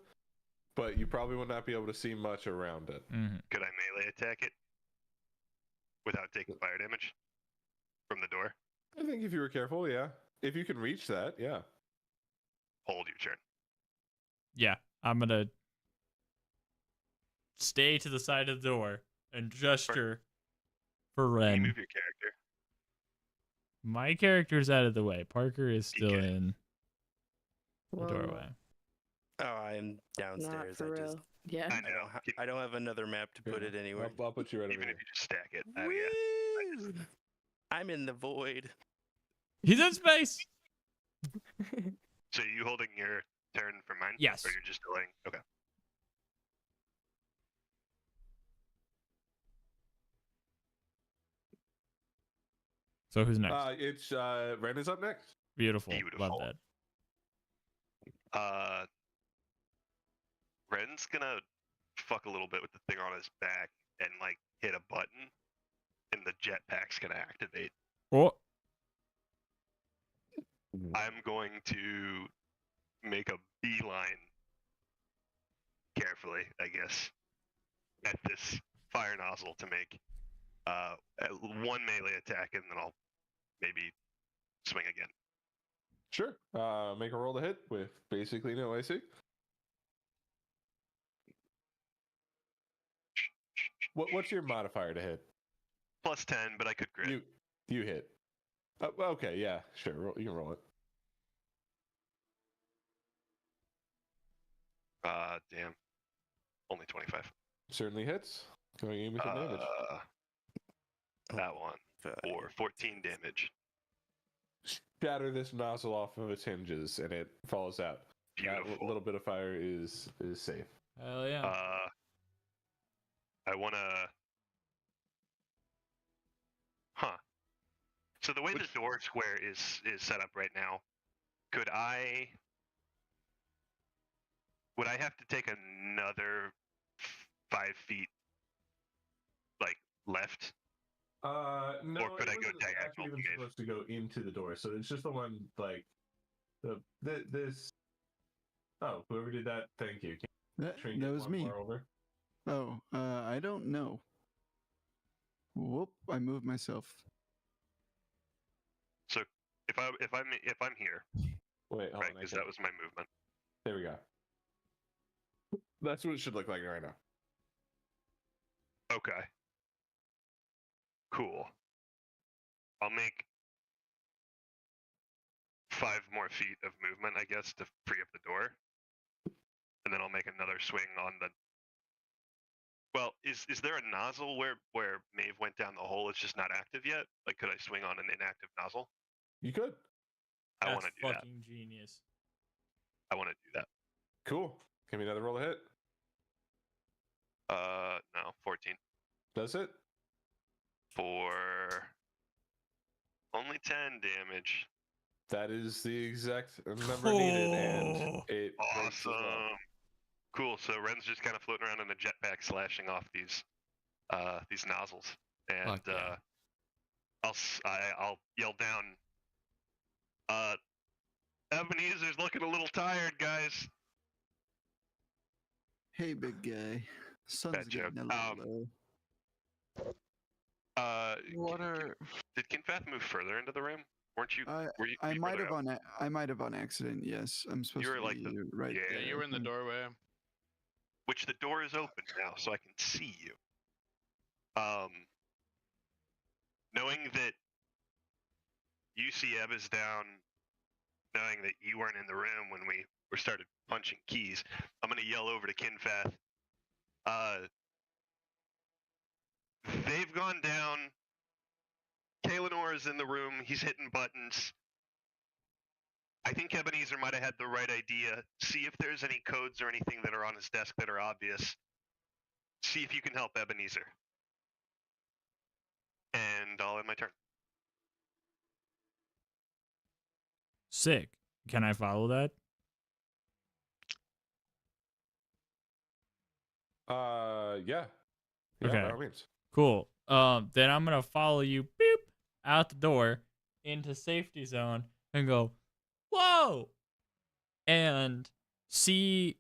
Speaker 2: but you probably would not be able to see much around it.
Speaker 3: Mm-hmm.
Speaker 7: Could I melee attack it without taking fire damage from the door?
Speaker 2: I think if you were careful, yeah. If you can reach that, yeah.
Speaker 7: Hold your turn.
Speaker 3: Yeah, I'm gonna stay to the side of the door and gesture for
Speaker 7: Can you
Speaker 3: Ren.
Speaker 7: move your character?
Speaker 3: My character's out of the way. Parker is still
Speaker 7: Okay.
Speaker 3: in the
Speaker 6: Whoa,
Speaker 3: doorway.
Speaker 8: Oh, I'm
Speaker 6: Not
Speaker 8: downstairs.
Speaker 6: for real. Yeah.
Speaker 7: I know.
Speaker 8: I don't have another map to put
Speaker 2: Yeah.
Speaker 8: it anywhere.
Speaker 2: I'll put you right over
Speaker 7: Even
Speaker 2: here.
Speaker 7: if you just stack it. Oh yeah.
Speaker 8: Woo! I'm in the void.
Speaker 3: He's in space.
Speaker 7: So you holding your turn for mine?
Speaker 3: Yes.
Speaker 7: Or you're just delaying? Okay.
Speaker 3: So who's next?
Speaker 2: It's Ren is up next.
Speaker 3: Beautiful. Love
Speaker 7: Beautiful.
Speaker 3: that.
Speaker 7: Ren's gonna fuck a little bit with the thing on his back and like hit a button, and the jetpack's gonna activate.
Speaker 3: Oh,
Speaker 7: I'm going to make a beeline, carefully, I guess, at this fire nozzle to make one melee attack, and then I'll maybe swing again.
Speaker 2: Sure. Make a roll to hit with basically no AC. What's your modifier to hit?
Speaker 7: +10, but I could crit.
Speaker 2: You hit. Okay, yeah, sure. You can roll it.
Speaker 7: Damn. Only 25.
Speaker 2: Certainly hits. Going in with the damage.
Speaker 7: That one for 14 damage.
Speaker 2: Shatter this nozzle off of its hinges, and it falls out.
Speaker 7: Beautiful.
Speaker 2: That little bit of fire is safe.
Speaker 3: hell yeah.
Speaker 7: I wanna. Huh. So the way the door square is set up right now, would I have to take another 5 feet, like left?
Speaker 2: No,
Speaker 7: Or could I go
Speaker 2: it wasn't
Speaker 7: diagonal
Speaker 2: actually even
Speaker 7: to Maeve?
Speaker 2: supposed to go into the door, so it's just the one like this. Oh, whoever did that, thank you.
Speaker 5: That
Speaker 2: Shrink it
Speaker 5: was
Speaker 2: one
Speaker 5: me.
Speaker 2: more over.
Speaker 5: Oh, I don't know. Whoop! I moved myself.
Speaker 7: So if I'm here,
Speaker 2: Wait, hold
Speaker 7: right?
Speaker 2: on.
Speaker 7: Because that was my movement.
Speaker 2: There we go. That's what it should look like right now.
Speaker 7: Okay. Cool. I'll make 5 more feet of movement, I guess, to free up the door, and then I'll make another swing on the. Well, is there a nozzle where Maeve went down the hole? It's just not active yet. Like, could I swing on an inactive nozzle?
Speaker 2: You could.
Speaker 7: I
Speaker 3: That's
Speaker 7: want to do that.
Speaker 3: fucking genius.
Speaker 7: I want to do that.
Speaker 2: Cool. Give me another roll of hit.
Speaker 7: No, 14
Speaker 2: Does it?
Speaker 7: for only 10 damage.
Speaker 2: That is the exact number needed, and
Speaker 3: Oh.
Speaker 2: it breaks as well.
Speaker 7: Awesome. Cool. So Ren's just kind of floating around in a jetpack, slashing off these nozzles, and
Speaker 3: Fuck yeah.
Speaker 7: I'll yell down. Ebenezer's looking a little tired, guys.
Speaker 5: Hey, big guy. Sun's
Speaker 7: Bad joke.
Speaker 5: getting a little low.
Speaker 7: Did Kinfath move further into the room? Weren't you? Were you
Speaker 5: I
Speaker 7: you
Speaker 5: might
Speaker 7: further
Speaker 5: have
Speaker 7: out?
Speaker 5: I might have on accident. Yes, I'm supposed
Speaker 7: were
Speaker 5: to
Speaker 7: like
Speaker 5: be
Speaker 7: the-
Speaker 5: right
Speaker 7: yeah,
Speaker 5: there.
Speaker 1: Yeah, you were in the doorway.
Speaker 7: Which the door is open now, so I can see you. Knowing that you see Eb is down, knowing that you weren't in the room when we started punching keys, I'm gonna yell over to Kinfath. They've gone down. Kalenor is in the room. He's hitting buttons. I think Ebenezer might have had the right idea. See if there's any codes or anything that are on his desk that are obvious. See if you can help Ebenezer. And I'll end my turn.
Speaker 3: Sick. Can I follow that?
Speaker 2: Yeah.
Speaker 3: Okay.
Speaker 2: By all means.
Speaker 3: Cool. Then I'm gonna follow you, beep, out the door into safety zone and go, whoa, and see.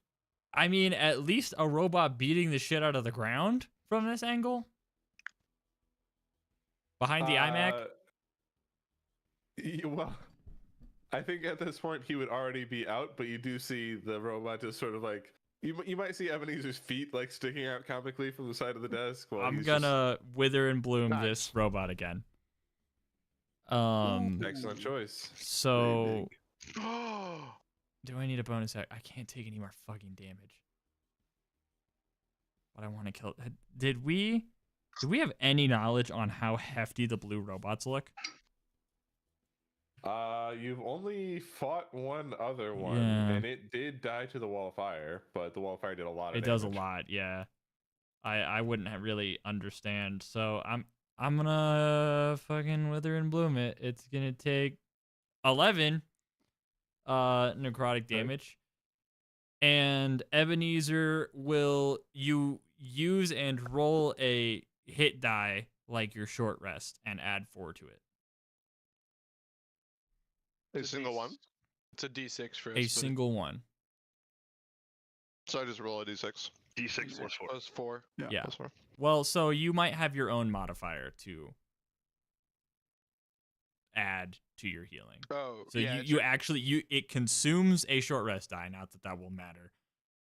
Speaker 3: I mean, at least a robot beating the shit out of the ground from this angle. Behind the iMac.
Speaker 2: Well, I think at this point he would already be out, but you do see the robot just sort of like you might see Ebenezer's feet like sticking out comically from the side of the desk. While
Speaker 3: I'm
Speaker 2: he's
Speaker 3: gonna wither and bloom
Speaker 1: Nice.
Speaker 3: this robot again.
Speaker 2: just... Excellent choice.
Speaker 3: So
Speaker 5: big.
Speaker 3: do I need a bonus act? I can't take any more fucking damage. But I want to kill. Did we have any knowledge on how hefty the blue robots look?
Speaker 2: You've only fought one other one,
Speaker 3: Yeah.
Speaker 2: and it did die to the wall of fire, but the wall of fire did a lot of
Speaker 3: It
Speaker 2: damage.
Speaker 3: does a lot, yeah. I wouldn't really understand. So I'm gonna fucking wither and bloom it. It's gonna take 11 necrotic damage. And Ebenezer will use and roll a hit die like your short rest and add 4 to it.
Speaker 4: A
Speaker 1: It's
Speaker 4: single one.
Speaker 1: It's a D6 for
Speaker 3: A
Speaker 1: us, but
Speaker 3: single one.
Speaker 4: So I just roll a d6.
Speaker 7: D6 plus 4.
Speaker 1: plus 4.
Speaker 3: Yeah.
Speaker 4: Plus 4.
Speaker 3: Well, so you might have your own modifier to add to your healing.
Speaker 1: Oh,
Speaker 3: So
Speaker 1: yeah.
Speaker 3: you actually it consumes a short rest die. Not that that will matter.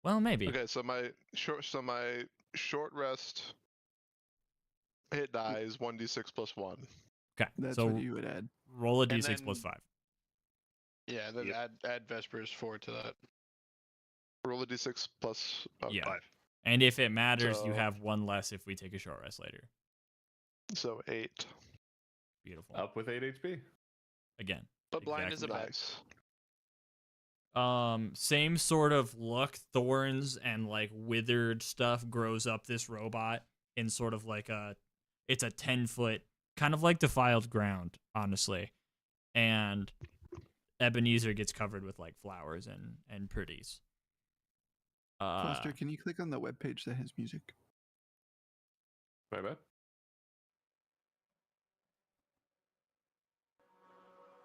Speaker 3: Well, maybe.
Speaker 4: Okay, so my short rest hit die is 1d6 plus 1.
Speaker 3: Okay.
Speaker 5: That's
Speaker 3: so
Speaker 5: what you would add.
Speaker 3: roll a
Speaker 1: And
Speaker 3: d6 plus
Speaker 1: then-
Speaker 3: 5.
Speaker 1: Yeah, then
Speaker 7: Yep.
Speaker 1: add Vespers 4 to that.
Speaker 4: Roll a d6 plus
Speaker 3: Yeah.
Speaker 7: 5.
Speaker 3: And if it matters, you
Speaker 4: So-
Speaker 3: have one less if we take a short rest later.
Speaker 4: So 8.
Speaker 3: Beautiful.
Speaker 2: Up with 8 HP.
Speaker 3: Again.
Speaker 1: But blind is a
Speaker 3: Exactly.
Speaker 1: bad.
Speaker 4: Nice.
Speaker 3: Same sort of look. Thorns and like withered stuff grows up this robot in sort of like it's a 10-foot, kind of like defiled ground, honestly. And Ebenezer gets covered with like flowers and pretties.
Speaker 5: Foster, can you click on the webpage that has music?
Speaker 2: My bad.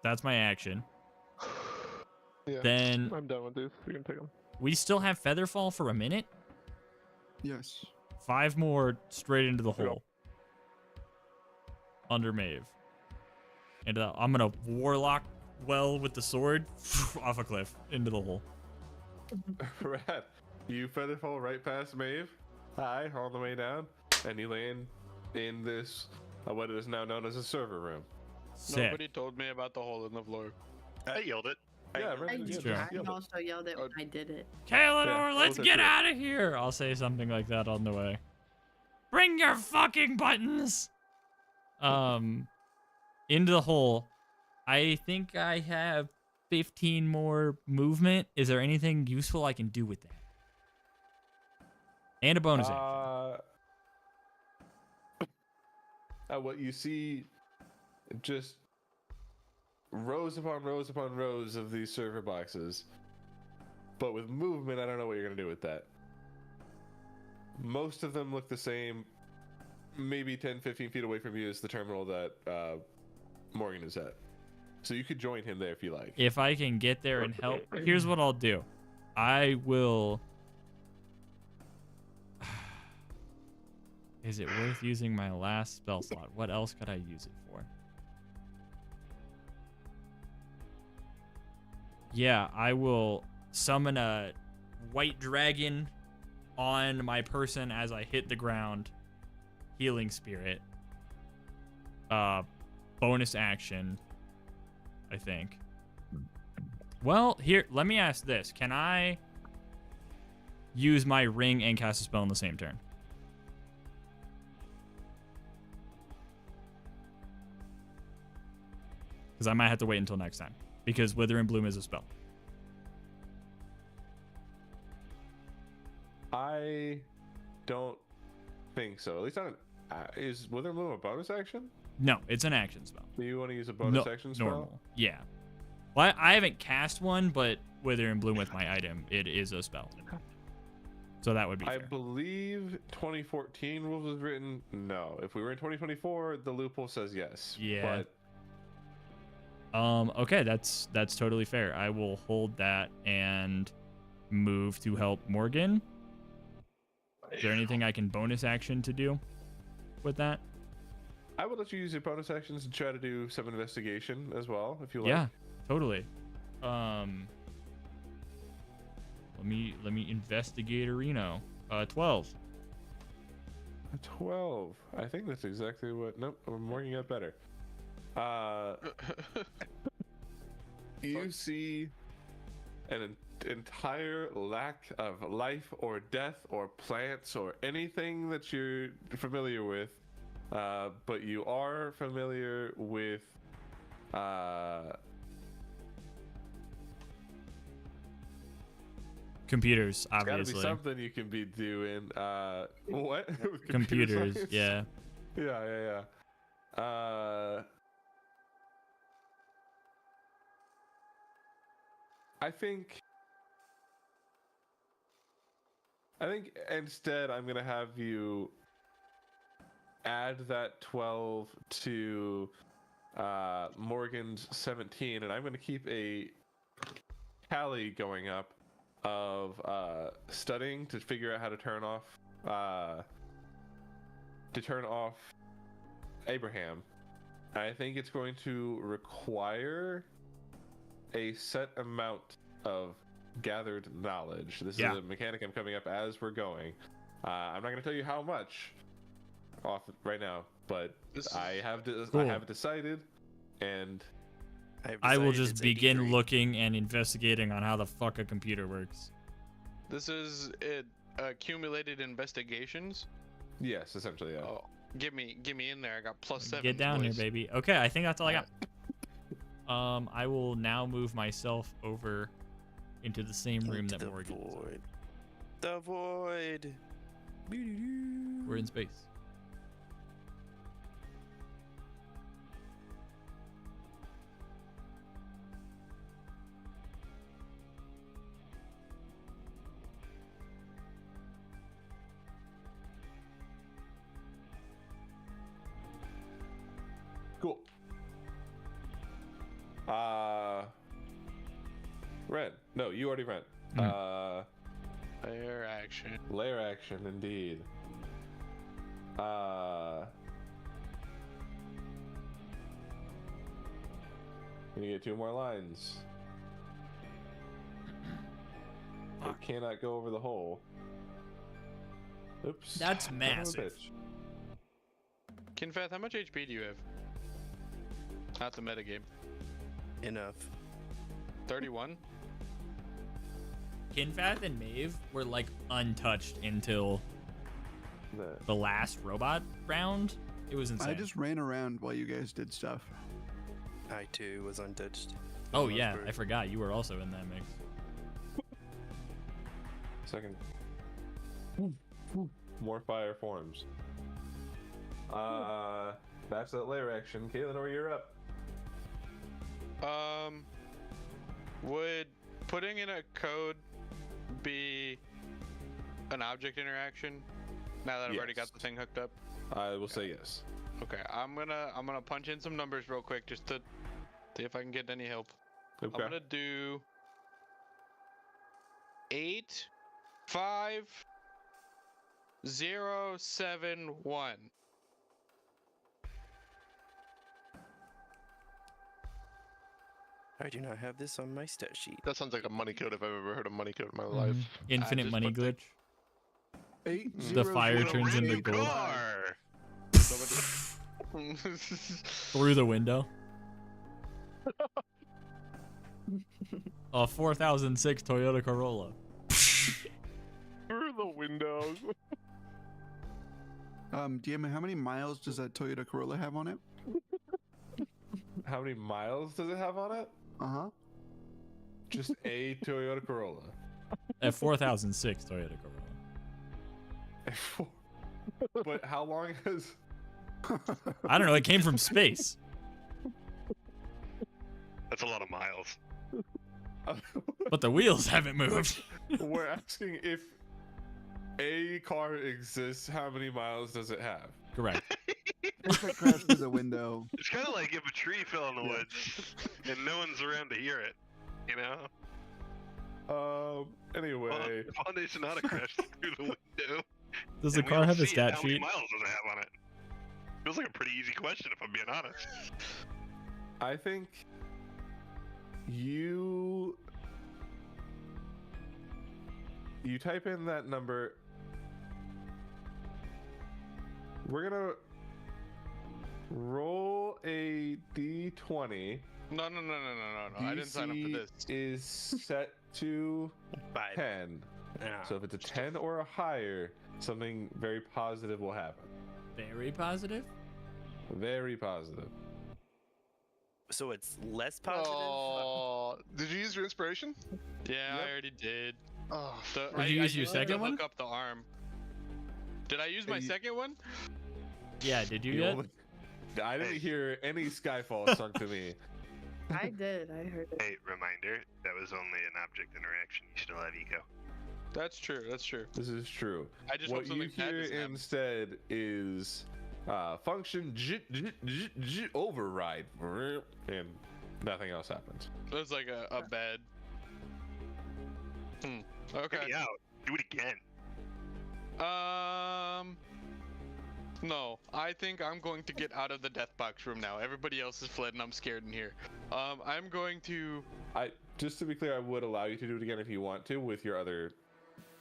Speaker 3: That's my action.
Speaker 4: Yeah.
Speaker 3: Then
Speaker 4: I'm done with these. You can take them.
Speaker 3: we still have Featherfall for a minute.
Speaker 5: Yes.
Speaker 3: 5 more straight into the
Speaker 4: Yep.
Speaker 3: hole. Under Maeve. And I'm gonna Warlock well with the sword off a cliff into the hole.
Speaker 2: Rad. You featherfall right past Maeve, high all the way down, and you land in this what is now known as a server room.
Speaker 3: Sick.
Speaker 1: Nobody told me about the hole in the floor.
Speaker 7: I yelled it.
Speaker 2: Yeah,
Speaker 6: I
Speaker 2: right.
Speaker 6: did.
Speaker 3: Sure.
Speaker 6: I also yelled it when I did it.
Speaker 3: Kaelador,
Speaker 2: Yeah,
Speaker 3: let's
Speaker 2: those are
Speaker 3: get
Speaker 2: true.
Speaker 3: out of here. I'll say something like that on the way. Bring your fucking buttons. Into the hole. I think I have 15 more movement. Is there anything useful I can do with that? And a bonus action.
Speaker 2: What you see, just rows upon rows upon rows of these server boxes. But with movement, I don't know what you're going to do with that. Most of them look the same. Maybe 10, 15 feet away from you is the terminal that Morgan is at. So you could join him there if you like.
Speaker 3: If I can get there and help, here's what I'll do. I will. Is it worth using my last spell slot? What else could I use it for? Yeah, I will summon a white dragon on my person as I hit the ground. Healing spirit. Bonus action, I think. Well, here, let me ask this. Can I use my ring and cast a spell in the same turn? Because I might have to wait until next time. Because Wither and Bloom is a spell.
Speaker 2: I don't think so. At least I don't. Is Wither and Bloom a bonus action?
Speaker 3: No, it's an action spell.
Speaker 2: Do you want to use a bonus
Speaker 3: No,
Speaker 2: action spell?
Speaker 3: normal. Yeah. Well, I haven't cast one, but Wither and Bloom with my item, it is a spell. So that would be
Speaker 2: I
Speaker 3: fair.
Speaker 2: believe 2014 rules was written. No, if we were in 2024, the loophole says yes.
Speaker 3: Yeah.
Speaker 2: But
Speaker 3: Okay, that's totally fair. I will hold that and move to help Morgan. Is there anything I can bonus action to do with that?
Speaker 2: I would let you use your bonus actions and try to do some investigation as well, if you like.
Speaker 3: Yeah, totally. Let me investigate Reno. 12.
Speaker 2: 12. I think that's exactly what. Nope, Morgan got better. You see an entire lack of life or death or plants or anything that you're familiar with, but you are familiar with
Speaker 3: Computers,
Speaker 2: gotta be
Speaker 3: obviously.
Speaker 2: something you can be doing. What? With computer
Speaker 3: Computers,
Speaker 2: science?
Speaker 3: yeah.
Speaker 2: Yeah. I think instead I'm gonna have you add that 12 to Morgan's 17, and I'm gonna keep a tally going up of studying to figure out how to turn off Abraham. I think it's going to require a set amount of gathered knowledge. This is a mechanic I'm coming up as we're going. I'm not going to tell you how much off right now, but I have decided, and
Speaker 3: I will just begin looking and investigating on how the fuck a computer works.
Speaker 1: This is it. Accumulated investigations.
Speaker 2: Yes, essentially. Yeah.
Speaker 1: Oh, get me in there. I got +7.
Speaker 3: Get down here, baby. Okay, I think that's all I got. I will now move myself over into the same room that Morgan is in.
Speaker 8: The void.
Speaker 3: We're in space.
Speaker 2: Cool. Ren. No, you already ran.
Speaker 1: Layer action.
Speaker 2: Layer action, indeed. Gonna get 2 more lines. I cannot go over the hole. Oops.
Speaker 3: That's
Speaker 2: Son of a
Speaker 3: massive.
Speaker 2: bitch.
Speaker 1: Kinfath, how much HP do you have? Not the metagame.
Speaker 8: Enough.
Speaker 1: 31?
Speaker 3: Kinfath and Maeve were like untouched until the last robot round. It was insane.
Speaker 5: I just ran around while you guys did stuff.
Speaker 8: I too was untouched.
Speaker 3: Oh yeah, I forgot you were also in that mix.
Speaker 2: Second. More fire forms. That's that layer action. Caitlin, or you're up.
Speaker 1: Would putting in a code be an object interaction? Now that I've already got the thing hooked up.
Speaker 2: I will say yes.
Speaker 1: Okay, I'm gonna punch in some numbers real quick just to see if I can get any help.
Speaker 2: Okay.
Speaker 1: I'm gonna do 85071.
Speaker 8: I do not have this on my stat sheet.
Speaker 4: That sounds like a money code if I've ever heard a money code in my life.
Speaker 3: Infinite
Speaker 1: just
Speaker 3: money
Speaker 1: put the-
Speaker 3: glitch.
Speaker 5: 8
Speaker 3: The fire turns into gold. Through the window. 4006 Toyota Corolla.
Speaker 4: Through the windows.
Speaker 5: DM, how many miles does that Toyota Corolla have on it?
Speaker 2: How many miles does it have on it? Just a Toyota Corolla.
Speaker 3: At 4006 Toyota Corolla.
Speaker 2: But how long has...
Speaker 3: I don't know. It came from space.
Speaker 7: That's a lot of miles.
Speaker 3: But the wheels haven't moved.
Speaker 2: We're asking if a car exists, how many miles does it have?
Speaker 3: Correct.
Speaker 5: If it crashed through the window.
Speaker 7: It's kind of like if a tree fell in the woods and no one's around to hear it, you know?
Speaker 2: Anyway.
Speaker 7: Hyundai Sonata crashed through the window.
Speaker 3: Does the
Speaker 7: and we
Speaker 3: car
Speaker 7: don't
Speaker 3: have a
Speaker 7: see it.
Speaker 3: stat
Speaker 7: How many
Speaker 3: sheet?
Speaker 7: miles does it have on it? Feels like a pretty easy question if I'm being honest.
Speaker 2: I think you type in that number. We're gonna roll a d20.
Speaker 1: No. I didn't sign up for this.
Speaker 2: Is set to 10. So if it's a 10 or a higher, something very positive will happen.
Speaker 3: Very positive?
Speaker 2: Very positive.
Speaker 8: So it's less positive?
Speaker 4: Oh, did you use your inspiration?
Speaker 1: Yeah, I already did.
Speaker 4: Oh,
Speaker 1: So
Speaker 3: Did you use your
Speaker 1: used it to
Speaker 3: second one?
Speaker 1: Hook up the arm. Did I use my second one?
Speaker 3: Yeah, did you
Speaker 2: You
Speaker 3: yet?
Speaker 2: only- I didn't
Speaker 7: Hey.
Speaker 2: hear any Skyfall sung to me.
Speaker 6: I did. I heard it.
Speaker 7: Hey, reminder, that was only an object interaction. You still have eco.
Speaker 1: That's true. That's true.
Speaker 2: This is true.
Speaker 1: I just
Speaker 2: What
Speaker 1: hope
Speaker 2: you
Speaker 1: something bad
Speaker 2: hear
Speaker 1: doesn't happen.
Speaker 2: instead is function override, and nothing else happens.
Speaker 1: It's like a bad. Okay.
Speaker 7: Get me out. Do it again.
Speaker 1: No. I think I'm going to get out of the death box room now. Everybody else has fled, and I'm scared in here. I'm going to.
Speaker 2: Just to be clear, I would allow you to do it again if you want to with your other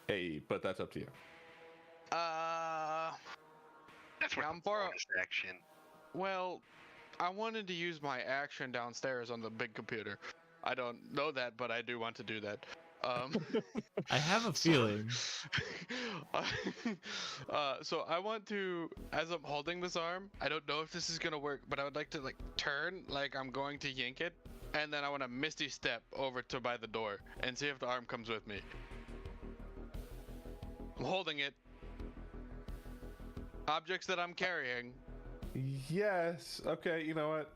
Speaker 2: AE, but that's up to you.
Speaker 7: That's where
Speaker 1: I'm
Speaker 7: the
Speaker 1: far-
Speaker 7: bonus action.
Speaker 1: Well, I wanted to use my action downstairs on the big computer. I don't know that, but I do want to do that.
Speaker 3: I have a feeling.
Speaker 1: So I want to, as I'm holding this arm, I don't know if this is gonna work, but I would like to like turn like I'm going to yank it, and then I want to misty step over to by the door and see if the arm comes with me. I'm holding it. Objects that I'm carrying.
Speaker 2: Yes. Okay. You know what?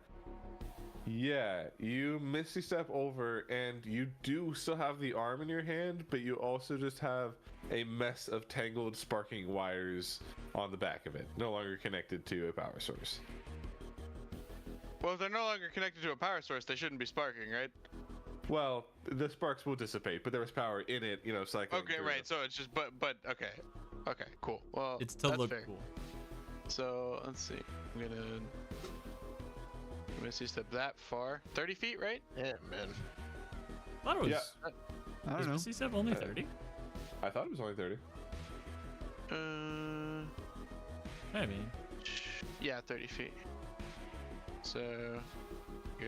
Speaker 2: Yeah, you misty step over, and you do still have the arm in your hand, but you also just have a mess of tangled, sparking wires on the back of it, no longer connected to a power source.
Speaker 1: Well, if they're no longer connected to a power source, they shouldn't be sparking, right?
Speaker 2: Well, the sparks will dissipate, but there was power in it, cycling.
Speaker 1: Okay,
Speaker 2: through.
Speaker 1: right. So it's just, but okay, cool. Well,
Speaker 3: It still
Speaker 1: that's
Speaker 3: looked
Speaker 1: fair.
Speaker 3: cool.
Speaker 1: So let's see. I'm gonna misty step that far. 30 feet, right?
Speaker 4: Yeah, man.
Speaker 3: I thought it was.
Speaker 2: Yeah.
Speaker 5: I don't
Speaker 3: Is
Speaker 5: know.
Speaker 3: Misty Step only 30?
Speaker 2: I thought it was only 30.
Speaker 3: Maybe.
Speaker 1: Yeah, 30 feet. So go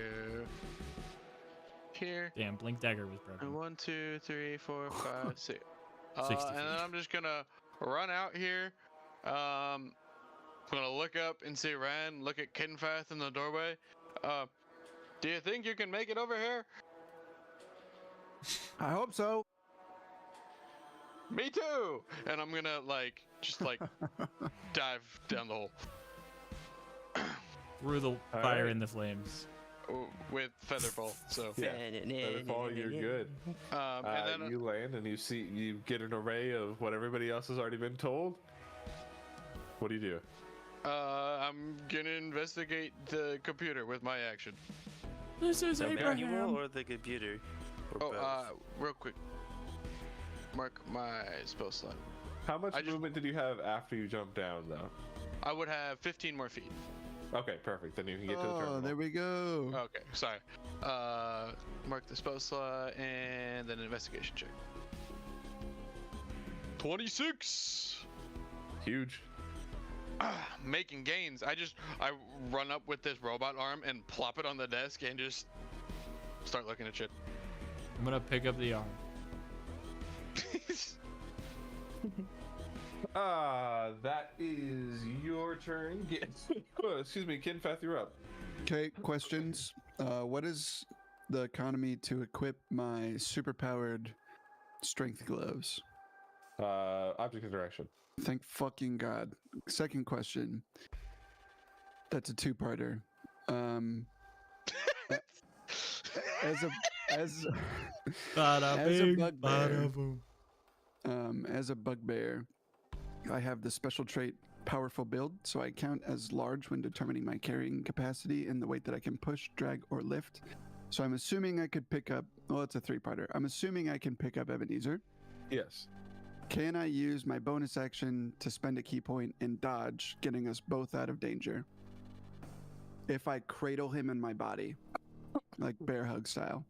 Speaker 1: here.
Speaker 3: Damn, Blink Dagger was broken.
Speaker 1: And 1, 2, 3, 4, 5, 6.
Speaker 3: 60
Speaker 1: And then
Speaker 3: feet.
Speaker 1: I'm just gonna run out here. I'm gonna look up and see Ryan. Look at Kinfath in the doorway. Do you think you can make it over here?
Speaker 5: I hope so.
Speaker 1: Me too. And I'm gonna just dive down the hole
Speaker 3: Through the
Speaker 2: All
Speaker 3: fire
Speaker 2: right.
Speaker 3: and the flames.
Speaker 1: with Featherfall. So
Speaker 2: Yeah, Featherfall, you're good.
Speaker 1: and then
Speaker 2: You land and you get an array of what everybody else has already been told. What do you do?
Speaker 1: I'm gonna investigate the computer with my action.
Speaker 3: This is
Speaker 8: The
Speaker 3: Abraham.
Speaker 8: manual or the computer? Or both?
Speaker 1: Real quick. Mark my spell slot.
Speaker 2: How much
Speaker 1: I just-
Speaker 2: movement did you have after you jumped down, though?
Speaker 1: I would have 15 more feet.
Speaker 2: Okay, perfect. Then you can get to the
Speaker 5: Oh,
Speaker 2: terminal.
Speaker 5: there we go.
Speaker 1: Okay, sorry. Mark the spell slot and then investigation check. 26.
Speaker 2: Huge.
Speaker 1: Making gains. I run up with this robot arm and plop it on the desk and just start looking at shit.
Speaker 3: I'm gonna pick up the arm.
Speaker 2: That is your turn. Excuse me, Kinfath, you're up.
Speaker 5: Okay, questions. What is the economy to equip my superpowered strength gloves?
Speaker 2: Object interaction.
Speaker 5: Thank fucking God. Second question. That's a two-parter. As a
Speaker 3: Bada
Speaker 5: As a
Speaker 3: bing,
Speaker 5: bugbear.
Speaker 3: bada boom.
Speaker 5: as a bugbear, I have the special trait powerful build, so I count as large when determining my carrying capacity and the weight that I can push, drag, or lift. So I'm assuming I could pick up. Well, it's a three-parter. I'm assuming I can pick up Ebenezer.
Speaker 2: Yes.
Speaker 5: Can I use my bonus action to spend a key point and dodge, getting us both out of danger? If I cradle him in my body, like bear hug style.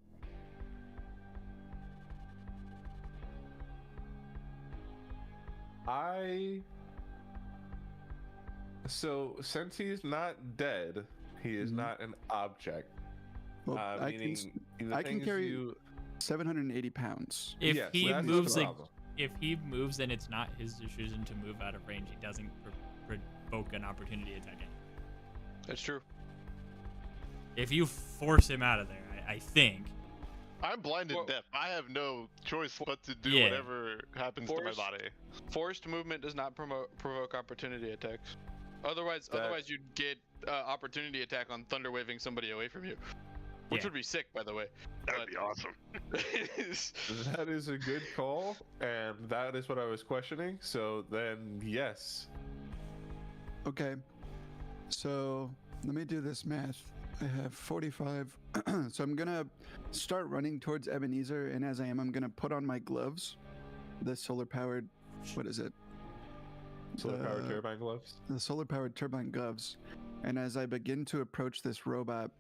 Speaker 2: So since he's not dead, he is
Speaker 5: Mhm.
Speaker 2: not an object.
Speaker 5: Well, I can,
Speaker 2: Meaning the
Speaker 5: I can
Speaker 2: things
Speaker 5: carry-
Speaker 2: you.
Speaker 5: 780 pounds.
Speaker 3: If
Speaker 2: Yes,
Speaker 3: he
Speaker 2: that's the
Speaker 3: moves,
Speaker 2: problem.
Speaker 3: if he moves, and it's not his decision to move out of range, he doesn't provoke an opportunity attack.
Speaker 1: That's true.
Speaker 3: If you force him out of there, I think.
Speaker 4: I'm blind and
Speaker 1: Well-
Speaker 4: deaf. I have no choice but to do
Speaker 3: Yeah.
Speaker 4: whatever happens to my
Speaker 1: Force-
Speaker 4: body.
Speaker 1: Forced movement does not provoke opportunity attacks. Otherwise,
Speaker 2: That-
Speaker 1: you'd get opportunity attack on thunder waving somebody away from you, which
Speaker 3: Yeah.
Speaker 1: would be sick, by the way.
Speaker 7: That would be awesome.
Speaker 2: That is a good call, and that is what I was questioning. So then, yes.
Speaker 5: Okay. So let me do this math. I have 45. So I'm going to start running towards Ebenezer. And as I am, I'm going to put on my gloves. The solar powered, what is it?
Speaker 2: Solar powered turbine gloves.
Speaker 5: The solar powered turbine gloves. And as I begin to approach this robot,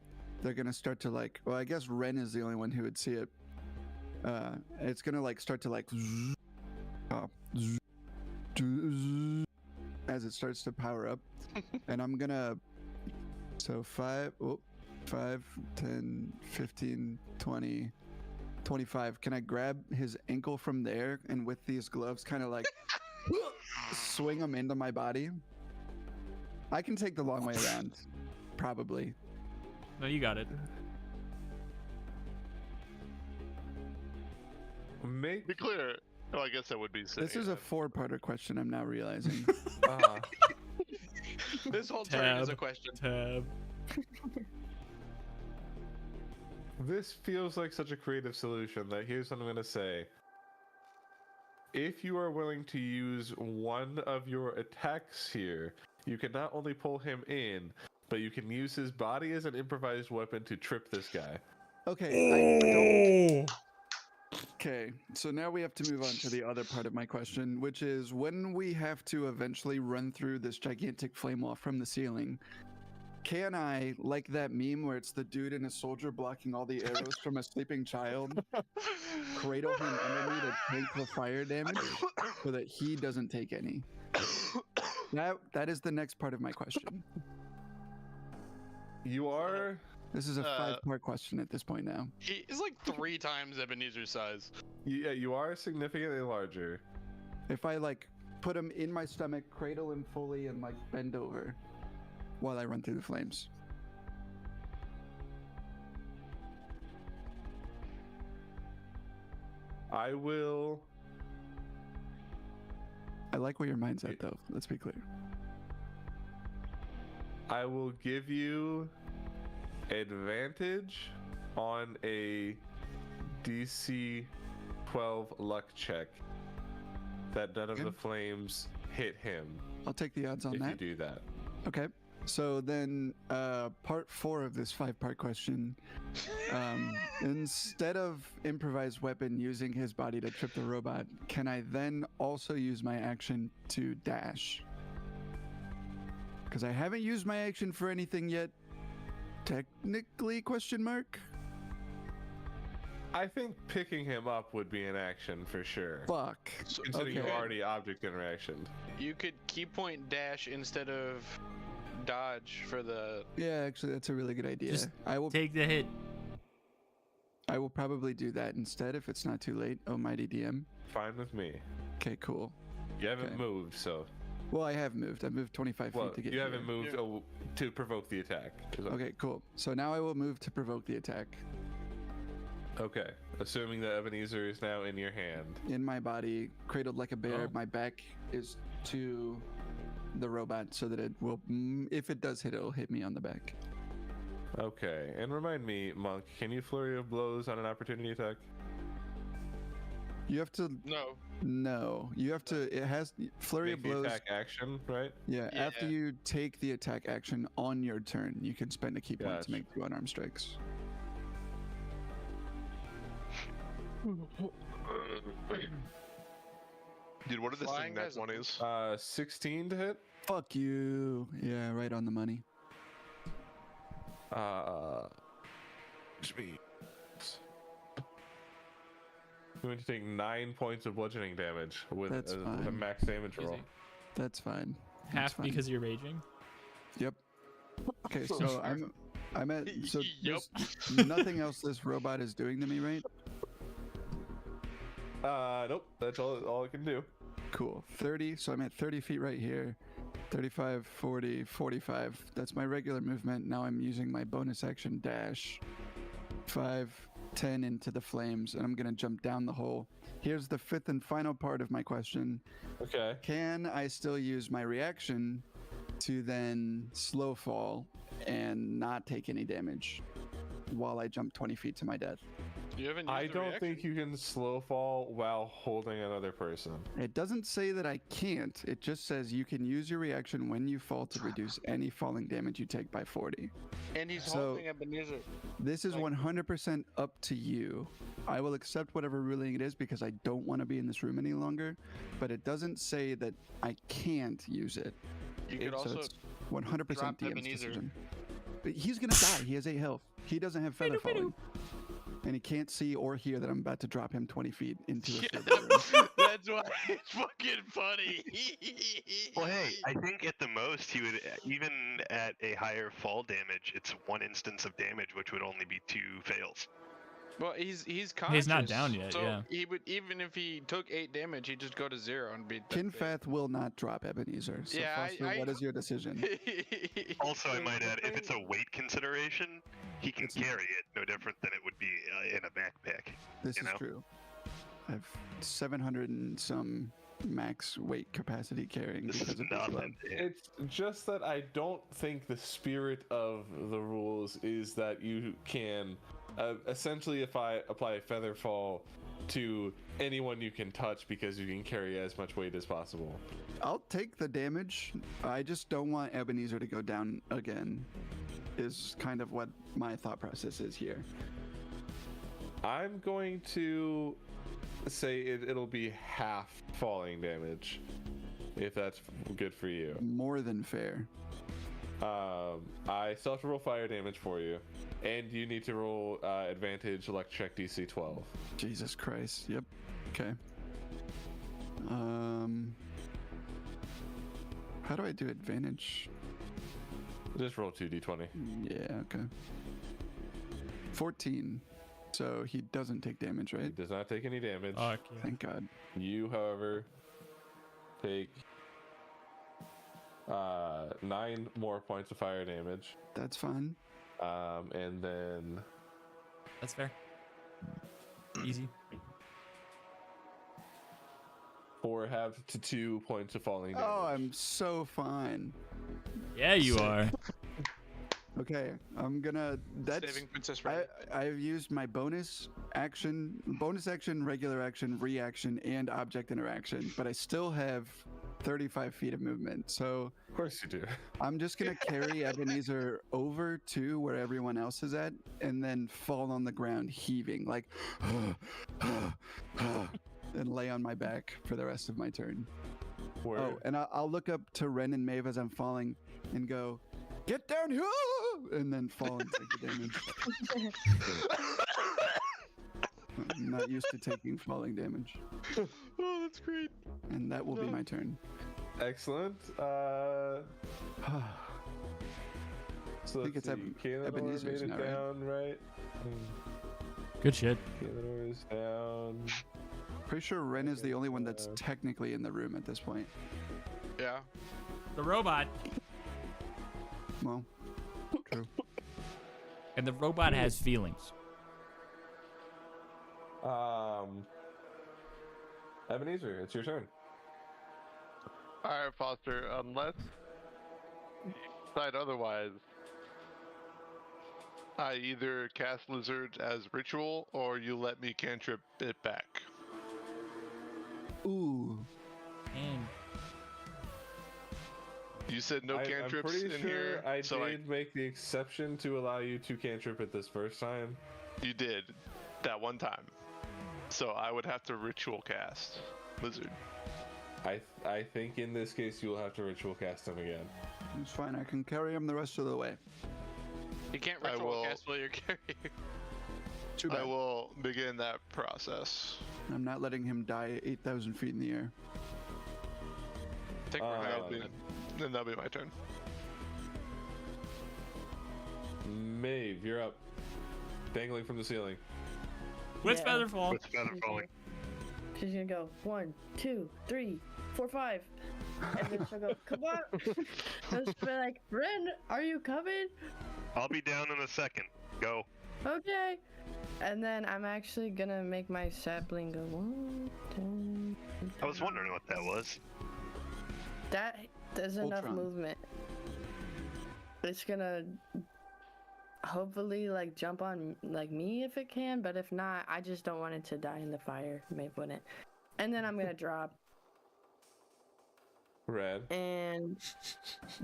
Speaker 5: they're going to start to like, well, I guess Ren is the only one who would see it. It's going to like start to like, as it starts to power up. And I'm going to, so 5, 10, 15, 20, 25. Can I grab his ankle from there and with these gloves kind of like swing him into my body? I can take the long way around, probably.
Speaker 3: No, you got it.
Speaker 2: Make
Speaker 4: Be clear. Oh, I guess that would be sick.
Speaker 5: This is a 4-parter question, I'm now realizing.
Speaker 1: This whole turn is a
Speaker 3: Tab.
Speaker 1: question.
Speaker 3: Tab.
Speaker 2: This feels like such a creative solution that here's what I'm going to say. If you are willing to use one of your attacks here, you can not only pull him in, but you can use his body as an improvised weapon to trip this guy.
Speaker 5: Okay, Okay, so now we have to move on to the other part of my question, which is when we have to eventually run through this gigantic flame wall from the ceiling, can I, like that meme where it's the dude and a soldier blocking all the arrows from a sleeping child, cradle him under me to take the fire damage so that he doesn't take any? That is the next part of my question.
Speaker 2: You are...
Speaker 5: This is a 5-part question at this point now.
Speaker 1: He's like 3 times Ebenezer's size.
Speaker 2: Yeah, you are significantly larger.
Speaker 5: If I like put him in my stomach, cradle him fully, and like bend over while I run through the flames.
Speaker 2: I will...
Speaker 5: I like where your mind's at though, let's be clear.
Speaker 2: I will give you advantage on a DC 12 luck check that none of
Speaker 5: Okay.
Speaker 2: the flames hit him
Speaker 5: I'll take the odds on
Speaker 2: if you
Speaker 5: that.
Speaker 2: do that.
Speaker 5: Okay. So then part 4 of this 5-part question, instead of improvised weapon using his body to trip the robot, can I then also use my action to dash? Because I haven't used my action for anything yet. Technically, question mark?
Speaker 2: I think picking him up would be an action for sure.
Speaker 5: Fuck.
Speaker 2: Considering
Speaker 5: Okay.
Speaker 2: you already object interaction.
Speaker 1: You could key point dash instead of dodge for the.
Speaker 5: Yeah, actually, that's a really good idea.
Speaker 3: Just
Speaker 5: I will
Speaker 3: Take the hit.
Speaker 5: probably do that instead if it's not too late. Oh, mighty DM.
Speaker 2: Fine with me.
Speaker 5: Okay, cool.
Speaker 2: You haven't
Speaker 5: Okay.
Speaker 2: moved, so...
Speaker 5: Well, I have moved. I moved 25
Speaker 2: Well,
Speaker 5: feet to get
Speaker 2: you
Speaker 5: here.
Speaker 2: haven't moved to provoke the attack.
Speaker 5: Okay, cool. So now I will move to provoke the attack.
Speaker 2: Okay. Assuming that Ebenezer is now in your hand.
Speaker 5: In my body, cradled like a bear,
Speaker 2: Oh.
Speaker 5: my back is to the robot so that it will, if it does hit, it'll hit me on the back.
Speaker 2: Okay. And remind me, Monk, can you flurry of blows on an opportunity attack?
Speaker 5: You have to,
Speaker 1: No.
Speaker 5: you have to, it has, flurry
Speaker 2: Make
Speaker 5: of
Speaker 2: the
Speaker 5: blows.
Speaker 2: attack action, right?
Speaker 5: Yeah, after
Speaker 1: Yeah.
Speaker 5: you take the attack action on your turn, you can spend a key point to
Speaker 2: Gotcha.
Speaker 5: make 2 unarmed strikes.
Speaker 4: Dude, what did this
Speaker 1: Flying
Speaker 4: thing
Speaker 1: has
Speaker 4: net
Speaker 1: a-
Speaker 4: 1 is?
Speaker 2: 16 to hit.
Speaker 5: Fuck you. Yeah, right on the money.
Speaker 2: Which means you're going to take 9 points of bludgeoning damage with
Speaker 5: That's
Speaker 2: a
Speaker 5: fine.
Speaker 2: max damage roll.
Speaker 3: Easy.
Speaker 5: That's fine. That's
Speaker 3: Half
Speaker 5: fine.
Speaker 3: because you're raging.
Speaker 5: Yep. Okay, so I'm at so
Speaker 1: Yup.
Speaker 5: there's nothing else this robot is doing to me, right?
Speaker 2: Nope. That's all it can do.
Speaker 5: Cool. 30. So I'm at 30 feet right here. 35, 40, 45. That's my regular movement. Now I'm using my bonus action dash. 5, 10 into the flames, and I'm gonna jump down the hole. Here's the 5th and final part of my question.
Speaker 2: Okay.
Speaker 5: Can I still use my reaction to then slow fall and not take any damage while I jump 20 feet to my death.
Speaker 1: You haven't used
Speaker 2: I
Speaker 1: the
Speaker 2: don't
Speaker 1: reaction.
Speaker 2: think you can slow fall while holding another person.
Speaker 5: It doesn't say that I can't. It just says you can use your reaction when you fall to reduce any falling damage you take by 40.
Speaker 1: And he's
Speaker 5: So-
Speaker 1: holding Ebenezer.
Speaker 5: This is
Speaker 1: Like-
Speaker 5: 100% up to you. I will accept whatever ruling it is because I don't want to be in this room any longer, but it doesn't say that I can't use it.
Speaker 1: You could
Speaker 5: So
Speaker 1: also
Speaker 5: it's 100%
Speaker 1: drop
Speaker 5: DM's
Speaker 1: Ebenezer.
Speaker 5: decision. But he's gonna die. He has 8 health. He doesn't have feather falling. And he can't see or hear that I'm about to drop him 20 feet into a server room.
Speaker 1: That's why it's fucking funny.
Speaker 7: Well, hey, I think at the most he would, even at a higher fall damage, it's 1 instance of damage, which would only be 2 fails.
Speaker 1: Well, he's conscious.
Speaker 3: He's not down yet,
Speaker 1: So
Speaker 3: yeah.
Speaker 1: he would, even if he took 8 damage, he'd just go to 0 and be.
Speaker 5: Kinfath will not drop Ebenezer. So
Speaker 1: Yeah,
Speaker 5: Foster, what is your decision?
Speaker 7: Also, I might add, if it's a weight consideration, he can
Speaker 5: It's-
Speaker 7: carry it, no different than it would be in a backpack.
Speaker 5: This
Speaker 7: you
Speaker 5: is
Speaker 7: know?
Speaker 5: true. I have 700 and some max weight capacity carrying
Speaker 7: This
Speaker 5: because
Speaker 7: is
Speaker 5: of this club.
Speaker 7: nothing.
Speaker 2: It's just that I don't think the spirit of the rules is that you can essentially apply a feather fall to anyone you can touch because you can carry as much weight as possible.
Speaker 5: I'll take the damage. I just don't want Ebenezer to go down again, is kind of what my thought process is here.
Speaker 2: I'm going to say it'll be half falling damage, if that's good for you.
Speaker 5: More than fair.
Speaker 2: I still have to roll fire damage for you, and you need to roll advantage check DC 12.
Speaker 5: Jesus Christ. Yep. Okay. How do I do advantage?
Speaker 2: Just roll 2d20.
Speaker 5: Yeah, okay. 14. So he doesn't take damage,
Speaker 2: He
Speaker 5: right?
Speaker 2: does not take any damage.
Speaker 3: Fuck yeah.
Speaker 5: Thank God.
Speaker 2: You, however, take 9 more points of fire damage,
Speaker 5: That's fine.
Speaker 2: and then
Speaker 3: That's fair. Easy.
Speaker 2: 4 half to 2 points of falling damage.
Speaker 5: Oh, I'm so fine.
Speaker 3: Yeah, you
Speaker 5: Sick.
Speaker 3: are.
Speaker 5: Okay, I'm gonna. That's.
Speaker 1: Saving Princess Ray.
Speaker 5: I've used my bonus action, regular action, reaction, and object interaction, but I still have 35 feet of movement. So
Speaker 2: Of course you do.
Speaker 5: I'm just gonna carry Ebenezer over to where everyone else is at, and then fall on the ground heaving like, and lay on my back for the rest of my turn.
Speaker 2: Where
Speaker 5: Oh, and I'll look up to Ren and Maeve as I'm falling, and go, "Get down here!" and then fall and take the damage. I'm not used to taking falling damage,
Speaker 1: Oh, that's great.
Speaker 5: and that will be my turn.
Speaker 2: excellent. So
Speaker 5: think
Speaker 2: let's
Speaker 5: it's
Speaker 2: see. Kaelinor
Speaker 5: Ebenezer's
Speaker 2: made it
Speaker 5: now, right?
Speaker 2: down, right?
Speaker 3: Good shit.
Speaker 2: Kaelinor is down.
Speaker 5: Pretty sure Ren is the only one that's technically in the room at this point.
Speaker 1: Yeah.
Speaker 3: The robot.
Speaker 5: Well, true.
Speaker 3: And the robot has feelings.
Speaker 2: Ebenezer, it's your turn.
Speaker 4: Alright, Foster, unless you decide otherwise, I either cast Lizard as ritual or you let me cantrip it back.
Speaker 5: Ooh,
Speaker 3: And
Speaker 4: You said no
Speaker 2: I'm
Speaker 4: cantrips
Speaker 2: pretty
Speaker 4: in
Speaker 2: sure
Speaker 4: here,
Speaker 2: I
Speaker 4: so
Speaker 2: did make the exception to allow you to cantrip it this first time.
Speaker 4: you did that one time. So I would have to ritual cast Lizard.
Speaker 2: I think in this case you will have to ritual cast him again.
Speaker 5: it's fine. I can carry him the rest of the way.
Speaker 1: You can't
Speaker 4: I
Speaker 1: ritual
Speaker 4: will-
Speaker 1: cast while you're carrying.
Speaker 5: Too
Speaker 4: I
Speaker 5: bad.
Speaker 4: will begin that process.
Speaker 5: I'm not letting him die 8,000 feet in the air.
Speaker 1: Take
Speaker 2: Uh,
Speaker 1: Ryan.
Speaker 4: Then that'll be my turn.
Speaker 2: Maeve, you're up. Dangling from the ceiling.
Speaker 3: with
Speaker 6: Yeah.
Speaker 3: Featherfall.
Speaker 7: With feather falling.
Speaker 6: She's gonna go 1, 2, 3, 4, 5. And then she'll go, come on. And she'll be like, Ren, are you coming?
Speaker 7: I'll be down in a second. Go.
Speaker 6: Okay. And then I'm actually gonna make my sapling go 1, 2.
Speaker 7: I was wondering what that was.
Speaker 6: That There's enough
Speaker 5: Ultron.
Speaker 6: movement. It's gonna hopefully like jump on like me if it can, but if not, I just don't want it to die in the fire. Maybe wouldn't. And then I'm gonna drop.
Speaker 2: Rad.
Speaker 6: And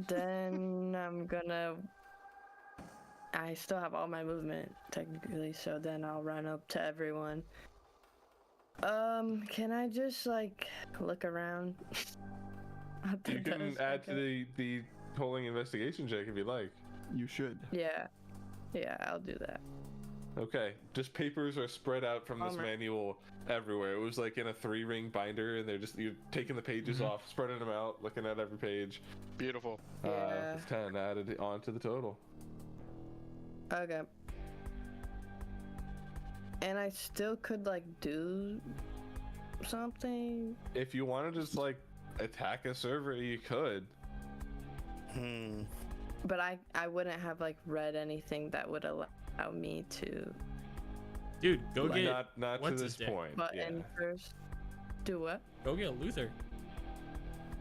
Speaker 6: then I still have all my movement technically, so then I'll run up to everyone. Can I just like look around?
Speaker 2: You can add to the polling investigation check if you like.
Speaker 5: You should.
Speaker 6: Yeah, I'll do that.
Speaker 2: Okay, just papers are spread out from this
Speaker 6: Bummer.
Speaker 2: manual everywhere. It was like in a 3-ring binder, and you're taking the pages off, spreading them out, looking at every page.
Speaker 1: Beautiful.
Speaker 6: Yeah.
Speaker 2: It's 10 added onto the total.
Speaker 6: Okay. And I still could like do something.
Speaker 2: If you want to just like attack a server, you could.
Speaker 6: But I wouldn't have like read anything that would allow me to
Speaker 3: Dude, go
Speaker 6: Like,
Speaker 3: get
Speaker 2: Not to
Speaker 3: what's
Speaker 2: this
Speaker 3: his dick?
Speaker 2: point.
Speaker 6: button first. Do what?
Speaker 3: Go get Luther.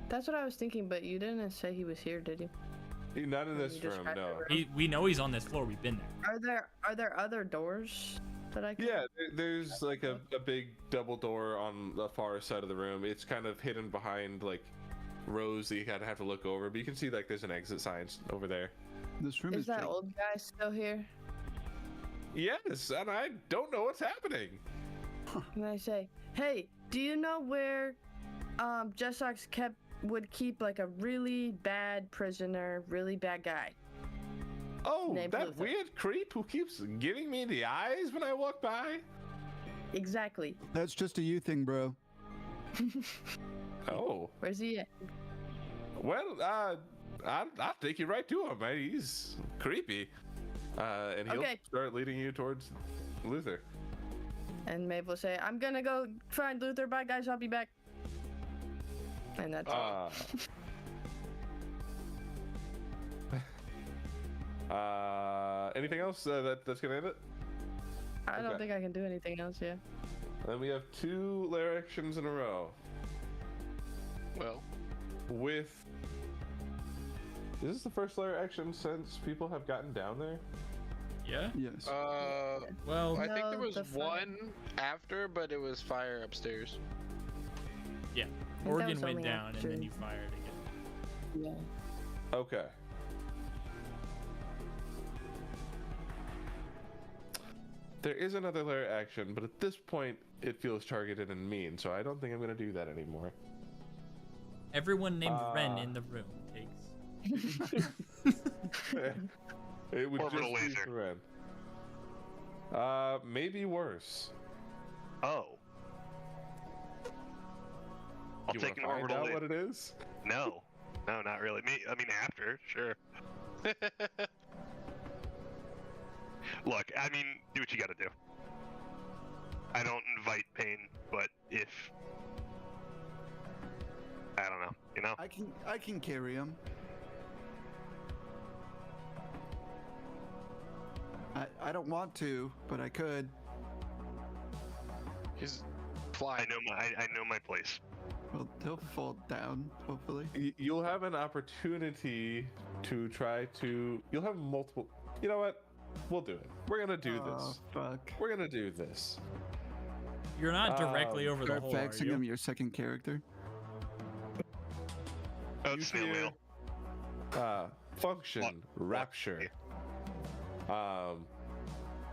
Speaker 6: That's what I was thinking, but you didn't say he was here, did you?
Speaker 2: Not in
Speaker 6: You
Speaker 2: this room,
Speaker 6: described
Speaker 2: no.
Speaker 6: the room.
Speaker 3: We know he's on this floor. We've been there.
Speaker 6: Are there other doors that I can?
Speaker 2: Yeah, there's like a big double door on the far side of the room. It's kind of hidden behind like rows that you kind of have to look over, but you can see like there's an exit sign over there.
Speaker 5: This room
Speaker 6: Is
Speaker 5: is
Speaker 6: that
Speaker 5: jank.
Speaker 6: old guy still here?
Speaker 2: Yes, and I don't know what's happening.
Speaker 6: And I say, hey, do you know where Jessox would keep like a really bad prisoner, really bad guy?
Speaker 2: Oh,
Speaker 6: Named
Speaker 2: that
Speaker 6: Luther.
Speaker 2: weird creep who keeps giving me the eyes when I walk by?
Speaker 6: Exactly.
Speaker 5: That's just a you thing, bro.
Speaker 2: Oh,
Speaker 6: Where's he at?
Speaker 2: well, I'll take you right to him, man. He's creepy. And he'll
Speaker 6: Okay.
Speaker 2: start leading you towards Luther.
Speaker 6: And Maeve will say, I'm gonna go find Luther. Bye, guys. I'll be back. And that's all.
Speaker 2: Anything else that's gonna end it?
Speaker 6: I don't
Speaker 2: okay.
Speaker 6: think I can do anything else, yeah.
Speaker 2: Then we have 2 lair actions in a row.
Speaker 1: Well,
Speaker 2: With is this the first lair action since people have gotten down there?
Speaker 3: Yeah.
Speaker 5: Yes.
Speaker 3: Well,
Speaker 1: I think there
Speaker 6: No,
Speaker 1: was
Speaker 6: the fire-
Speaker 1: one after, but it was fire upstairs.
Speaker 3: yeah.
Speaker 6: that
Speaker 3: Organ
Speaker 6: was
Speaker 3: went
Speaker 6: only
Speaker 3: down, and then
Speaker 6: after-
Speaker 3: you fired again.
Speaker 6: Yeah.
Speaker 2: Okay. There is another lair action, but at this point it feels targeted and mean, so I don't think I'm gonna do that anymore.
Speaker 3: Everyone named Ren in the room takes.
Speaker 2: It would
Speaker 7: Orbital
Speaker 2: just be
Speaker 7: laser.
Speaker 2: Ren. Maybe worse.
Speaker 7: Oh. I'll
Speaker 2: You
Speaker 7: take an
Speaker 2: wanna find
Speaker 7: orbital
Speaker 2: out
Speaker 7: laser.
Speaker 2: what it is?
Speaker 7: No, not really. I mean, after, sure. Look, I mean, do what you gotta do. I don't invite pain, but if I don't know, you know.
Speaker 5: I can carry him. I don't want to, but I could.
Speaker 1: He's
Speaker 7: I
Speaker 1: flying.
Speaker 7: know my place.
Speaker 5: Well, he'll fall down, hopefully.
Speaker 2: You'll have an opportunity to try to. You'll have multiple. You know what? We'll do it. We're gonna do
Speaker 5: Oh,
Speaker 2: this.
Speaker 5: fuck.
Speaker 2: We're gonna do this.
Speaker 3: You're not directly over the
Speaker 5: Start
Speaker 3: hole, are
Speaker 5: faxing
Speaker 3: you?
Speaker 5: him your second character.
Speaker 7: Oh,
Speaker 2: You
Speaker 7: snail
Speaker 2: hear,
Speaker 7: mail.
Speaker 2: function
Speaker 7: What?
Speaker 2: rapture.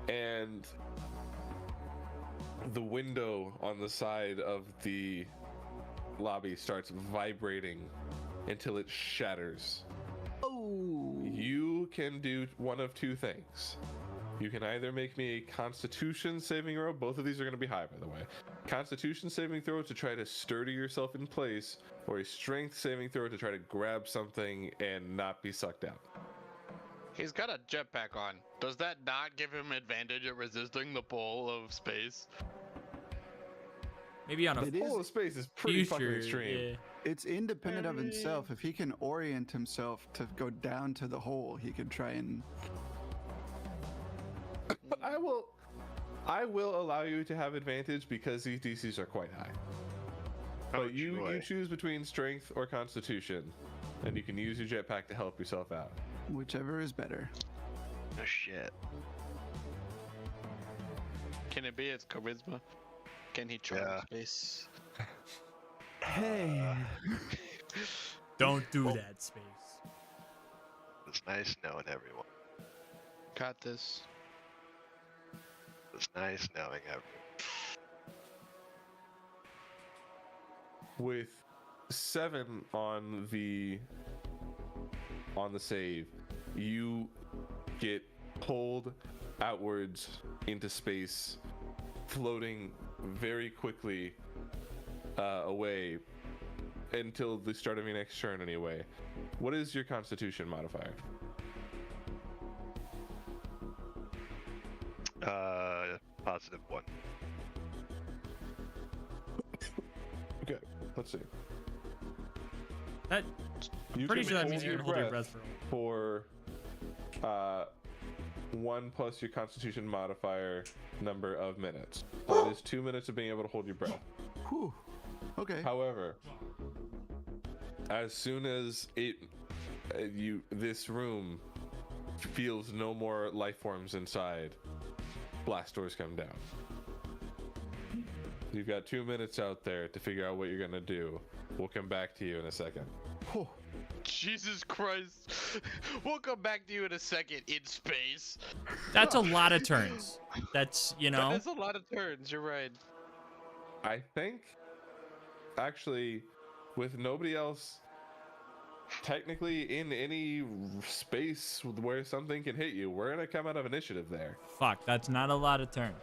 Speaker 2: And the window on the side of the lobby starts vibrating until it shatters.
Speaker 5: Oh.
Speaker 2: You can do one of 2 things. You can either make me a Constitution saving throw. Both of these are going to be high, by the way. Constitution saving throw to try to sturdy yourself in place, or a Strength saving throw to try to grab something and not be sucked out.
Speaker 1: He's got a jetpack on. Does that not give him advantage at resisting the pull of space?
Speaker 3: Maybe on a
Speaker 5: It is-
Speaker 2: Pull of space is pretty fucking
Speaker 3: future.
Speaker 2: extreme.
Speaker 3: Yeah.
Speaker 5: It's independent of himself. If he can orient himself to go down to the hole, he could try and.
Speaker 2: I will allow you to have advantage because these DCs are quite high.
Speaker 7: Oh,
Speaker 2: But you
Speaker 7: joy.
Speaker 2: choose between strength or constitution, and you can use your jetpack to help yourself out.
Speaker 5: Whichever is better.
Speaker 7: Oh shit.
Speaker 1: Can it be its charisma? Can he charge
Speaker 7: Yeah.
Speaker 1: space?
Speaker 5: Hey.
Speaker 3: Don't do that, Space.
Speaker 7: It's nice knowing everyone.
Speaker 1: Got this.
Speaker 7: It's nice knowing everyone.
Speaker 2: With 7 on the save, you get pulled outwards into space, floating very quickly away until the start of your next turn anyway. What is your constitution modifier?
Speaker 7: +1.
Speaker 2: Okay, let's see.
Speaker 3: That
Speaker 2: You
Speaker 3: pretty
Speaker 2: can
Speaker 3: sure that
Speaker 2: hold
Speaker 3: means you're
Speaker 2: your
Speaker 3: gonna hold your breath for.
Speaker 2: for 1 plus your constitution modifier number of minutes. So that is 2 minutes of being able to hold your breath.
Speaker 5: Whew. Okay.
Speaker 2: However, as soon as this room feels no more life forms inside, blast doors come down. You've got 2 minutes out there to figure out what you're gonna do. We'll come back to you in a second.
Speaker 5: Whew.
Speaker 1: Jesus Christ. We'll come back to you in a second in space.
Speaker 3: That's a lot of turns. That's, you know.
Speaker 1: That is a lot of turns, you're right.
Speaker 2: I think, actually, with nobody else technically in any space where something can hit you, we're gonna come out of initiative there.
Speaker 3: Fuck, that's not a lot of turns.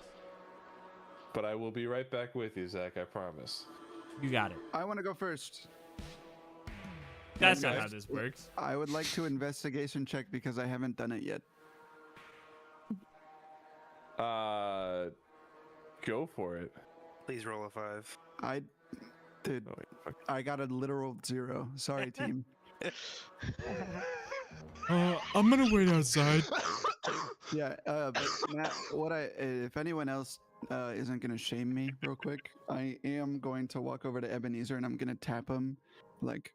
Speaker 2: But I will be right back with you, Zach, I promise.
Speaker 3: You got it.
Speaker 5: I want to go first.
Speaker 3: That's not
Speaker 2: Okay.
Speaker 3: how this works.
Speaker 5: I would like to investigation check because I haven't done it yet.
Speaker 2: Go for it.
Speaker 8: Please roll a 5.
Speaker 5: Dude,
Speaker 2: Oh, wait, fuck.
Speaker 5: I got a literal 0. Sorry, team.
Speaker 3: I'm gonna wait outside.
Speaker 5: Yeah, but Matt, if anyone else isn't gonna shame me real quick, I am going to walk over to Ebenezer and I'm gonna tap him, like,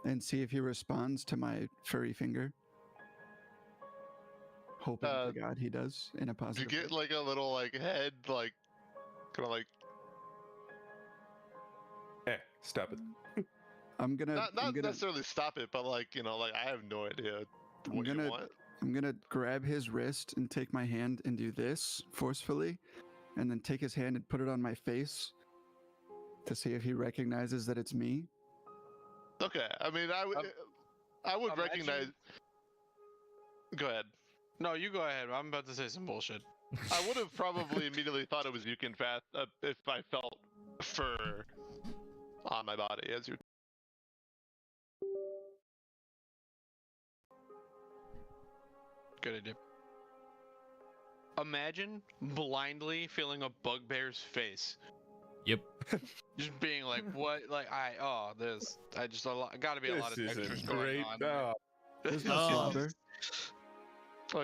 Speaker 5: and see if he responds to my furry finger. Hoping to God he does in a
Speaker 4: Do you
Speaker 5: positive.
Speaker 4: get
Speaker 5: way.
Speaker 4: like a little like head like kind of like
Speaker 2: Stop it.
Speaker 5: I'm gonna.
Speaker 4: not
Speaker 5: I'm gonna.
Speaker 4: necessarily stop it, but like like I have no idea
Speaker 5: I'm
Speaker 4: what you
Speaker 5: gonna-
Speaker 4: want.
Speaker 5: I'm gonna grab his wrist and take my hand and do this forcefully, and then take his hand and put it on my face to see if he recognizes that it's me.
Speaker 4: Okay, I mean I would
Speaker 1: imagine-
Speaker 4: recognize. Go ahead.
Speaker 1: No, you go ahead. I'm about to say some bullshit.
Speaker 4: I would have probably immediately thought it was Yukon Fast if I felt fur on my body as you.
Speaker 1: Good idea. Imagine blindly feeling a bugbear's face.
Speaker 3: Yep.
Speaker 1: Just being like, what? Like, gotta be a lot of
Speaker 2: This is
Speaker 1: textures
Speaker 2: a
Speaker 1: going
Speaker 2: great
Speaker 1: on.
Speaker 2: dog.
Speaker 5: There's no
Speaker 3: Oh.
Speaker 5: slobber.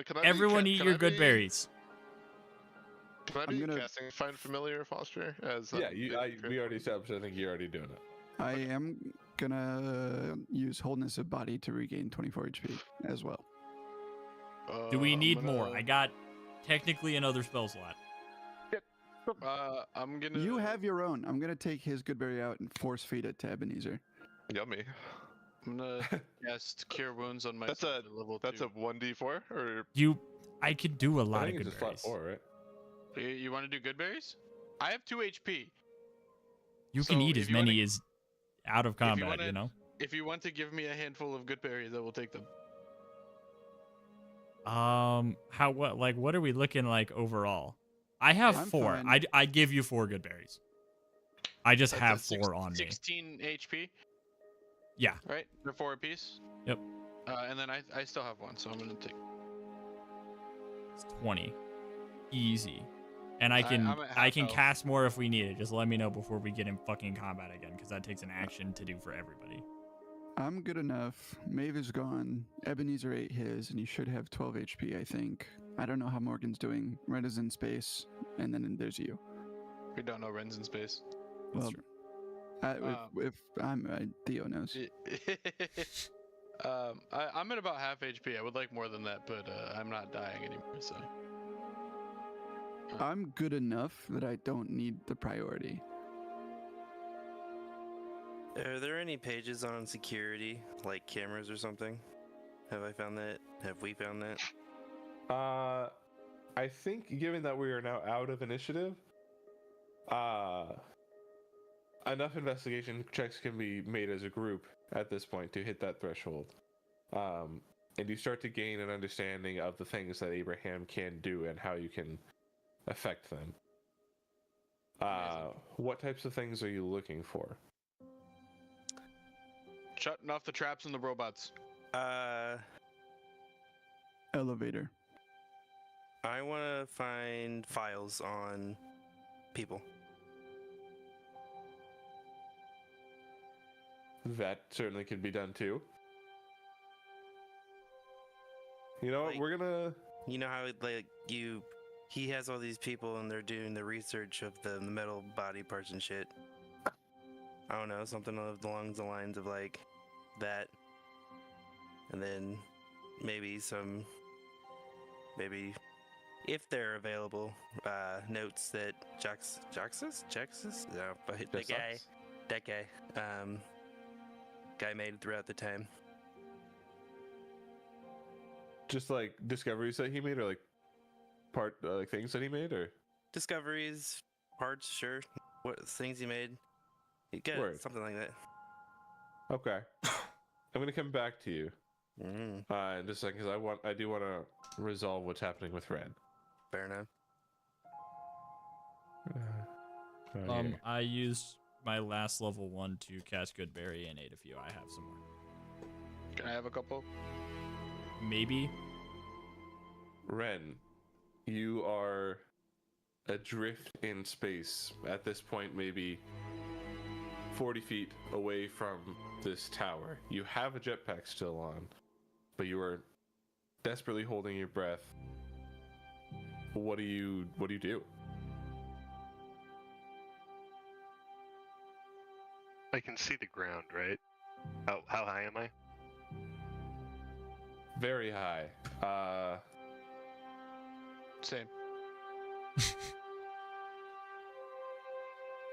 Speaker 4: Can I
Speaker 3: Everyone
Speaker 4: be,
Speaker 3: eat
Speaker 4: can
Speaker 3: your
Speaker 4: I
Speaker 3: good
Speaker 4: be-
Speaker 3: berries.
Speaker 4: Can I
Speaker 5: I'm
Speaker 4: be
Speaker 5: gonna-
Speaker 4: casting Find Familiar Foster as?
Speaker 2: Yeah, we already established. I think you're already doing it.
Speaker 5: I am gonna use wholeness of body to regain 24 HP as well.
Speaker 3: Do we
Speaker 1: I'm
Speaker 3: need more?
Speaker 1: gonna-
Speaker 3: I got technically another spell slot.
Speaker 1: I'm gonna.
Speaker 5: You have your own. I'm gonna take his good berry out and force feed it to Ebenezer.
Speaker 4: Yummy.
Speaker 1: I'm gonna cast Cure Wounds on
Speaker 4: That's
Speaker 1: myself
Speaker 4: a-
Speaker 1: at level
Speaker 4: That's
Speaker 1: 2.
Speaker 4: a 1d4 or
Speaker 3: I could do a
Speaker 2: I
Speaker 3: lot of
Speaker 2: think
Speaker 3: good
Speaker 2: it's just flat
Speaker 3: berries.
Speaker 2: 4, right?
Speaker 1: You want to do good berries? I have 2 HP.
Speaker 3: You can
Speaker 1: So
Speaker 3: eat
Speaker 1: if
Speaker 3: as
Speaker 1: you wanna-
Speaker 3: many as out of
Speaker 1: you
Speaker 3: combat,
Speaker 1: wanna-
Speaker 3: you know?
Speaker 1: If you want to give me a handful of good berries, I will take them.
Speaker 3: What are we looking like overall? I have
Speaker 5: I'm
Speaker 3: 4.
Speaker 5: fine.
Speaker 3: I give you 4 good berries. I just
Speaker 1: That's
Speaker 3: have
Speaker 1: a six-
Speaker 3: 4 on me.
Speaker 1: 16 HP,
Speaker 3: Yeah,
Speaker 1: right? They're 4 apiece.
Speaker 3: Yep.
Speaker 1: And then I still have 1, so I'm gonna take.
Speaker 3: it's 20. Easy. And I
Speaker 1: I'm
Speaker 3: can
Speaker 1: at
Speaker 3: I
Speaker 1: half
Speaker 3: can
Speaker 1: health.
Speaker 3: cast more if we need it. Just let me know before we get in fucking combat again, because that takes an action to do for everybody.
Speaker 5: I'm good enough. Maeve is gone. Ebenezer ate his, and he should have 12 HP, I think. I don't know how Morgan's doing. Red is in space, and then there's you.
Speaker 1: We don't know Ren's in space.
Speaker 5: Well,
Speaker 3: true.
Speaker 5: if I'm Theo knows.
Speaker 1: I'm at about half HP. I would like more than that, but I'm not dying anymore. So
Speaker 5: I'm good enough that I don't need the priority.
Speaker 8: Are there any pages on security, like cameras or something? Have I found that? Have we found that?
Speaker 2: I think given that we are now out of initiative, enough investigation checks can be made as a group at this point to hit that threshold. And you start to gain an understanding of the things that Abraham can do and how you can affect them. What types of things are you looking for?
Speaker 1: shutting off the traps and the robots.
Speaker 5: Elevator.
Speaker 8: I want to find files on people.
Speaker 2: That certainly could be done too. You know what?
Speaker 8: Like-
Speaker 2: We're gonna.
Speaker 8: You know how he has all these people and they're doing the research of the metal body parts and shit. I don't know, something along the lines of like that, and then maybe if they're available, notes that Jaxus, no, but that guy made throughout the time.
Speaker 2: Just like discoveries that he made, or like like things that he made, or
Speaker 8: Discoveries, parts, sure. What things he made? You get
Speaker 2: Word.
Speaker 8: something like that.
Speaker 2: okay. I'm gonna come back to you
Speaker 8: Mm,
Speaker 2: in just a second because I do want to resolve what's happening with Red.
Speaker 8: fair enough.
Speaker 2: Okay.
Speaker 3: I used my last level 1 to cast Goodberry and ate a few. I have some more.
Speaker 1: Can I have a couple?
Speaker 3: Maybe.
Speaker 2: Ren, you are adrift in space at this point, maybe 40 feet away from this tower. You have a jetpack still on, but you are desperately holding your breath. What do you do?
Speaker 7: I can see the ground, right? How high am I?
Speaker 2: Very high.
Speaker 1: Same.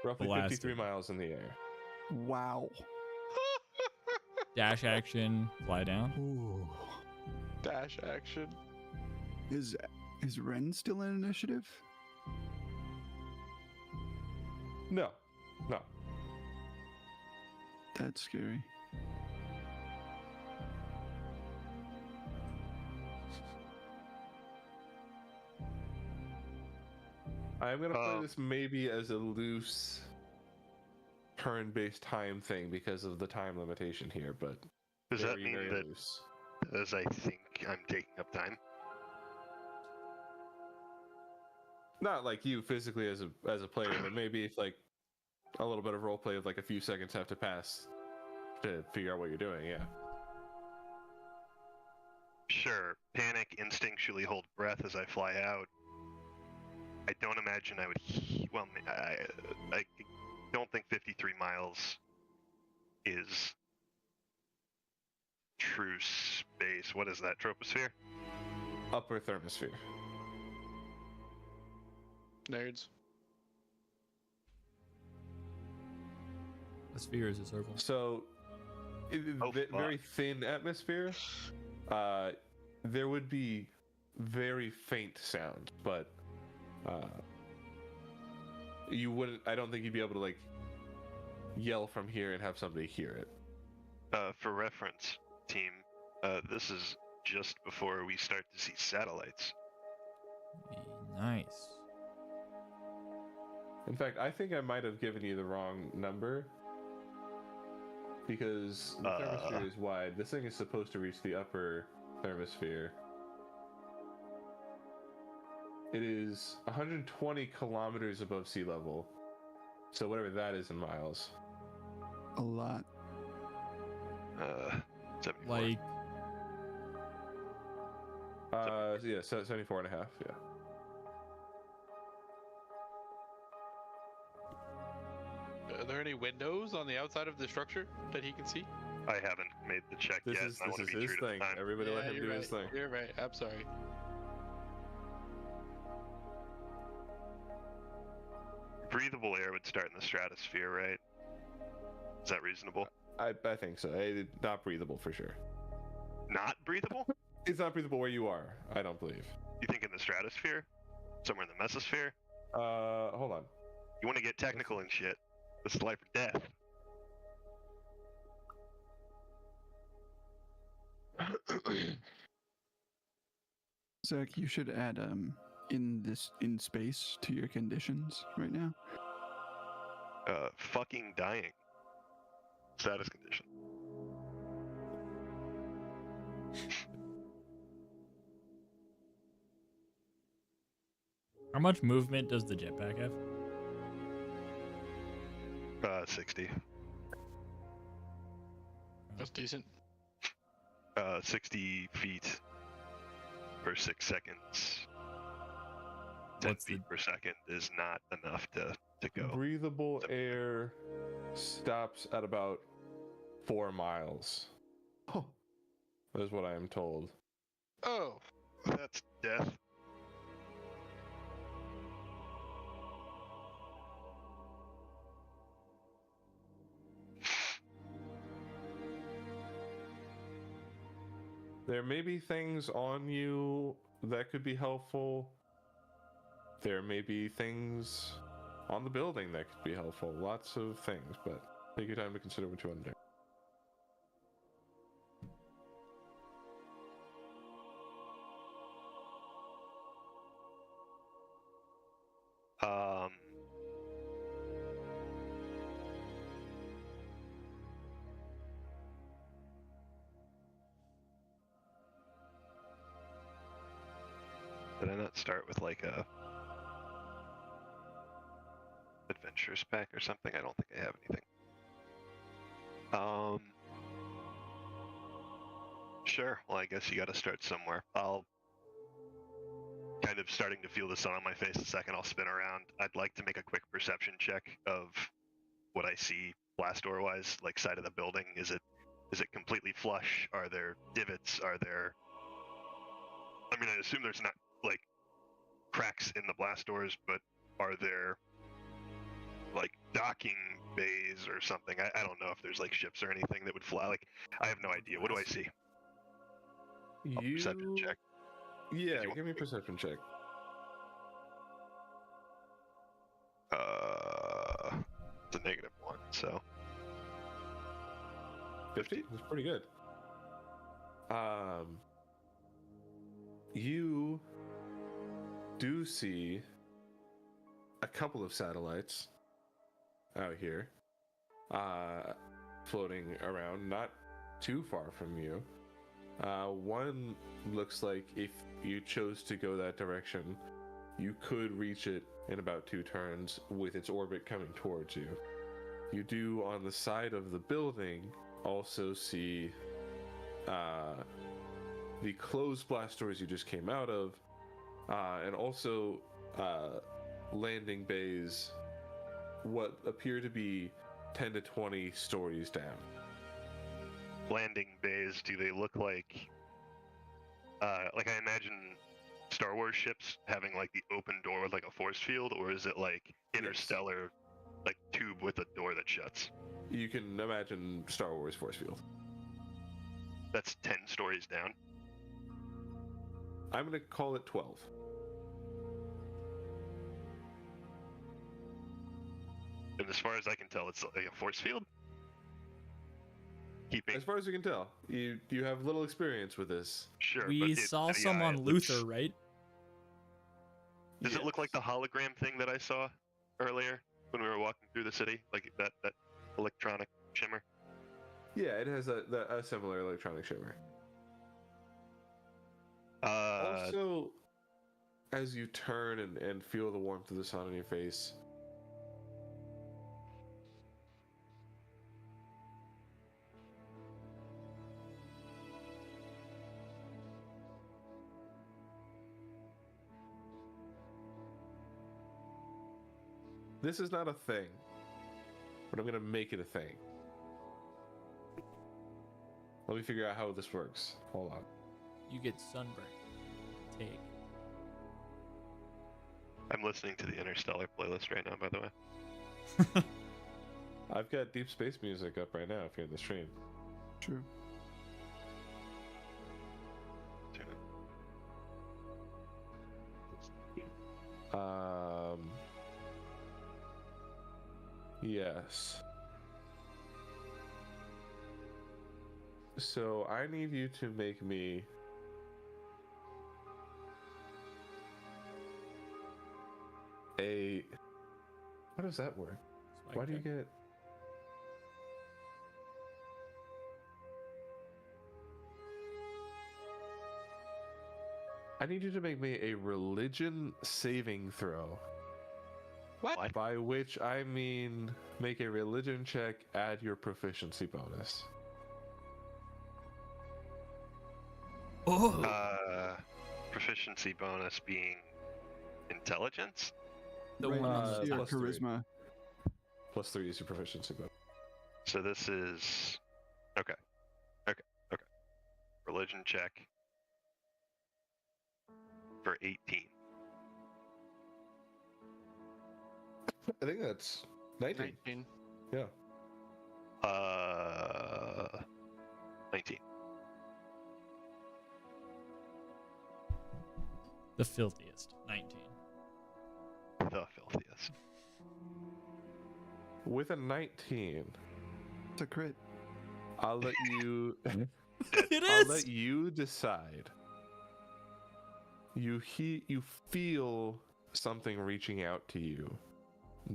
Speaker 2: Roughly
Speaker 3: Blasted.
Speaker 2: 53 miles in the air.
Speaker 5: Wow.
Speaker 3: Dash action, fly down.
Speaker 5: Ooh.
Speaker 1: Dash action.
Speaker 5: Is Ren still in initiative?
Speaker 2: No.
Speaker 5: That's scary.
Speaker 2: I'm gonna play
Speaker 7: Oh.
Speaker 2: this maybe as a loose turn-based time thing because of the time limitation here, but
Speaker 7: Does that
Speaker 2: very,
Speaker 7: mean
Speaker 2: very
Speaker 7: that
Speaker 2: loose.
Speaker 7: as I think I'm taking up time?
Speaker 2: Not like you physically as a player, but maybe if like a little bit of roleplay of like a few seconds have to pass to figure out what you're doing. Yeah.
Speaker 7: Sure. Panic, instinctually hold breath as I fly out. I don't imagine I would. Well, I don't think 53 miles is true space. What is that? Troposphere?
Speaker 2: Upper thermosphere.
Speaker 1: Nerds.
Speaker 3: A sphere is a circle.
Speaker 2: So,
Speaker 7: Oh,
Speaker 2: very thin atmosphere. There would be very faint sound, but you wouldn't. I don't think you'd be able to like yell from here and have somebody hear it.
Speaker 7: For reference, team, this is just before we start to see satellites.
Speaker 3: Nice.
Speaker 2: In fact, I think I might have given you the wrong number because the thermosphere is wide. This thing is supposed to reach the upper thermosphere. It is 120 kilometers above sea level. So whatever that is in miles.
Speaker 5: A lot.
Speaker 7: 74.
Speaker 3: Like,
Speaker 2: Yeah, 74 and a half, yeah.
Speaker 1: there any windows on the outside of the structure that he can see?
Speaker 7: I haven't made the check
Speaker 2: This
Speaker 7: yet.
Speaker 2: is
Speaker 7: and I want to be
Speaker 2: his
Speaker 7: true to the
Speaker 2: thing.
Speaker 7: time.
Speaker 2: Everybody let him
Speaker 1: you're
Speaker 2: do
Speaker 1: right.
Speaker 2: his thing.
Speaker 1: You're right. I'm sorry.
Speaker 7: Breathable air would start in the stratosphere, right? Is that reasonable?
Speaker 2: I think so. Not breathable for sure.
Speaker 7: Not breathable?
Speaker 2: It's not breathable where you are. I don't believe.
Speaker 7: You think in the stratosphere? Somewhere in the mesosphere?
Speaker 2: Hold on.
Speaker 7: You want to get technical and shit. This is life or death.
Speaker 5: Zach, you should add in space to your conditions right now.
Speaker 7: Fucking dying. Status condition.
Speaker 3: How much movement does the jetpack have?
Speaker 7: 60.
Speaker 1: That's decent.
Speaker 7: 60 feet per 6 seconds. 10
Speaker 3: What's the
Speaker 7: feet per second is not enough to go.
Speaker 2: Breathable air stops at about 4 miles.
Speaker 5: Oh,
Speaker 2: That's what I am told.
Speaker 1: Oh,
Speaker 7: That's death.
Speaker 2: There may be things on you that could be helpful. There may be things on the building that could be helpful. Lots of things, but take your time to consider what you want to do.
Speaker 7: Um, did I not start with like a adventures pack or something? I don't think I have anything. Sure. Well, I guess you got to start somewhere. I'll kind of starting to feel the sun on my face a second. I'll spin around. I'd like to make a quick perception check of what I see blast door wise, like side of the building. Is it completely flush? Are there divots? Are there? I mean, I assume there's not like cracks in the blast doors, but are there like docking bays or something? I don't know if there's like ships or anything that would fly. Like, I have no idea. What do I see? Perception check.
Speaker 2: Yeah,
Speaker 7: you want
Speaker 2: give me a perception check.
Speaker 7: It's a -1, so
Speaker 2: 50? That's pretty good. You do see a couple of satellites out here, floating around, not too far from you. One looks like if you chose to go that direction, you could reach it in about 2 turns with its orbit coming towards you. You do on the side of the building also see the closed blast doors you just came out of, and also landing bays, what appear to be 10 to 20 stories down.
Speaker 7: landing bays, do they look like I imagine Star Wars ships having like the open door with like a force field, or is it like interstellar, like tube with a door that shuts?
Speaker 2: You can imagine Star Wars force field.
Speaker 7: That's 10 stories down.
Speaker 2: I'm gonna call it 12.
Speaker 7: And as far as I can tell, it's like a force field. Keeping
Speaker 2: As far as you can tell, you have little experience with this.
Speaker 7: sure.
Speaker 3: We
Speaker 7: but
Speaker 3: saw
Speaker 7: to the
Speaker 3: some
Speaker 7: eye,
Speaker 3: on
Speaker 7: it looks-
Speaker 3: Luther, right?
Speaker 7: Does it look like the hologram thing that I saw earlier when we were walking through the city, like that electronic shimmer?
Speaker 2: Yeah, it has a similar electronic shimmer. Also, as you turn and feel the warmth of the sun on your face, this is not a thing. but I'm gonna make it a thing. Let me figure out how this works. Hold on.
Speaker 3: You get sunburned. Take.
Speaker 7: I'm listening to the Interstellar playlist right now, by the way.
Speaker 2: I've got Deep Space music up right now if you're in the stream.
Speaker 5: True.
Speaker 2: Yes. So I need you to make me a. How does that work? Why do you get? I need you to make me a religion saving throw.
Speaker 7: What?
Speaker 2: By which I mean make a religion check, add your proficiency bonus.
Speaker 3: Oh.
Speaker 7: Proficiency bonus being intelligence?
Speaker 3: The
Speaker 5: Right
Speaker 3: one on
Speaker 5: next
Speaker 3: the
Speaker 5: to your
Speaker 2: plus three.
Speaker 5: charisma.
Speaker 2: +3 is your proficiency bonus.
Speaker 7: So this is okay. Religion check for 18.
Speaker 2: I think that's 19.
Speaker 1: 19.
Speaker 2: Yeah.
Speaker 7: 19.
Speaker 3: The filthiest. 19.
Speaker 7: The filthiest.
Speaker 2: With a 19,
Speaker 5: It's a crit.
Speaker 2: I'll let you.
Speaker 3: It
Speaker 2: I'll
Speaker 3: is.
Speaker 2: let you decide. You feel something reaching out to you.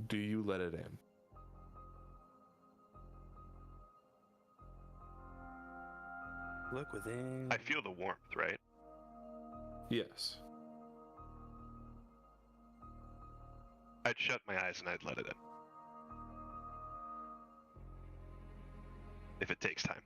Speaker 2: Do you let it in?
Speaker 8: Look within.
Speaker 7: I feel the warmth, right?
Speaker 2: Yes.
Speaker 7: I'd shut my eyes and I'd let it in. If it takes time.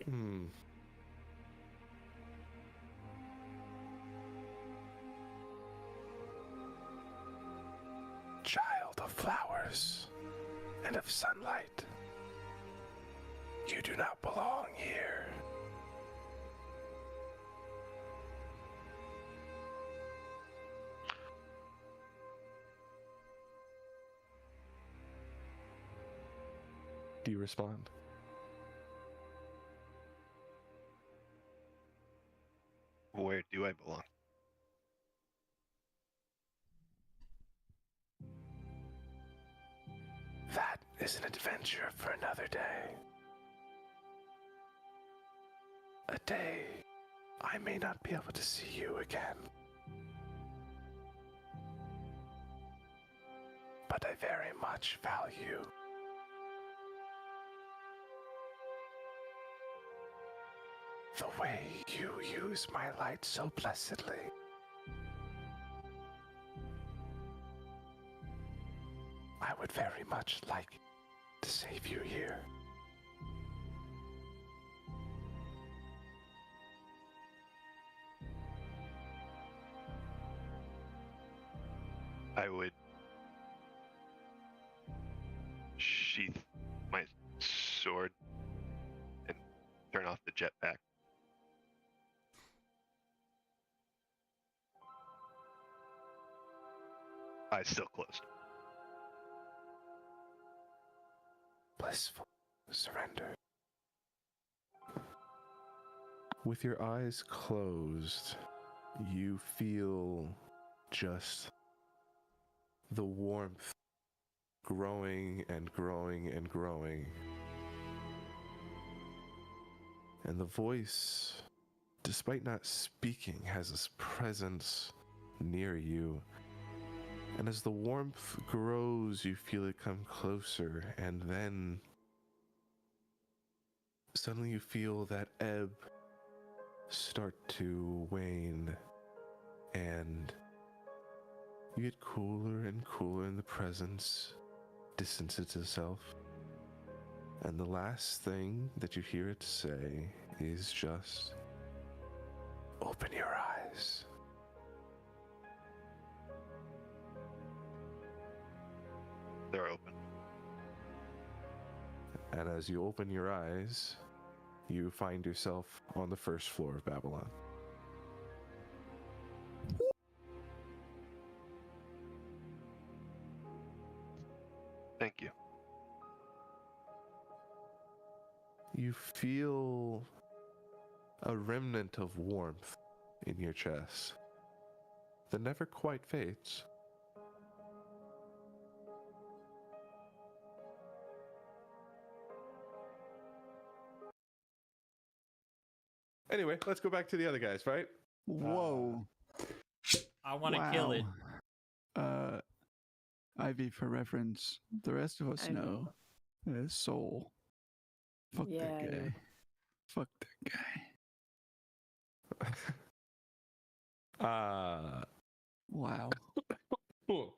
Speaker 2: Hmm. Child of flowers and of sunlight, you do not belong here. Do you respond?
Speaker 7: Where do I belong?
Speaker 2: That is an adventure for another day. A day I may not be able to see you again. But I very much value the way you use my light so blessedly. I would very much like to save you here.
Speaker 7: I would sheath my sword and turn off the jetpack. Eyes still closed.
Speaker 2: Blissful surrender. With your eyes closed, you feel just the warmth growing and growing and growing. And the voice, despite not speaking, has this presence near you. And as the warmth grows, you feel it come closer, and then suddenly you feel that ebb start to wane, and You get cooler and cooler, and the presence distances itself. And the last thing that you hear it say is just, open your eyes.
Speaker 7: They're open.
Speaker 2: And as you open your eyes, you find yourself on the first floor of Babylon.
Speaker 7: Thank you.
Speaker 2: You feel a remnant of warmth in your chest that never quite fades. Anyway, let's go back to the other guys, right?
Speaker 5: Whoa.
Speaker 3: I want to kill it.
Speaker 5: Ivy, for reference, the rest of us
Speaker 6: I
Speaker 5: know that Soul. Fuck
Speaker 6: Yeah, I
Speaker 5: that
Speaker 6: know.
Speaker 5: guy. Fuck that guy. Wow.
Speaker 2: Cool.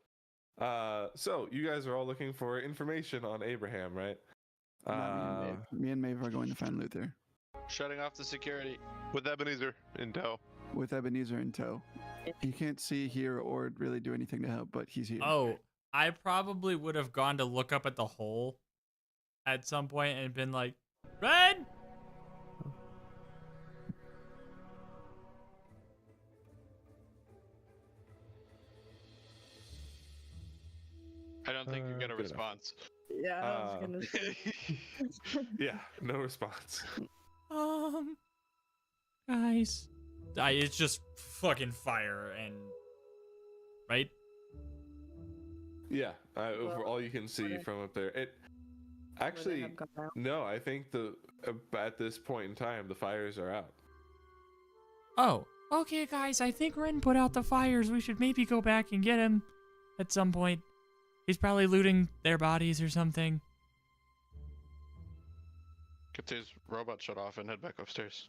Speaker 2: So you guys are all looking for information on Abraham, right?
Speaker 5: Not me and Maeve. Me and Maeve are going to find Luther
Speaker 1: Shutting off the security.
Speaker 4: With Ebenezer in tow.
Speaker 5: with Ebenezer in tow. He can't see, hear, or really do anything to help, but he's here.
Speaker 3: Oh, I probably would have gone to look up at the hole at some point and been like, Red!
Speaker 1: I don't think you get a
Speaker 2: Good enough.
Speaker 1: response.
Speaker 6: Yeah, I was gonna say.
Speaker 2: Yeah, no response.
Speaker 3: Guys. It's just fucking fire and... Right?
Speaker 2: Yeah, over
Speaker 6: Well,
Speaker 2: all you can see
Speaker 6: would
Speaker 2: from up there. It
Speaker 6: Would they
Speaker 2: actually
Speaker 6: have gone out?
Speaker 2: no. I think at this point in time, the fires are out.
Speaker 3: Oh, okay, guys. I think Ren put out the fires. We should maybe go back and get him at some point. He's probably looting their bodies or something.
Speaker 1: Get his robot shut off and head back upstairs.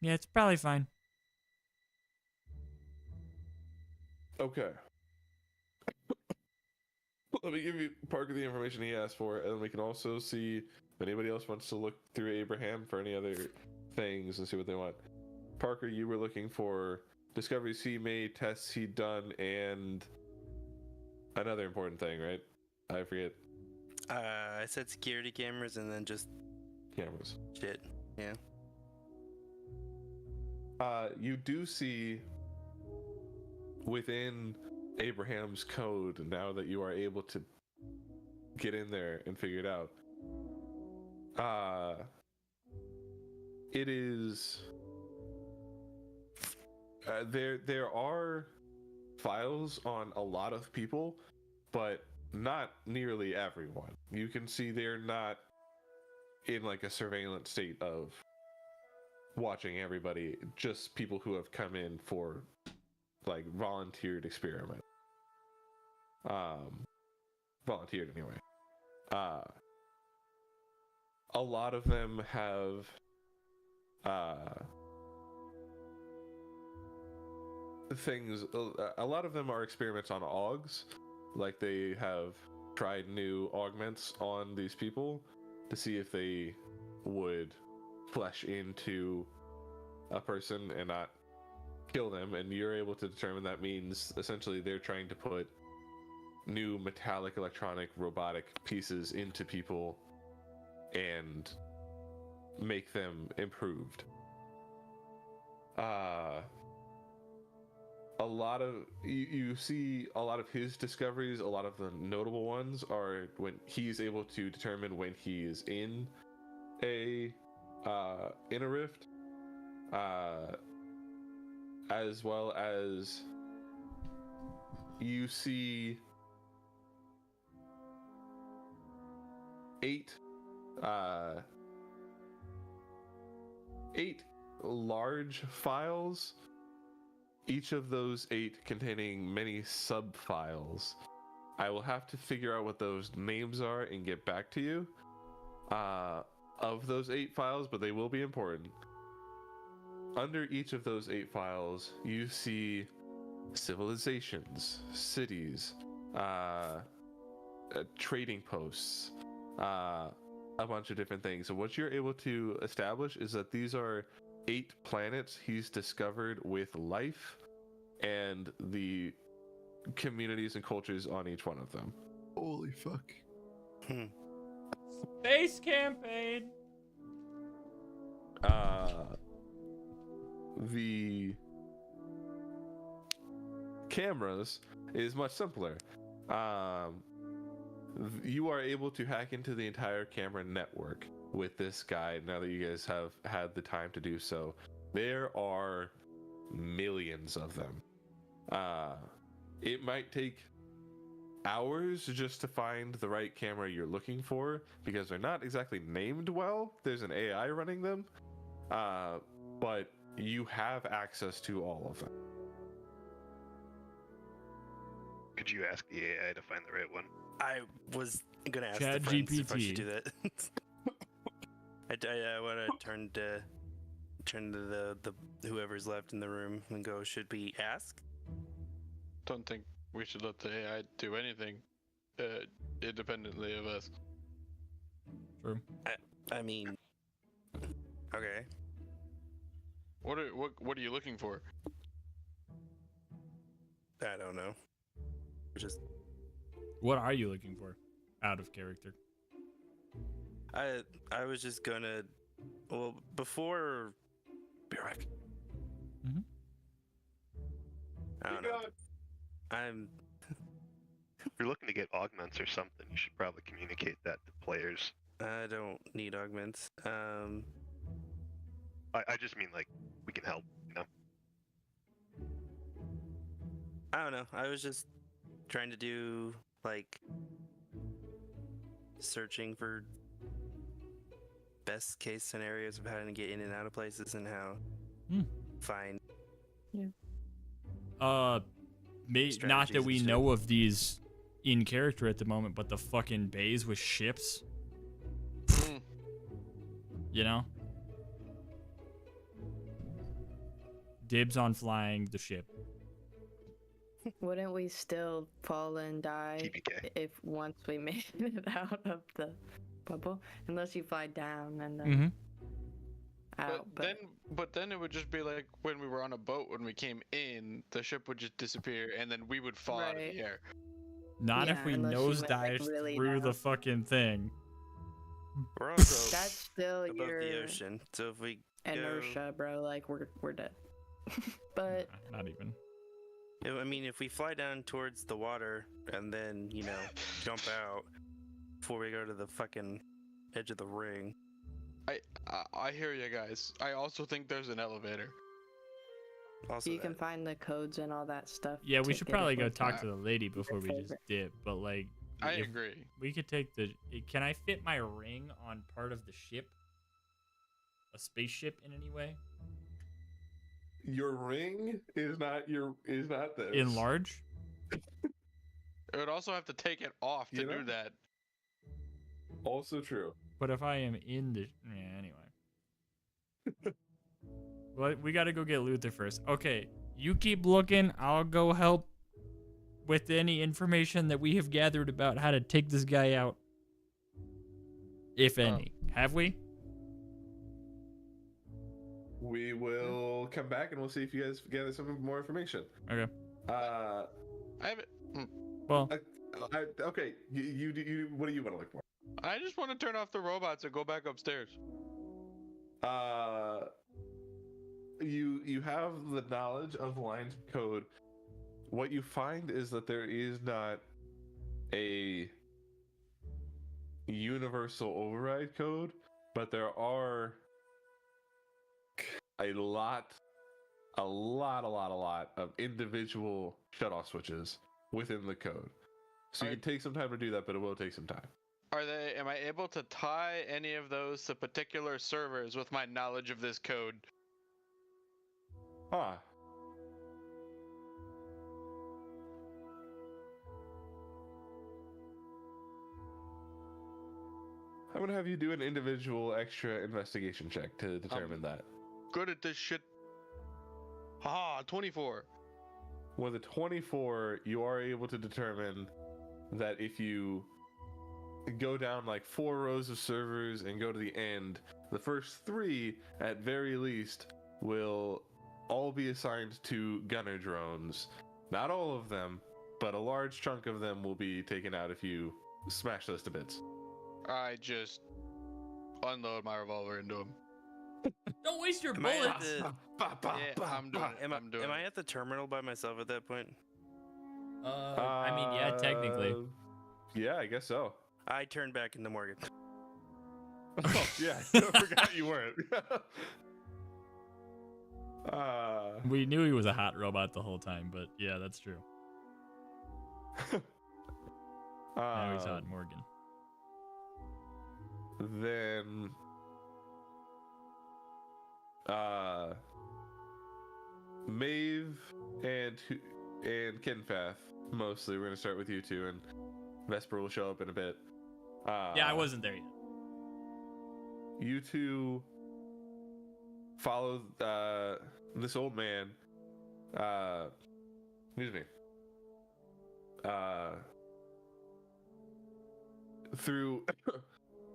Speaker 3: Yeah, it's probably fine.
Speaker 2: Okay. Let me give you Parker the information he asked for, and we can also see if anybody else wants to look through Abraham for any other things and see what they want. Parker, you were looking for discoveries he made, tests he'd done, and another important thing, right? I forget.
Speaker 8: I said security cameras and then just
Speaker 2: Cameras.
Speaker 8: shit. Yeah.
Speaker 2: You do see within Abraham's code, now that you are able to get in there and figure it out, it is there are files on a lot of people, but not nearly everyone. You can see they're not in like a surveillance state of watching everybody, just people who have come in for like volunteered experiment. Volunteered anyway. A lot of them have things, a lot of them are experiments on augs. Like they have tried new augments on these people to see if they would flesh into a person and not kill them, and you're able to determine that means essentially they're trying to put new metallic, electronic, robotic pieces into people and make them improved. A lot of you see a lot of his discoveries, a lot of the notable ones are when he's able to determine when he is in a rift, as well as you see 8 large files, each of those 8 containing many sub-files. I will have to figure out what those names are and get back to you of those 8 files, but they will be important. under each of those 8 files, you see civilizations, cities, trading posts, a bunch of different things. And what you're able to establish is that these are 8 planets he's discovered with life and the communities and cultures on each one of them.
Speaker 5: Holy fuck.
Speaker 3: Space campaign.
Speaker 2: The cameras is much simpler. You are able to hack into the entire camera network with this guide now that you guys have had the time to do so. There are millions of them. It might take hours just to find the right camera you're looking for because they're not exactly named well. There's an AI running them, but you have access to all of them.
Speaker 7: Could you ask the AI to find the right one?
Speaker 8: I was gonna ask
Speaker 3: Chat
Speaker 8: the friends if I
Speaker 3: GPT.
Speaker 8: should do that. I want to turn to the whoever's left in the room and go, should we ask?
Speaker 1: Don't think we should let the AI do anything independently of us.
Speaker 3: True.
Speaker 8: I mean, okay.
Speaker 1: What are you looking for?
Speaker 8: I don't know. Just
Speaker 3: What are you looking for? Out of character.
Speaker 8: I was just gonna, well, before. Be right back.
Speaker 3: Mhm.
Speaker 8: I don't know. I'm.
Speaker 7: If you're looking to get augments or something, you should probably communicate that to players.
Speaker 8: I don't need augments.
Speaker 7: I just mean like we can help, you know.
Speaker 8: I don't know. I was just trying to do like searching for best case scenarios of how to get in and out of places and how find.
Speaker 3: Not that we
Speaker 8: Strategies
Speaker 3: know of these in character at the moment, but the fucking bays with ships. You know? Dibs on flying the ship.
Speaker 6: Wouldn't we still fall and die
Speaker 7: TPK.
Speaker 6: if once we made it out of the bubble? Unless you fly down and then out.
Speaker 1: But then it would just be like when we were on a boat when we came in, the ship would just disappear and then we would fall out of the air.
Speaker 3: Not if
Speaker 6: Yeah,
Speaker 3: we
Speaker 6: unless you went, like,
Speaker 3: nosedive
Speaker 6: really
Speaker 3: through the
Speaker 6: down.
Speaker 3: fucking thing.
Speaker 8: We're also
Speaker 6: that's still
Speaker 8: above
Speaker 6: your
Speaker 8: the ocean, so if we
Speaker 6: inertia, bro. Like we're dead. But
Speaker 3: Nah, not even.
Speaker 8: I mean, if we fly down towards the water and then, you know, jump out before we go to the fucking edge of the ring.
Speaker 1: I hear you guys. I also think there's an elevator.
Speaker 8: Also,
Speaker 6: you can find the codes and all that stuff.
Speaker 3: Yeah, we
Speaker 6: to
Speaker 3: should
Speaker 6: get
Speaker 3: probably
Speaker 6: it
Speaker 3: go
Speaker 6: with
Speaker 3: talk
Speaker 6: that.
Speaker 3: to the lady before we just
Speaker 6: favorite.
Speaker 3: dip. But like,
Speaker 1: I
Speaker 3: if
Speaker 1: agree.
Speaker 3: we could take the. Can I fit my ring on part of the ship? A spaceship in any way?
Speaker 2: Your ring is not this.
Speaker 3: Enlarge?
Speaker 1: It would also have to take it off to
Speaker 2: You know?
Speaker 1: do that.
Speaker 2: Also true.
Speaker 3: But if I am in the. Yeah, anyway. Well, we gotta go get Luther first. Okay, you keep looking. I'll go help with any information that we have gathered about how to take this guy out. If any. Have we?
Speaker 2: We will come back and we'll see if you guys gather some more information.
Speaker 3: Okay.
Speaker 1: I have it.
Speaker 3: Well,
Speaker 2: Okay. You what do you want to look for?
Speaker 1: I just want to turn off the robots and go back upstairs.
Speaker 2: You have the knowledge of lines of code. What you find is that there is not a universal override code, but there are a lot of individual shutoff switches within the code. So you can take some time to do that, but it will take some time.
Speaker 1: Am I able to tie any of those to particular servers with my knowledge of this code?
Speaker 2: Ah. I'm gonna have you do an individual extra investigation check to determine that.
Speaker 1: Good at this shit. Ah, 24.
Speaker 2: With a 24, you are able to determine that if you go down like 4 rows of servers and go to the end, the first 3, at very least, will all be assigned to gunner drones. Not all of them, but a large chunk of them will be taken out if you smash those to bits.
Speaker 1: I just unload my revolver into him.
Speaker 3: Don't waste your
Speaker 8: Am I at
Speaker 3: bullets.
Speaker 8: the-
Speaker 1: Yeah, I'm doing it.
Speaker 8: Am
Speaker 1: I'm doing
Speaker 8: I
Speaker 1: it.
Speaker 8: at the terminal by myself at that point?
Speaker 3: I mean, yeah, technically.
Speaker 2: Yeah, I guess so.
Speaker 8: I turned back into Morgan.
Speaker 2: Oh, yeah, I forgot you weren't.
Speaker 3: We knew he was a hot robot the whole time, but yeah, that's true. Now he's hot Morgan.
Speaker 2: Then Maeve and Kinfath, mostly. We're gonna start with you two, and Vesper will show up in a bit.
Speaker 3: Yeah, I wasn't there yet.
Speaker 2: You two follow this old man. Excuse me. Through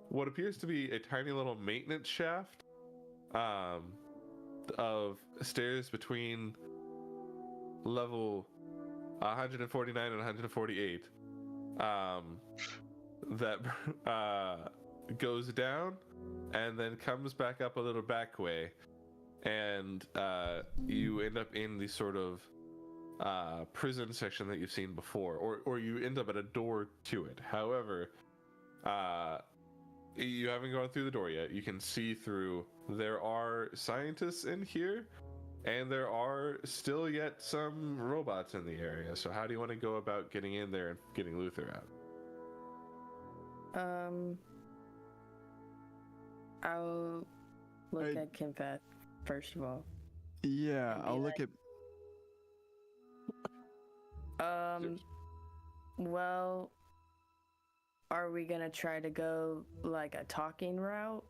Speaker 2: what appears to be a tiny little maintenance shaft of stairs between level 149 and 148 that goes down and then comes back up a little back way, and you end up in the sort of prison section that you've seen before, or you end up at a door to it. However, you haven't gone through the door yet. You can see through. There are scientists in here, and there are still yet some robots in the area. So how do you want to go about getting in there and getting Luther out?
Speaker 6: I'll look at Kinfath first of all.
Speaker 5: Yeah,
Speaker 6: And be
Speaker 5: I'll look
Speaker 6: like-
Speaker 5: at.
Speaker 6: Well, are we gonna try to go like a talking route?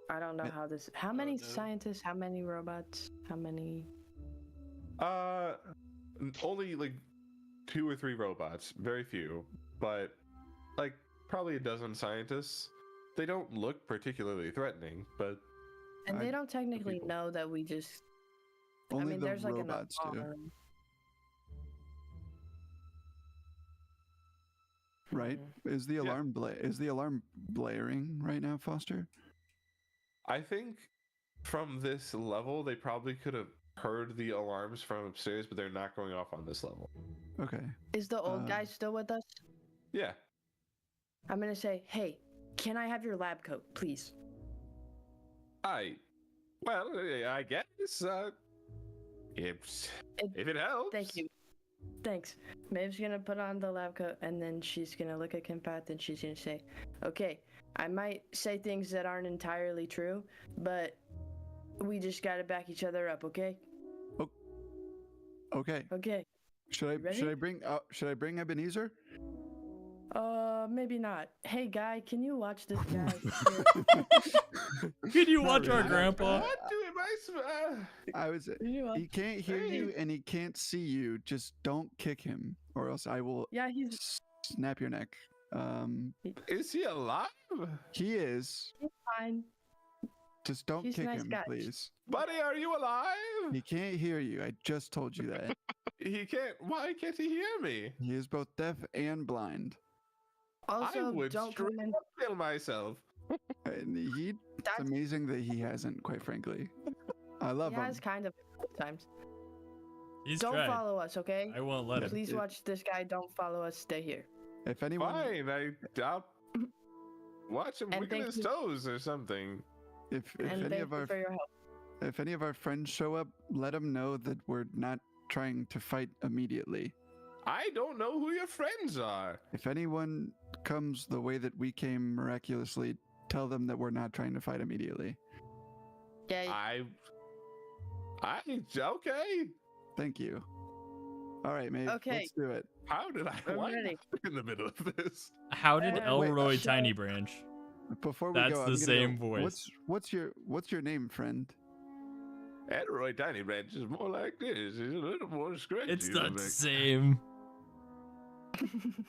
Speaker 6: I don't know how this. How many scientists? How many robots? How many?
Speaker 2: Only like 2 or 3 robots, very few, but like probably a dozen scientists. They don't look particularly threatening, but
Speaker 6: And they don't technically
Speaker 2: people.
Speaker 6: know that we just.
Speaker 5: Only
Speaker 6: I mean,
Speaker 5: the
Speaker 6: there's like an
Speaker 5: robots do.
Speaker 6: alarm.
Speaker 5: Right? Is the alarm blaring right now, Foster?
Speaker 2: I think from this level they probably could have heard the alarms from upstairs, but they're not going off on this level.
Speaker 5: Okay.
Speaker 6: Is the old guy still with us?
Speaker 2: Yeah.
Speaker 6: I'm gonna say, hey, can I have your lab coat, please?
Speaker 2: I guess if it helps.
Speaker 6: Thank you. Thanks. Maeve's gonna put on the lab coat, and then she's gonna look at Kinfath, and she's gonna say, okay, I might say things that aren't entirely true, but we just gotta back each other up, okay?
Speaker 5: Okay.
Speaker 6: Okay.
Speaker 5: Should I bring Ebenezer?
Speaker 6: Maybe not. Hey, guy, can you watch this guy?
Speaker 3: Can you
Speaker 5: Not
Speaker 3: watch our
Speaker 5: really.
Speaker 3: grandpa?
Speaker 2: What do
Speaker 5: I was.
Speaker 6: Can you watch-
Speaker 5: He can't hear you and he can't see you. Just don't kick him, or else I will
Speaker 6: Yeah, he's
Speaker 5: snap your neck.
Speaker 2: Is he alive?
Speaker 5: He is.
Speaker 6: fine.
Speaker 5: Just don't
Speaker 6: He's a
Speaker 5: kick
Speaker 6: nice
Speaker 5: him,
Speaker 6: guy.
Speaker 5: please.
Speaker 2: Buddy, are you alive?
Speaker 5: He can't hear you. I just told you that.
Speaker 2: He can't. Why can't he hear me?
Speaker 5: He is both deaf and blind.
Speaker 2: I
Speaker 6: Also,
Speaker 2: would
Speaker 6: don't come in.
Speaker 2: kill myself.
Speaker 5: And it's
Speaker 6: That's,
Speaker 5: amazing that he hasn't, quite frankly. I love
Speaker 6: he
Speaker 5: him.
Speaker 6: has kind of times.
Speaker 3: He's
Speaker 6: Don't
Speaker 3: tried.
Speaker 6: follow us, okay?
Speaker 3: I won't let him.
Speaker 6: Please
Speaker 5: it-
Speaker 6: watch this guy. Don't follow us. Stay here.
Speaker 5: If anyone,
Speaker 2: Fine, I'll watch him
Speaker 6: And
Speaker 2: wiggle
Speaker 6: thank
Speaker 2: his
Speaker 6: you-
Speaker 2: toes or something.
Speaker 5: if
Speaker 6: And
Speaker 5: any
Speaker 6: thank
Speaker 5: of
Speaker 6: you
Speaker 5: our
Speaker 6: for your help.
Speaker 5: if any of our friends show up, let them know that we're not trying to fight immediately.
Speaker 2: I don't know who your friends are.
Speaker 5: If anyone comes the way that we came miraculously, tell them that we're not trying to fight immediately.
Speaker 6: Yeah,
Speaker 2: Okay.
Speaker 5: Thank you. All right, mate.
Speaker 6: Okay.
Speaker 5: Let's do it.
Speaker 2: How did I
Speaker 6: I'm
Speaker 2: wind
Speaker 6: ready.
Speaker 2: up in the middle of this?
Speaker 3: How did
Speaker 6: Wait,
Speaker 3: Elroy
Speaker 6: shut
Speaker 3: Tiny
Speaker 6: up.
Speaker 3: Branch?
Speaker 5: Before we
Speaker 3: That's
Speaker 5: go,
Speaker 3: the
Speaker 5: I'm gonna
Speaker 3: same
Speaker 5: go,
Speaker 3: voice.
Speaker 5: What's your name, friend?
Speaker 2: Android Tiny Ranch is more like this. It's a little more scratchy.
Speaker 3: It's
Speaker 2: than
Speaker 3: not the
Speaker 2: like-
Speaker 3: same.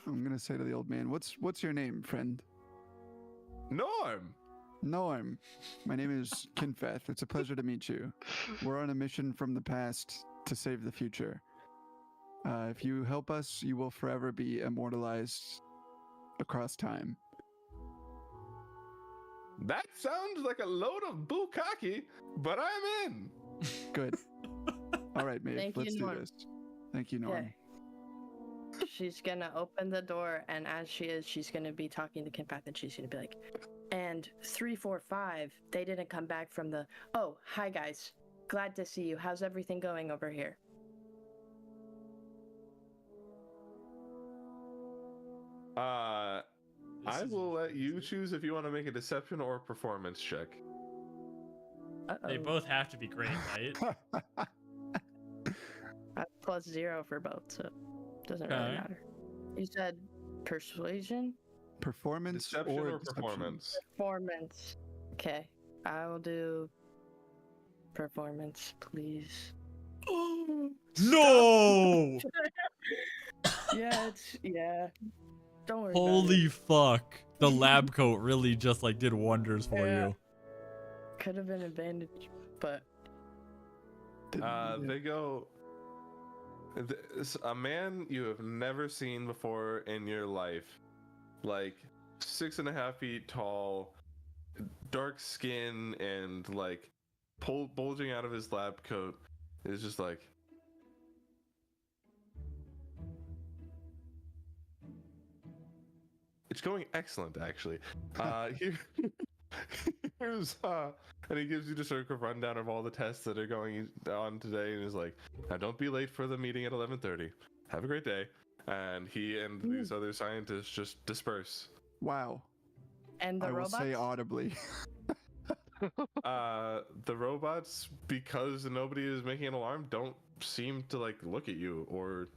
Speaker 5: I'm gonna say to the old man, "What's your name, friend?"
Speaker 2: Norm.
Speaker 5: Norm. My name is Kinfeth. It's a pleasure to meet you. We're on a mission from the past to save the future. If you help us, you will forever be immortalized across time.
Speaker 2: That sounds like a load of bukkake, but I'm in.
Speaker 5: Good. All right, Maeve,
Speaker 6: Thank you,
Speaker 5: let's do
Speaker 6: Norm.
Speaker 5: this. Thank you, Norm.
Speaker 6: Okay. She's gonna open the door, and as she is, she's gonna be talking to Kinpath, and she's gonna be like, and 345, they didn't come back from the. Oh, hi guys. Glad to see you. How's everything going over here?
Speaker 2: I will let you choose if you want to make a deception or a performance check.
Speaker 3: They
Speaker 6: Uh-oh.
Speaker 3: both have to be great, right?
Speaker 6: That's +0 for both, so doesn't really
Speaker 3: Okay.
Speaker 6: matter. You said persuasion?
Speaker 5: Performance
Speaker 2: Deception
Speaker 5: or
Speaker 2: or
Speaker 5: deception?
Speaker 2: performance?
Speaker 6: Performance. Okay. I will do performance, please.
Speaker 3: No!
Speaker 6: Yeah. Don't worry.
Speaker 3: Holy fuck. The lab coat really just like did wonders for
Speaker 6: Yeah.
Speaker 3: you.
Speaker 6: Could have been advantage, but
Speaker 2: They go. A man you have never seen before in your life, like 6.5 feet tall, dark skin, and like bulging out of his lab coat, is just like. It's going excellent, actually. Here's and he gives you just sort of a rundown of all the tests that are going on today, and is like, "Now don't be late for the meeting at 11:30. Have a great day." And he and these other scientists just disperse.
Speaker 5: Wow.
Speaker 6: and the
Speaker 5: I will
Speaker 6: robots.
Speaker 5: say audibly.
Speaker 2: The robots, because nobody is making an alarm, don't seem to like look at you or.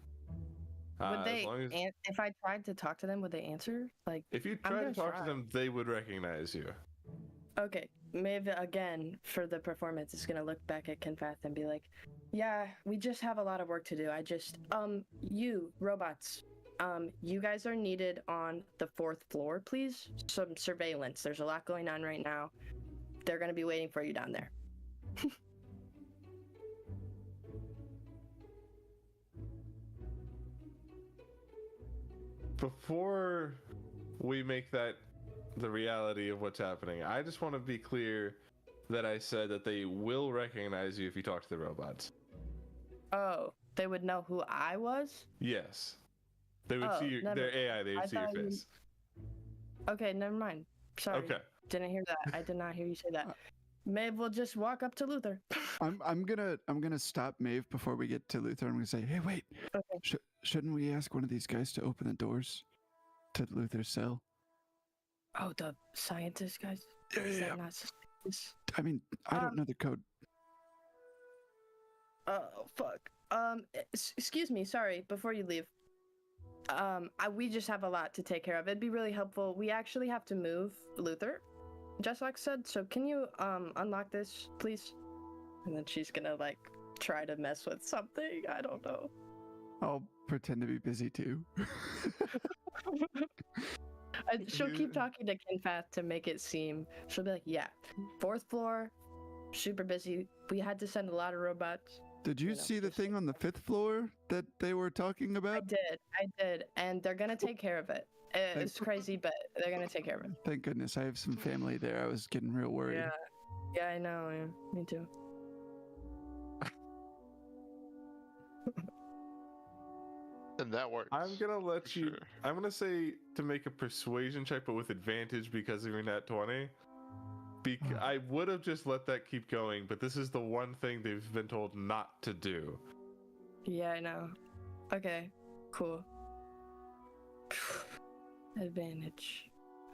Speaker 6: Would they?
Speaker 2: As long as,
Speaker 6: If I tried to talk to them, would they answer? Like,
Speaker 2: if you
Speaker 6: I'm
Speaker 2: try to
Speaker 6: gonna
Speaker 2: talk
Speaker 6: try.
Speaker 2: to them, they would recognize you.
Speaker 6: okay, maybe again for the performance, is gonna look back at Kinfath and be like, "Yeah, we just have a lot of work to do. You robots, you guys are needed on the 4th floor, please. Some surveillance. There's a lot going on right now. They're gonna be waiting for you down there."
Speaker 2: Before we make that the reality of what's happening, I just want to be clear that I said that they will recognize you if you talk to the robots.
Speaker 6: Oh, they would know who I was?
Speaker 2: Yes. They would
Speaker 6: Oh,
Speaker 2: see
Speaker 6: never-
Speaker 2: their AI, they would
Speaker 6: I
Speaker 2: see your
Speaker 6: thought you-
Speaker 2: face.
Speaker 6: Okay, never mind. Sorry.
Speaker 2: Okay.
Speaker 6: Didn't hear that. I did not hear you say that. Maeve will just walk up to Luther.
Speaker 5: I'm gonna stop Maeve before we get to Luther. I'm gonna say, hey, wait.
Speaker 6: Okay.
Speaker 5: Shouldn't we ask one of these guys to open the doors to Luther's cell?
Speaker 6: Oh, the scientist guys?
Speaker 5: Yeah,
Speaker 6: Is
Speaker 5: yeah,
Speaker 6: that not suspicious?
Speaker 5: I mean, I don't know the code.
Speaker 6: Oh, fuck. Excuse me, sorry, before you leave. We just have a lot to take care of. It'd be really helpful. We actually have to move Luther, just like said, so can you, unlock this, please? And then she's gonna, like, try to mess with something. I don't know.
Speaker 5: I'll pretend to be busy too.
Speaker 6: She'll keep talking to Kinfath to make it seem. She'll be like, yeah, 4th floor, super busy. We had to send a lot of robots.
Speaker 5: Did you
Speaker 6: You know,
Speaker 5: see the
Speaker 6: just
Speaker 5: thing on the 5th floor that they were talking
Speaker 6: I
Speaker 5: about?
Speaker 6: did, and they're gonna take care of it. It's crazy, but they're gonna take care of it.
Speaker 5: Thank goodness, I have some family there. I was getting real worried.
Speaker 6: Yeah, I know. Yeah. Me too.
Speaker 4: And that works.
Speaker 2: I'm gonna let
Speaker 4: for
Speaker 2: you.
Speaker 4: sure.
Speaker 2: I'm gonna say to make a persuasion check, but with advantage because of your nat 20. I would have just let that keep going, but this is the one thing they've been told not to do.
Speaker 6: Yeah, I know. Okay, cool. Advantage.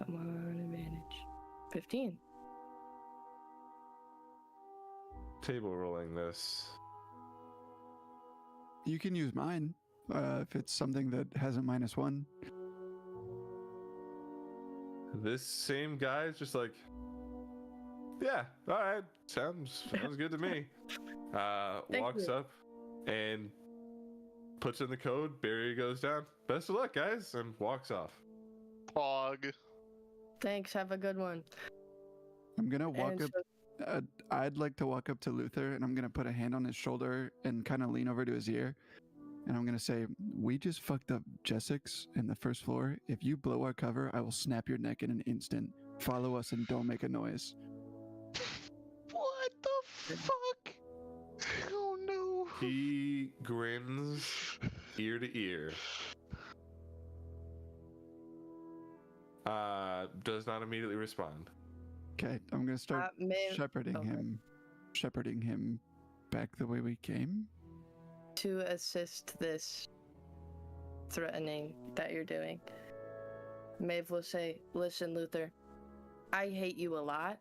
Speaker 6: Come on, advantage. 15.
Speaker 2: Table rolling this.
Speaker 5: You can use mine if it's something that has a -1.
Speaker 2: This same guy is just like, Yeah, all right. Sounds good to me. Walks up and puts in the code. Barrier goes down. Best of luck, guys, and walks off.
Speaker 4: Pog.
Speaker 6: Thanks. Have a good one.
Speaker 5: I'm gonna walk
Speaker 6: And
Speaker 5: up.
Speaker 6: so-
Speaker 5: I'd like to walk up to Luther, and I'm gonna put a hand on his shoulder and kind of lean over to his ear, and I'm gonna say, "We just fucked up Jessix in the first floor. If you blow our cover, I will snap your neck in an instant. Follow us and don't make a noise."
Speaker 1: What the fuck? Oh no.
Speaker 2: He grins ear to ear. Does not immediately respond.
Speaker 5: Okay, I'm gonna start shepherding him back the way we came.
Speaker 6: To assist this threatening that you're doing, Maeve will say, "Listen, Luther, I hate you a lot,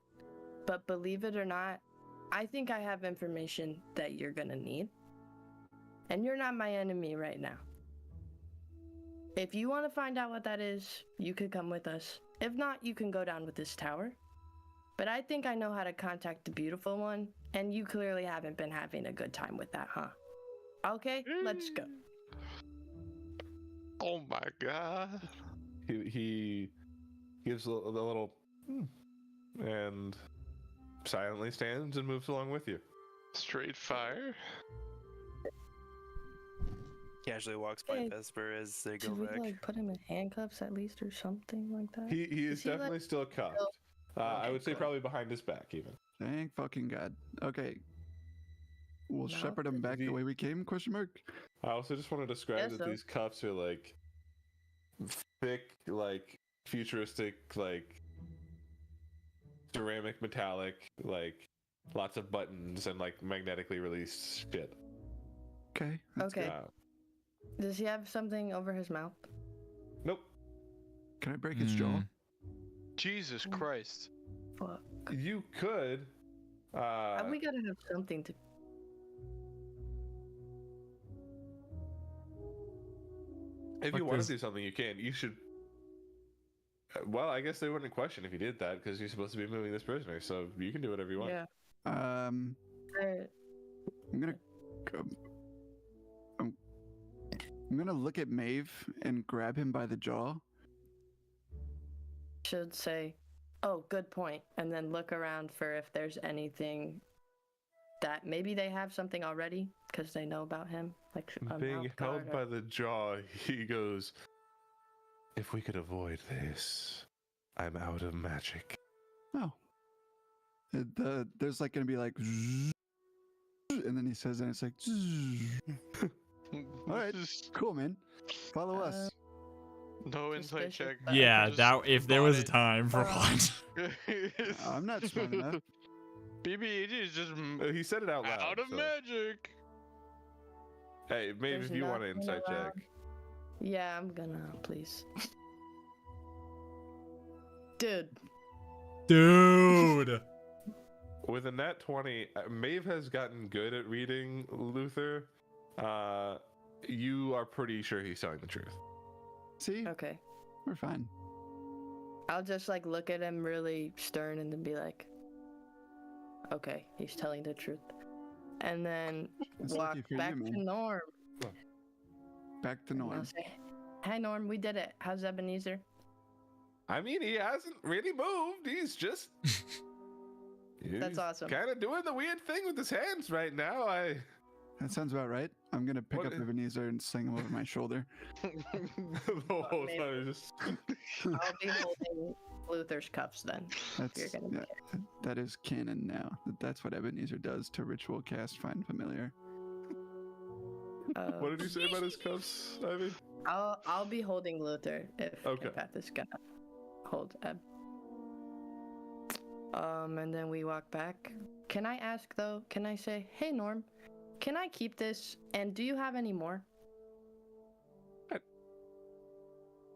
Speaker 6: but believe it or not, I think I have information that you're gonna need. And you're not my enemy right now. If you want to find out what that is, you could come with us. If not, you can go down with this tower. But I think I know how to contact the beautiful one, and you clearly haven't been having a good time with that, huh? Okay, let's go."
Speaker 4: Oh my god.
Speaker 2: He gives a little and silently stands and moves along with you.
Speaker 4: Straight fire.
Speaker 8: Casually walks by
Speaker 6: Hey,
Speaker 8: Vesper as they go
Speaker 6: Should we
Speaker 8: back.
Speaker 6: like put him in handcuffs at least or something like that?
Speaker 2: He is
Speaker 6: Is he, like,
Speaker 2: definitely still cuffed. I would say probably behind his back even.
Speaker 5: Thank fucking God. Okay. We'll
Speaker 6: No,
Speaker 5: shepherd him back the way we came? Question mark.
Speaker 2: I also just want to describe
Speaker 6: Guess
Speaker 2: that
Speaker 6: so.
Speaker 2: these cuffs are like thick, like futuristic, like ceramic metallic, like lots of buttons and like magnetically released shit.
Speaker 5: Okay.
Speaker 6: Okay.
Speaker 2: Uh,
Speaker 6: Does he have something over his mouth?
Speaker 2: nope.
Speaker 5: Can I break his jaw?
Speaker 1: Jesus Christ.
Speaker 6: Fuck.
Speaker 2: You could.
Speaker 6: We gotta have something to.
Speaker 2: If
Speaker 3: Fuck
Speaker 2: you want
Speaker 3: this.
Speaker 2: to do something, you can. You should. Well, I guess they wouldn't question if you did that because you're supposed to be moving this prisoner, so you can do whatever you want.
Speaker 6: Yeah.
Speaker 5: I'm gonna. I'm gonna look at Maeve and grab him by the jaw.
Speaker 6: Should say, "Oh, good point," and then look around for if there's anything that maybe they have something already because they know about him, like a
Speaker 2: Being
Speaker 6: mouth
Speaker 2: held
Speaker 6: guard
Speaker 2: by
Speaker 6: or-
Speaker 2: the jaw, he goes, "If we could avoid this, I'm out of magic."
Speaker 5: Oh. There's like gonna be like, and then he says, and it's like, all right, cool, man. Follow us.
Speaker 1: No insight
Speaker 6: Suspicious,
Speaker 1: check.
Speaker 6: but-
Speaker 3: Yeah,
Speaker 1: Just
Speaker 3: that if there was a
Speaker 1: bought
Speaker 3: time for one.
Speaker 1: it.
Speaker 5: I'm not smart enough.
Speaker 1: BB is just
Speaker 2: He said it out loud.
Speaker 1: out of
Speaker 2: so-
Speaker 1: magic.
Speaker 2: Hey, maybe
Speaker 6: There's
Speaker 2: if you want an
Speaker 6: nothing
Speaker 2: insight
Speaker 6: around.
Speaker 2: check.
Speaker 6: Yeah, I'm gonna, please. Dude,
Speaker 3: Dude.
Speaker 2: With a nat 20, Maeve has gotten good at reading Luther. You are pretty sure he's telling the truth.
Speaker 5: See,
Speaker 6: okay.
Speaker 5: we're fine.
Speaker 6: I'll just like look at him really stern and then be like, "Okay, he's telling the truth," and then
Speaker 5: It's
Speaker 6: walk
Speaker 5: lucky for you,
Speaker 6: back to
Speaker 5: man.
Speaker 6: Norm.
Speaker 5: Back to
Speaker 6: And I'll
Speaker 5: Norm.
Speaker 6: say, "Hey Norm, we did it. How's Ebenezer?"
Speaker 2: I mean, he hasn't really moved. He's just.
Speaker 6: That's awesome.
Speaker 2: Kind of doing the weird thing with his hands right now.
Speaker 5: That sounds about right. I'm gonna pick
Speaker 2: What
Speaker 5: up
Speaker 2: is-
Speaker 5: Ebenezer and sling him over my shoulder.
Speaker 2: The whole
Speaker 6: man.
Speaker 2: time he's just.
Speaker 6: I'll be holding Luther's cuffs then.
Speaker 5: That's
Speaker 6: You're gonna be
Speaker 5: that is canon now. That's what Ebenezer does to ritual cast Find Familiar.
Speaker 2: What did you say about his cuffs, Ivy?
Speaker 6: I'll be holding Luther if
Speaker 2: Okay.
Speaker 6: Empath is gonna hold Eb. And then we walk back. Can I ask though? Can I say, "Hey Norm, can I keep this? And do you have any more?"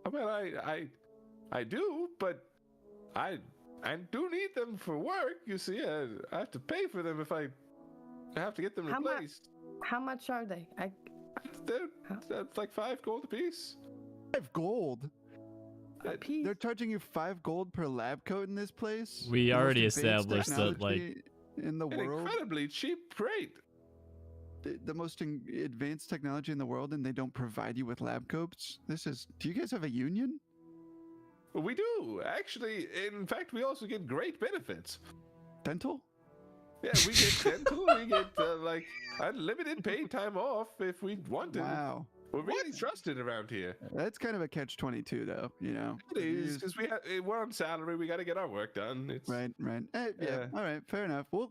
Speaker 2: I mean, I do, but I do need them for work. You see, I have to pay for them if I have to get them
Speaker 6: How mu-
Speaker 2: replaced.
Speaker 6: How much are they?
Speaker 2: They're like 5 gold apiece.
Speaker 5: 5 gold.
Speaker 6: Peace.
Speaker 5: They're charging you 5 gold per lab coat in this place.
Speaker 3: We
Speaker 5: The most
Speaker 3: already
Speaker 5: advanced
Speaker 3: established that, like-
Speaker 5: technology in the
Speaker 2: An
Speaker 5: world,
Speaker 2: incredibly cheap rate.
Speaker 5: the most advanced technology in the world, and they don't provide you with lab coats. This is. Do you guys have a union?
Speaker 2: We do actually. In fact, we also get great benefits.
Speaker 5: Dental?
Speaker 2: Yeah, we get dental. We get like unlimited paid time off if we want to.
Speaker 5: Wow,
Speaker 2: We're really trusted around here.
Speaker 5: that's kind of a catch-22, though. You know.
Speaker 2: It is because we're on salary. We got to get our work done. It's
Speaker 5: Right. Yeah.
Speaker 2: Yeah.
Speaker 5: All right. Fair enough. We'll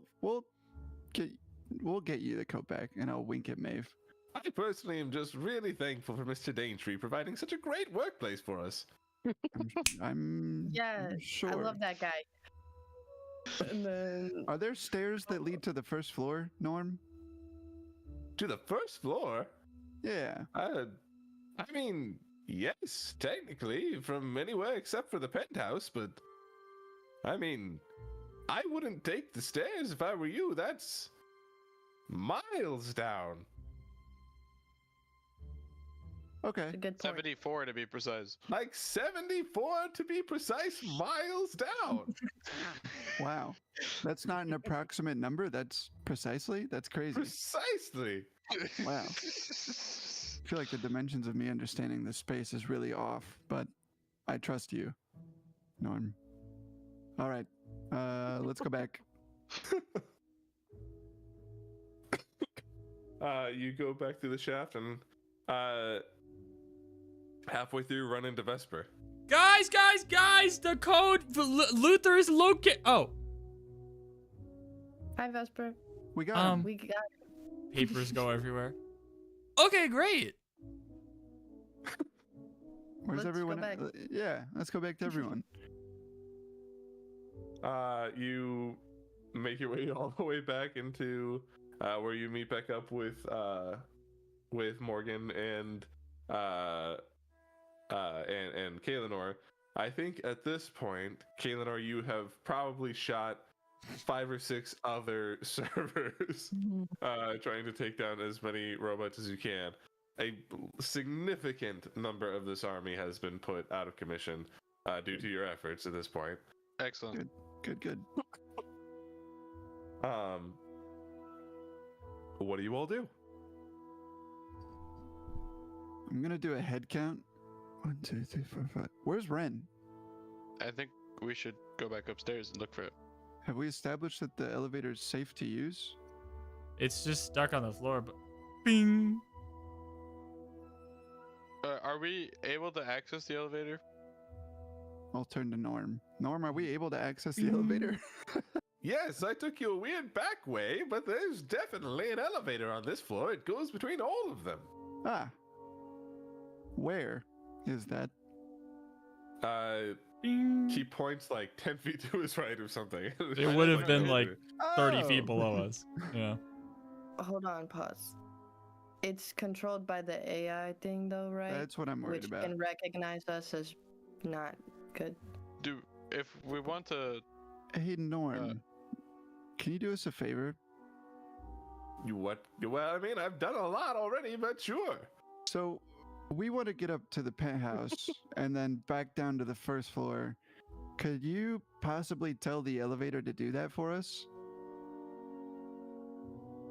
Speaker 5: get you the coat back, and I'll wink at Maeve.
Speaker 2: I personally am just really thankful for Mr. Daintree providing such a great workplace for us.
Speaker 5: I'm
Speaker 6: Yeah,
Speaker 5: sure.
Speaker 6: I love that guy. And then
Speaker 5: Are there stairs that lead to the first floor, Norm?
Speaker 2: To the first floor.
Speaker 5: Yeah.
Speaker 2: I mean, yes, technically, from anywhere except for the penthouse, but I mean, I wouldn't take the stairs if I were you. That's miles down.
Speaker 5: Okay.
Speaker 6: it's a good point.
Speaker 1: 74 to be precise.
Speaker 2: Like 74 to be precise, miles down.
Speaker 5: Wow. That's not an approximate number. That's precisely. That's crazy.
Speaker 2: Precisely.
Speaker 5: Wow. I feel like the dimensions of me understanding this space is really off, but I trust you, Norm. All right. Let's go back.
Speaker 2: You go back through the shaft and halfway through run into Vesper.
Speaker 3: Guys! The code for Luther is located. Oh,
Speaker 6: Hi, Vesper.
Speaker 5: We got him.
Speaker 6: We got
Speaker 3: papers go everywhere. Okay, great.
Speaker 5: Where's
Speaker 6: let's go
Speaker 5: everyone?
Speaker 6: back.
Speaker 5: Yeah, let's go back to everyone.
Speaker 2: You make your way all the way back into where you meet back up with Morgan and Kaelinor. I think at this point, Kaelinor, you have probably shot 5 or 6 other servers trying to take down as many robots as you can. A significant number of this army has been put out of commission due to your efforts at this point.
Speaker 1: Excellent.
Speaker 5: Good.
Speaker 2: What do you all do?
Speaker 5: I'm gonna do a head count. 1, 2, 3, 4, 5. Where's Ren?
Speaker 1: I think we should go back upstairs and look for it.
Speaker 5: Have we established that the elevator is safe to use?
Speaker 3: It's just stuck on the floor, but bing.
Speaker 1: Are we able to access the elevator?
Speaker 5: I'll turn to Norm. Norm, are we able to access the elevator?
Speaker 2: Yes, I took you a weird back way, but there's definitely an elevator on this floor. It goes between all of them.
Speaker 5: Ah. Where is that?
Speaker 2: He points like 10 feet to his right or something.
Speaker 3: It would have been like 30
Speaker 5: Oh.
Speaker 3: feet below us. Yeah.
Speaker 6: Hold on, pause. It's controlled by the AI thing, though, right?
Speaker 5: That's what I'm worried
Speaker 6: Which
Speaker 5: about.
Speaker 6: can recognize us as not good.
Speaker 1: If we want to,
Speaker 5: Hey, Norm. Can you do us a favor?
Speaker 2: You what? Well, I mean, I've done a lot already, but sure.
Speaker 5: So, we want to get up to the penthouse and then back down to the first floor. Could you possibly tell the elevator to do that for us?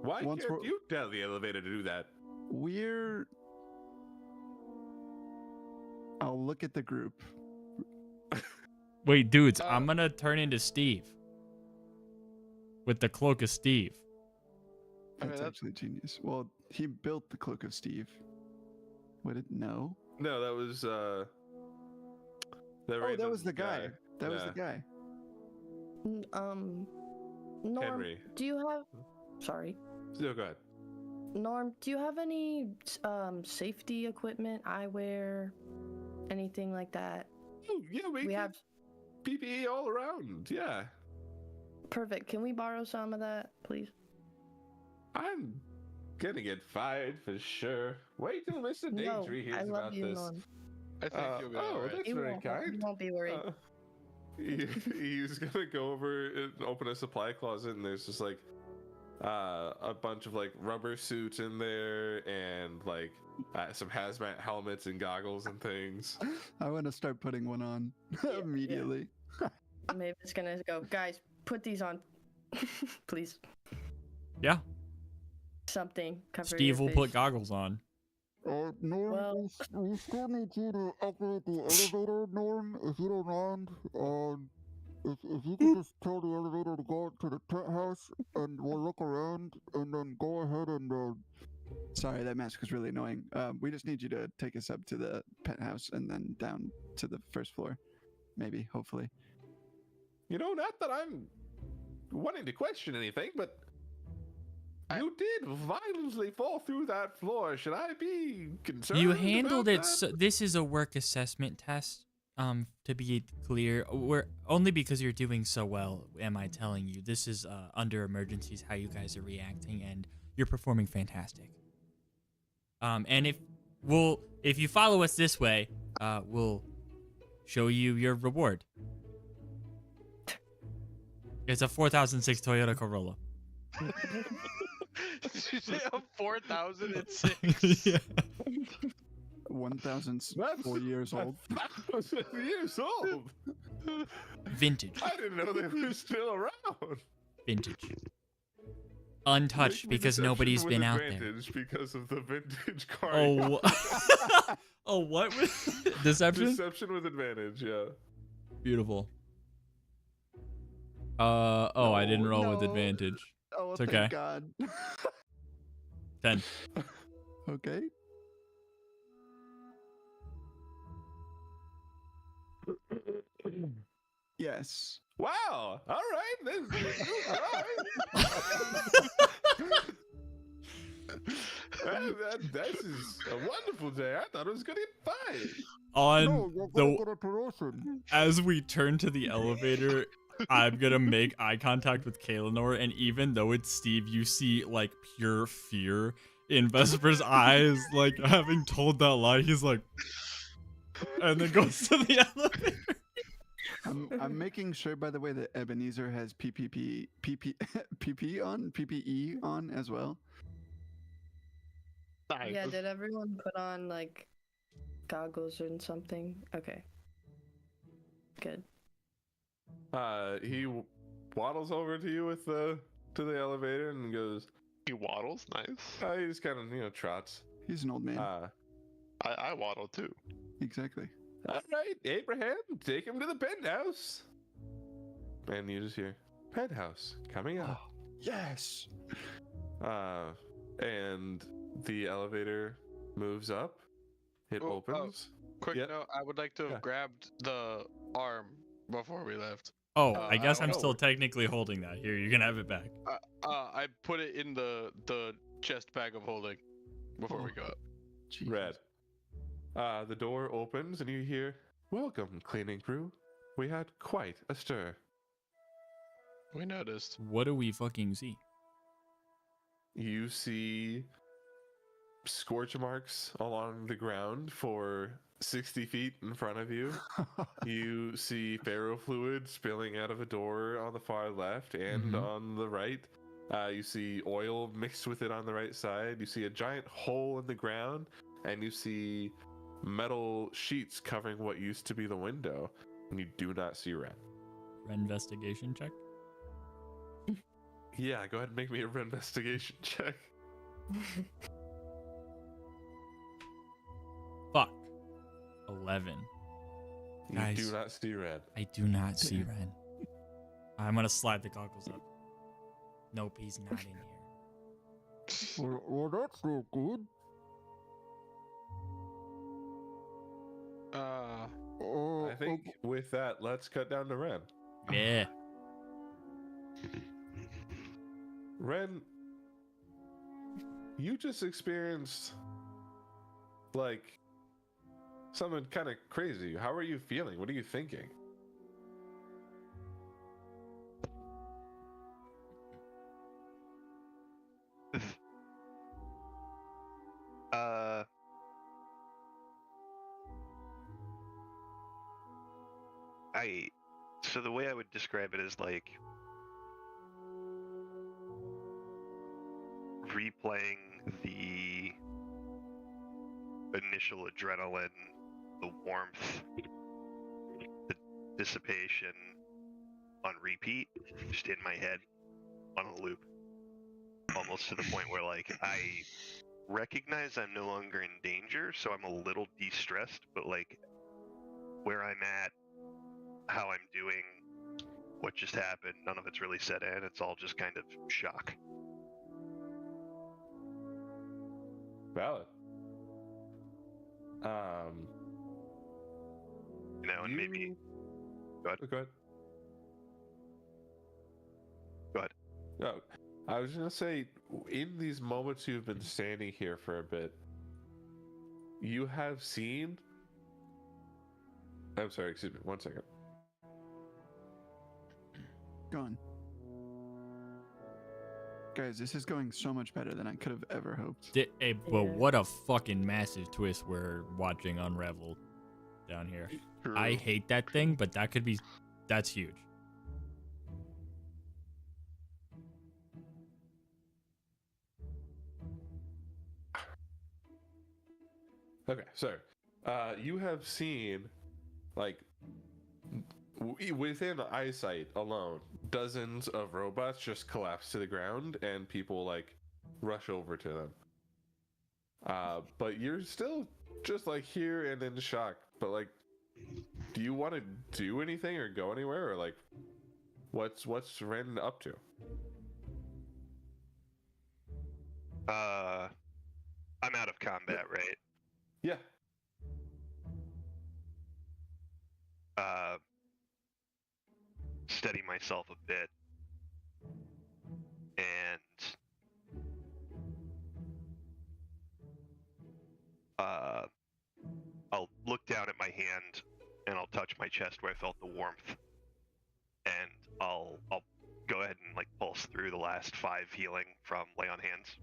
Speaker 2: Why
Speaker 5: Once
Speaker 2: can't
Speaker 5: we're-
Speaker 2: you tell the elevator to do that?
Speaker 5: I'll look at the group.
Speaker 3: Wait, dudes, I'm gonna turn into Steve. With the cloak of Steve.
Speaker 1: I mean,
Speaker 5: That's
Speaker 1: that's-
Speaker 5: actually genius. Well, he built the Cloak of Steve. Would it? No.
Speaker 2: No, that was
Speaker 5: Oh, that was the guy. That was the guy.
Speaker 6: Norm,
Speaker 2: Henry.
Speaker 6: do you have? Sorry,
Speaker 2: No, go ahead.
Speaker 6: Norm, do you have any safety equipment, eyewear, anything like that?
Speaker 2: Oh, yeah, we
Speaker 6: have.
Speaker 2: PPE all around. Yeah.
Speaker 6: Perfect. Can we borrow some of that, please?
Speaker 2: I'm gonna get fired for sure. Wait till Mr.
Speaker 6: No,
Speaker 2: Daintree hears
Speaker 6: I love
Speaker 2: about
Speaker 6: you,
Speaker 2: this.
Speaker 6: Norm.
Speaker 1: I think you'll be alright.
Speaker 2: That's
Speaker 6: You
Speaker 2: very
Speaker 6: won't,
Speaker 2: kind.
Speaker 6: you won't be worried.
Speaker 2: He's gonna go over and open a supply closet, and there's just like a bunch of like rubber suits in there and like some hazmat helmets and goggles and things.
Speaker 5: I want to start putting one on
Speaker 6: Yeah.
Speaker 5: immediately.
Speaker 6: Maybe it's gonna go, guys, put these on, please.
Speaker 3: Yeah.
Speaker 6: Something. Cover
Speaker 3: Steve
Speaker 6: your
Speaker 3: will
Speaker 6: face.
Speaker 3: put goggles on.
Speaker 5: Norm,
Speaker 6: Well-
Speaker 5: we still need you to operate the elevator, Norm, if you don't mind. If you could just tell the elevator to go to the penthouse, and we'll look around, and then go ahead and. Sorry, that mask is really annoying. We just need you to take us up to the penthouse and then down to the first floor. Maybe, hopefully.
Speaker 2: You know, not that I'm wanting to question anything, but you did violently fall through that floor. Should I be concerned?
Speaker 3: You handled
Speaker 2: about
Speaker 3: it.
Speaker 2: that?
Speaker 3: So, this is a work assessment test. To be clear, we're only because you're doing so well. Am I telling you? This is under emergencies how you guys are reacting, and you're performing fantastic. And if you follow us this way, we'll show you your reward. It's a 4006 Toyota Corolla.
Speaker 1: Did you say a 4006?
Speaker 3: Yeah.
Speaker 5: 1,004 years old.
Speaker 2: 1,000 years old.
Speaker 3: Vintage.
Speaker 2: I didn't know they were still around.
Speaker 3: Vintage. Untouched
Speaker 2: Make me
Speaker 3: because
Speaker 2: deception
Speaker 3: nobody's
Speaker 2: with
Speaker 3: been out there.
Speaker 2: advantage because of the vintage car.
Speaker 3: Oh, oh, what? Deception?
Speaker 2: Deception with advantage, yeah.
Speaker 3: Beautiful. Oh, I didn't roll with
Speaker 5: No.
Speaker 3: advantage.
Speaker 5: Oh,
Speaker 3: It's
Speaker 5: thank
Speaker 3: okay.
Speaker 5: God.
Speaker 3: 10.
Speaker 5: Okay. Yes.
Speaker 2: Wow. All right. This is a wonderful day. I thought it was going to get fine.
Speaker 3: On
Speaker 5: you're
Speaker 3: the
Speaker 5: gonna get a promotion.
Speaker 3: as we turn to the elevator, I'm gonna make eye contact with Kaelinor, and even though it's Steve, you see like pure fear in Vesper's eyes, like having told that lie. He's like, and then goes to the elevator.
Speaker 5: I'm making sure, by the way, that Ebenezer has PPE on as well.
Speaker 4: Nice.
Speaker 6: Yeah, did everyone put on like goggles and something? Okay. Good.
Speaker 2: He waddles over to you to the elevator and goes.
Speaker 4: He waddles, nice.
Speaker 2: He just kind of trots.
Speaker 5: He's an old man.
Speaker 4: I waddle too.
Speaker 5: Exactly.
Speaker 2: All right, Abraham, take him to the penthouse. And you just hear penthouse coming up.
Speaker 5: Yes.
Speaker 2: And the elevator moves up. It
Speaker 1: Oh,
Speaker 2: opens.
Speaker 1: Quick
Speaker 2: Yeah.
Speaker 1: note, I would like to have
Speaker 2: Yeah.
Speaker 1: grabbed the arm before we left.
Speaker 3: Oh,
Speaker 1: Uh,
Speaker 3: I guess
Speaker 1: I
Speaker 3: I'm
Speaker 1: don't
Speaker 3: still
Speaker 2: know.
Speaker 3: technically holding that. Here, you can have it back.
Speaker 1: I put it in the chest bag of holding before we go up.
Speaker 5: Jesus.
Speaker 2: Red. The door opens and you hear, "Welcome, cleaning crew. We had quite a stir."
Speaker 1: We noticed.
Speaker 3: What do we fucking see?
Speaker 2: You see scorch marks along the ground for 60 feet in front of you. You see ferrofluid spilling out of a door on the far left and
Speaker 3: Mhm.
Speaker 2: on the right. You see oil mixed with it on the right side. You see a giant hole in the ground, and you see metal sheets covering what used to be the window. And you do not see Ren.
Speaker 3: Investigation check.
Speaker 2: Yeah, go ahead and make me a investigation check.
Speaker 3: Fuck. 11.
Speaker 2: You
Speaker 3: Guys.
Speaker 2: do not see Ren.
Speaker 3: I do not see Ren. I'm gonna slide the goggles up. Nope, he's not in here.
Speaker 5: Well, that's not good.
Speaker 2: I think with that, let's cut down to Ren.
Speaker 3: Yeah.
Speaker 2: Ren, you just experienced like something kind of crazy. How are you feeling? What are you thinking?
Speaker 7: So the way I would describe it is like replaying the initial adrenaline, the warmth, the dissipation on repeat, just in my head, on a loop. Almost to the point where, like, I recognize I'm no longer in danger, so I'm a little de-stressed, but, like, where I'm at, how I'm doing, what just happened, none of it's really set in. It's all just kind of shock.
Speaker 2: Valid.
Speaker 7: You know, and maybe... Go ahead.
Speaker 2: Go ahead.
Speaker 7: Go ahead.
Speaker 2: No, I was gonna say, in these moments you've been standing here for a bit, you have seen... I'm sorry, excuse me, 1 second.
Speaker 5: Gone. Guys, this is going so much better than I could have ever hoped.
Speaker 3: Hey, but what a fucking massive twist we're watching unravel down here. I hate that thing, but that's huge.
Speaker 2: Okay, so you have seen, like, within eyesight alone, dozens of robots just collapse to the ground and people, like, rush over to them. But you're still just, like, here and in shock. But, like, do you want to do anything or go anywhere, or, like, what's Ren up to?
Speaker 7: I'm out of combat, right?
Speaker 2: Yeah.
Speaker 7: Steady myself a bit, and I'll look down at my hand, and I'll touch my chest where I felt the warmth, and I'll go ahead and, like, pulse through the last 5 healing from lay on hands.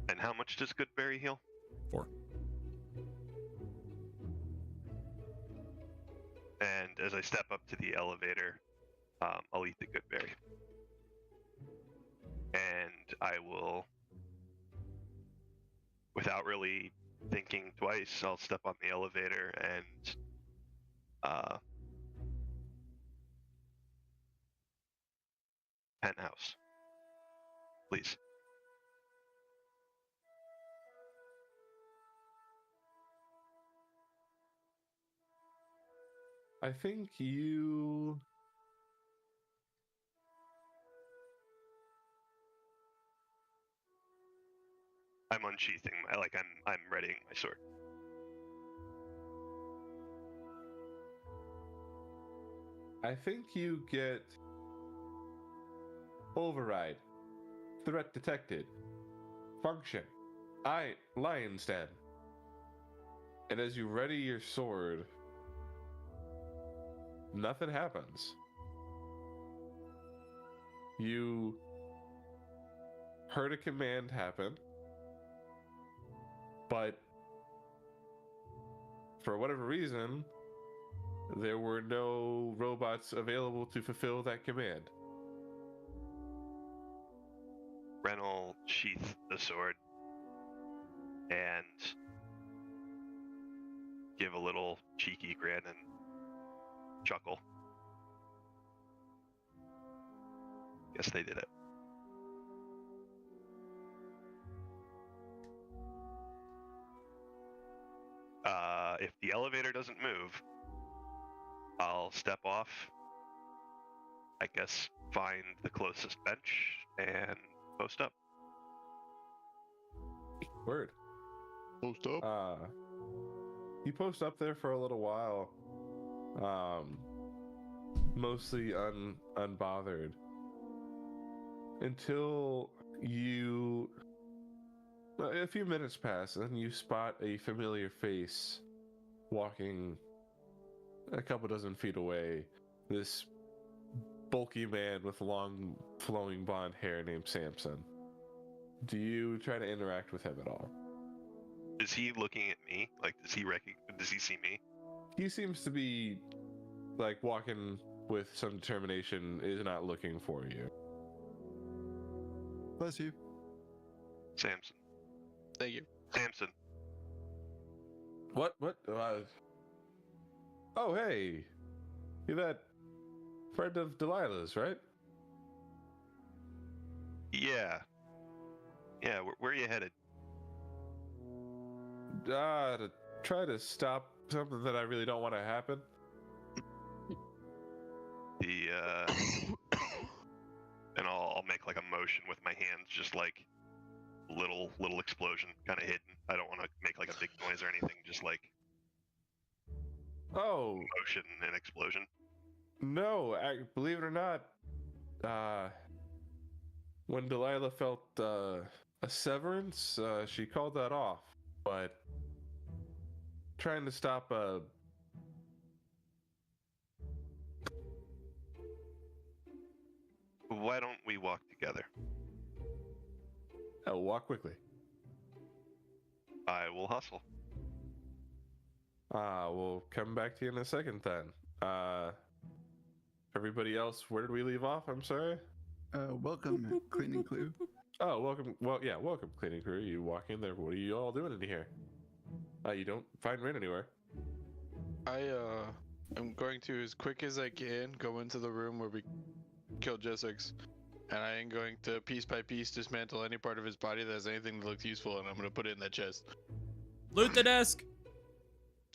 Speaker 7: And how much does Goodberry heal?
Speaker 3: 4.
Speaker 7: And as I step up to the elevator, I'll eat the Goodberry. And I will, without really thinking twice, I'll step on the elevator and penthouse. Please.
Speaker 2: I think you...
Speaker 7: I'm unsheathing I'm readying my sword.
Speaker 2: I think you get override, threat detected, function, lion's den. And as you ready your sword, nothing happens. You heard a command happen, but for whatever reason, there were no robots available to fulfill that command.
Speaker 7: Ren will sheath the sword and give a little cheeky grin and chuckle. Guess they did it. If the elevator doesn't move, I'll step off, I guess find the closest bench and post up.
Speaker 2: Word.
Speaker 4: Post up.
Speaker 2: You post up there for a little while, mostly unbothered, until you... A few minutes pass, and you spot a familiar face walking a couple dozen feet away. This bulky man with long, flowing blonde hair named Samson. Do you try to interact with him at all?
Speaker 7: Is he looking at me? Like, does he see me?
Speaker 2: He seems to be, like, walking with some determination, is not looking for you.
Speaker 5: Bless you.
Speaker 7: Samson.
Speaker 1: Thank you.
Speaker 7: Samson.
Speaker 2: What? Oh, hey. You're that friend of Delilah's, right?
Speaker 7: Yeah. Yeah, where are you headed?
Speaker 2: To try to stop something that I really don't want to happen.
Speaker 7: And I'll make like a motion with my hands, just like little explosion, kind of hidden. I don't want to make like a big noise or anything, just like
Speaker 2: Oh,
Speaker 7: motion and explosion.
Speaker 2: no, believe it or not, when Delilah felt a severance, she called that off. But trying to stop
Speaker 7: Why don't we walk together?
Speaker 2: walk quickly.
Speaker 7: I will hustle.
Speaker 2: We'll come back to you in a second then. Everybody else, where did we leave off? I'm sorry.
Speaker 5: Welcome, cleaning clue.
Speaker 2: Oh, welcome. Well, yeah, welcome, cleaning crew. You walk in there. What are you all doing in here? You don't find Rin anywhere.
Speaker 1: I'm going to, as quick as I can, go into the room where we killed Jessex, and I am going to piece by piece dismantle any part of his body that has anything that looks useful, and I'm going to put it in that chest.
Speaker 3: Loot the desk.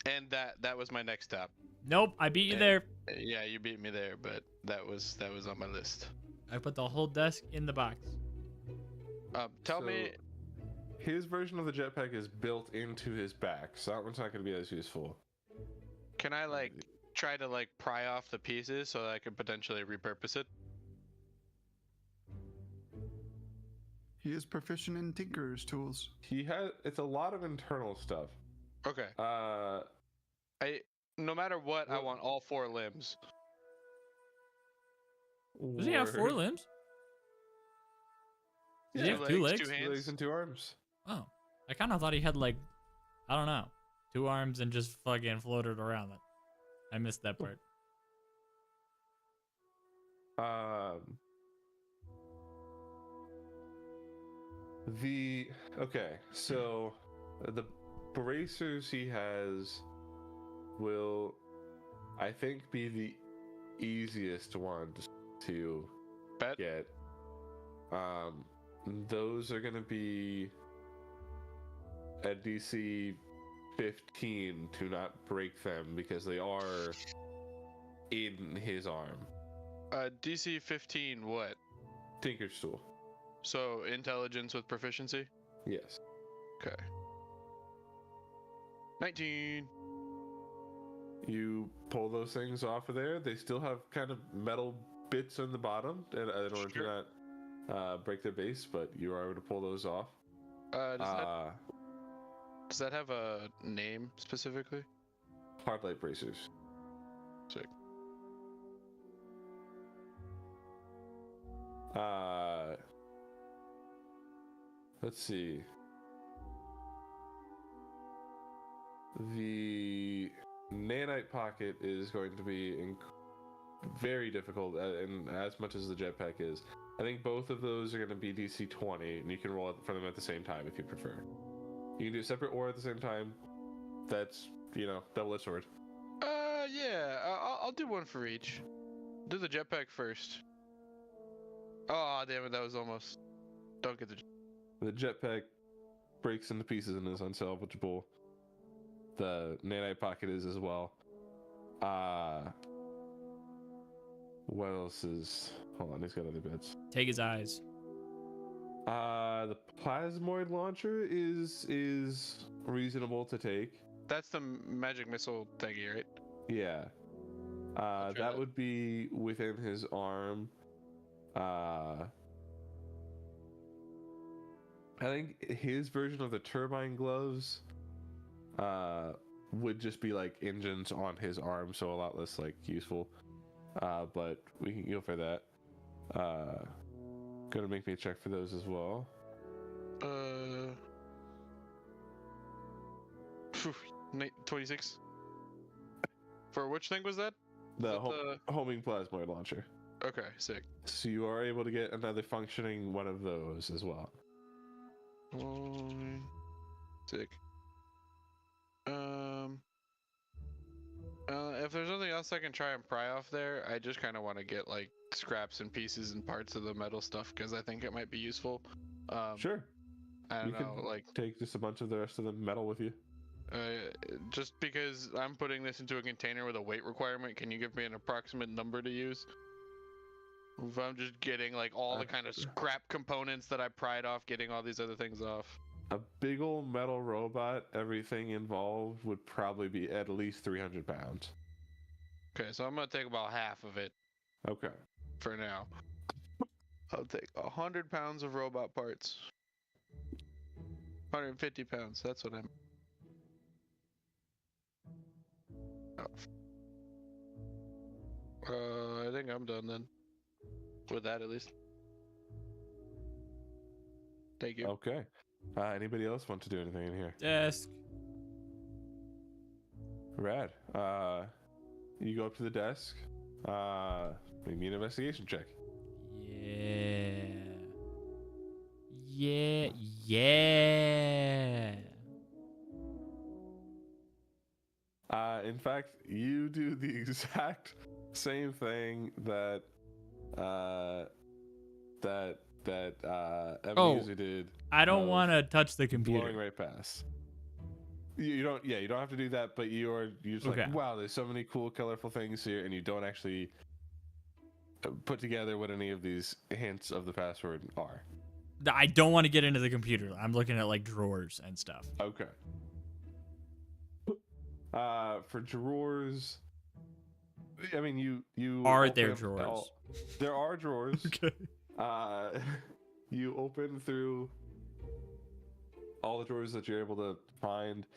Speaker 1: And that was my next stop.
Speaker 3: Nope, I beat you
Speaker 1: And-
Speaker 3: there.
Speaker 1: Yeah, you beat me there, but that was on my list.
Speaker 3: I put the whole desk in the box.
Speaker 1: Tell me,
Speaker 2: His version of the jetpack is built into his back, so that one's not going to be as useful.
Speaker 1: can I try to pry off the pieces so that I could potentially repurpose it?
Speaker 5: He is proficient in tinkerer's tools.
Speaker 2: It's a lot of internal stuff.
Speaker 1: Okay.
Speaker 2: Uh,
Speaker 1: No matter what, I
Speaker 2: Well-
Speaker 1: want all 4 limbs.
Speaker 3: Does he have 4
Speaker 2: word.
Speaker 3: limbs? Does he
Speaker 2: Yeah,
Speaker 3: have 2 legs?
Speaker 1: 2
Speaker 2: 2
Speaker 1: hands.
Speaker 2: legs and 2 arms.
Speaker 3: Oh, I kind of thought he had I don't know, 2 arms and just fucking floated around it. I missed that part.
Speaker 2: Okay, so the bracers he has will, I think, be the easiest ones to
Speaker 1: Bet.
Speaker 2: get. Those are gonna be a DC 15 to not break them because they are in his arm.
Speaker 1: DC 15 what?
Speaker 2: Tinker's tool.
Speaker 1: So intelligence with proficiency?
Speaker 2: Yes.
Speaker 1: Okay. 19.
Speaker 2: You pull those things off of there. They still have kind of metal bits on the bottom, and in order
Speaker 1: Sure.
Speaker 2: to not break their base, but you are able to pull those off.
Speaker 1: Does that have a name specifically?
Speaker 2: Hard light bracers.
Speaker 1: Sick.
Speaker 2: Let's see. The nanite pocket is going to be very difficult, and as much as the jetpack is. I think both of those are going to be DC 20, and you can roll for them at the same time if you prefer. You can do separate or at the same time. That's, double-edged sword.
Speaker 1: Yeah. I'll do one for each. Do the jetpack first. Oh, damn it, that was almost. Don't get the.
Speaker 2: The jetpack breaks into pieces and is unsalvageable. The nanite pocket is as well. What else is? Hold on, he's got other bits.
Speaker 3: Take his eyes.
Speaker 2: The plasmoid launcher is reasonable to take.
Speaker 1: That's the magic missile thingy, right?
Speaker 2: Yeah.
Speaker 1: try
Speaker 2: That
Speaker 1: that.
Speaker 2: would be within his arm. I think his version of the turbine gloves would just be like engines on his arm, so a lot less useful. But we can go for that. Gonna make me check for those as well.
Speaker 1: 26. For which thing was that?
Speaker 2: The
Speaker 1: that
Speaker 2: homing plasmoid launcher.
Speaker 1: Okay, sick.
Speaker 2: So you are able to get another functioning one of those as well.
Speaker 1: Sick. If there's nothing else I can try and pry off there, I just kind of want to get like scraps and pieces and parts of the metal stuff because I think it might be useful.
Speaker 2: Sure.
Speaker 1: I don't
Speaker 2: You
Speaker 1: know,
Speaker 2: can
Speaker 1: like
Speaker 2: take just a bunch of the rest of the metal with you.
Speaker 1: just because I'm putting this into a container with a weight requirement, can you give me an approximate number to use? If I'm just getting like all the kind of scrap components that I pried off, getting all these other things off.
Speaker 2: A big old metal robot, everything involved would probably be at least 300 pounds.
Speaker 1: Okay, so I'm gonna take about half of it
Speaker 2: Okay.
Speaker 1: for now. I'll take 100 pounds of robot parts. 150 pounds, that's what I'm... I think I'm done then. With that, at least. Thank you.
Speaker 2: Okay. Anybody else want to do anything in here?
Speaker 3: Desk.
Speaker 2: Rad. You go up to the desk. Make me an investigation check.
Speaker 3: Yeah.
Speaker 2: In fact, you do the exact same thing that Ebenezer did.
Speaker 3: I don't want to touch the computer.
Speaker 2: Blowing right past. You don't. Yeah, you don't have to do that. But you're just
Speaker 3: Okay.
Speaker 2: like, wow, there's so many cool, colorful things here, and you don't actually put together what any of these hints of the password are.
Speaker 3: I don't want to get into the computer. I'm looking at like drawers and stuff.
Speaker 2: Okay. For drawers, I mean, you
Speaker 3: Are there
Speaker 2: open up
Speaker 3: drawers?
Speaker 2: there are drawers.
Speaker 3: Okay.
Speaker 2: You open through all the drawers that you're able to find,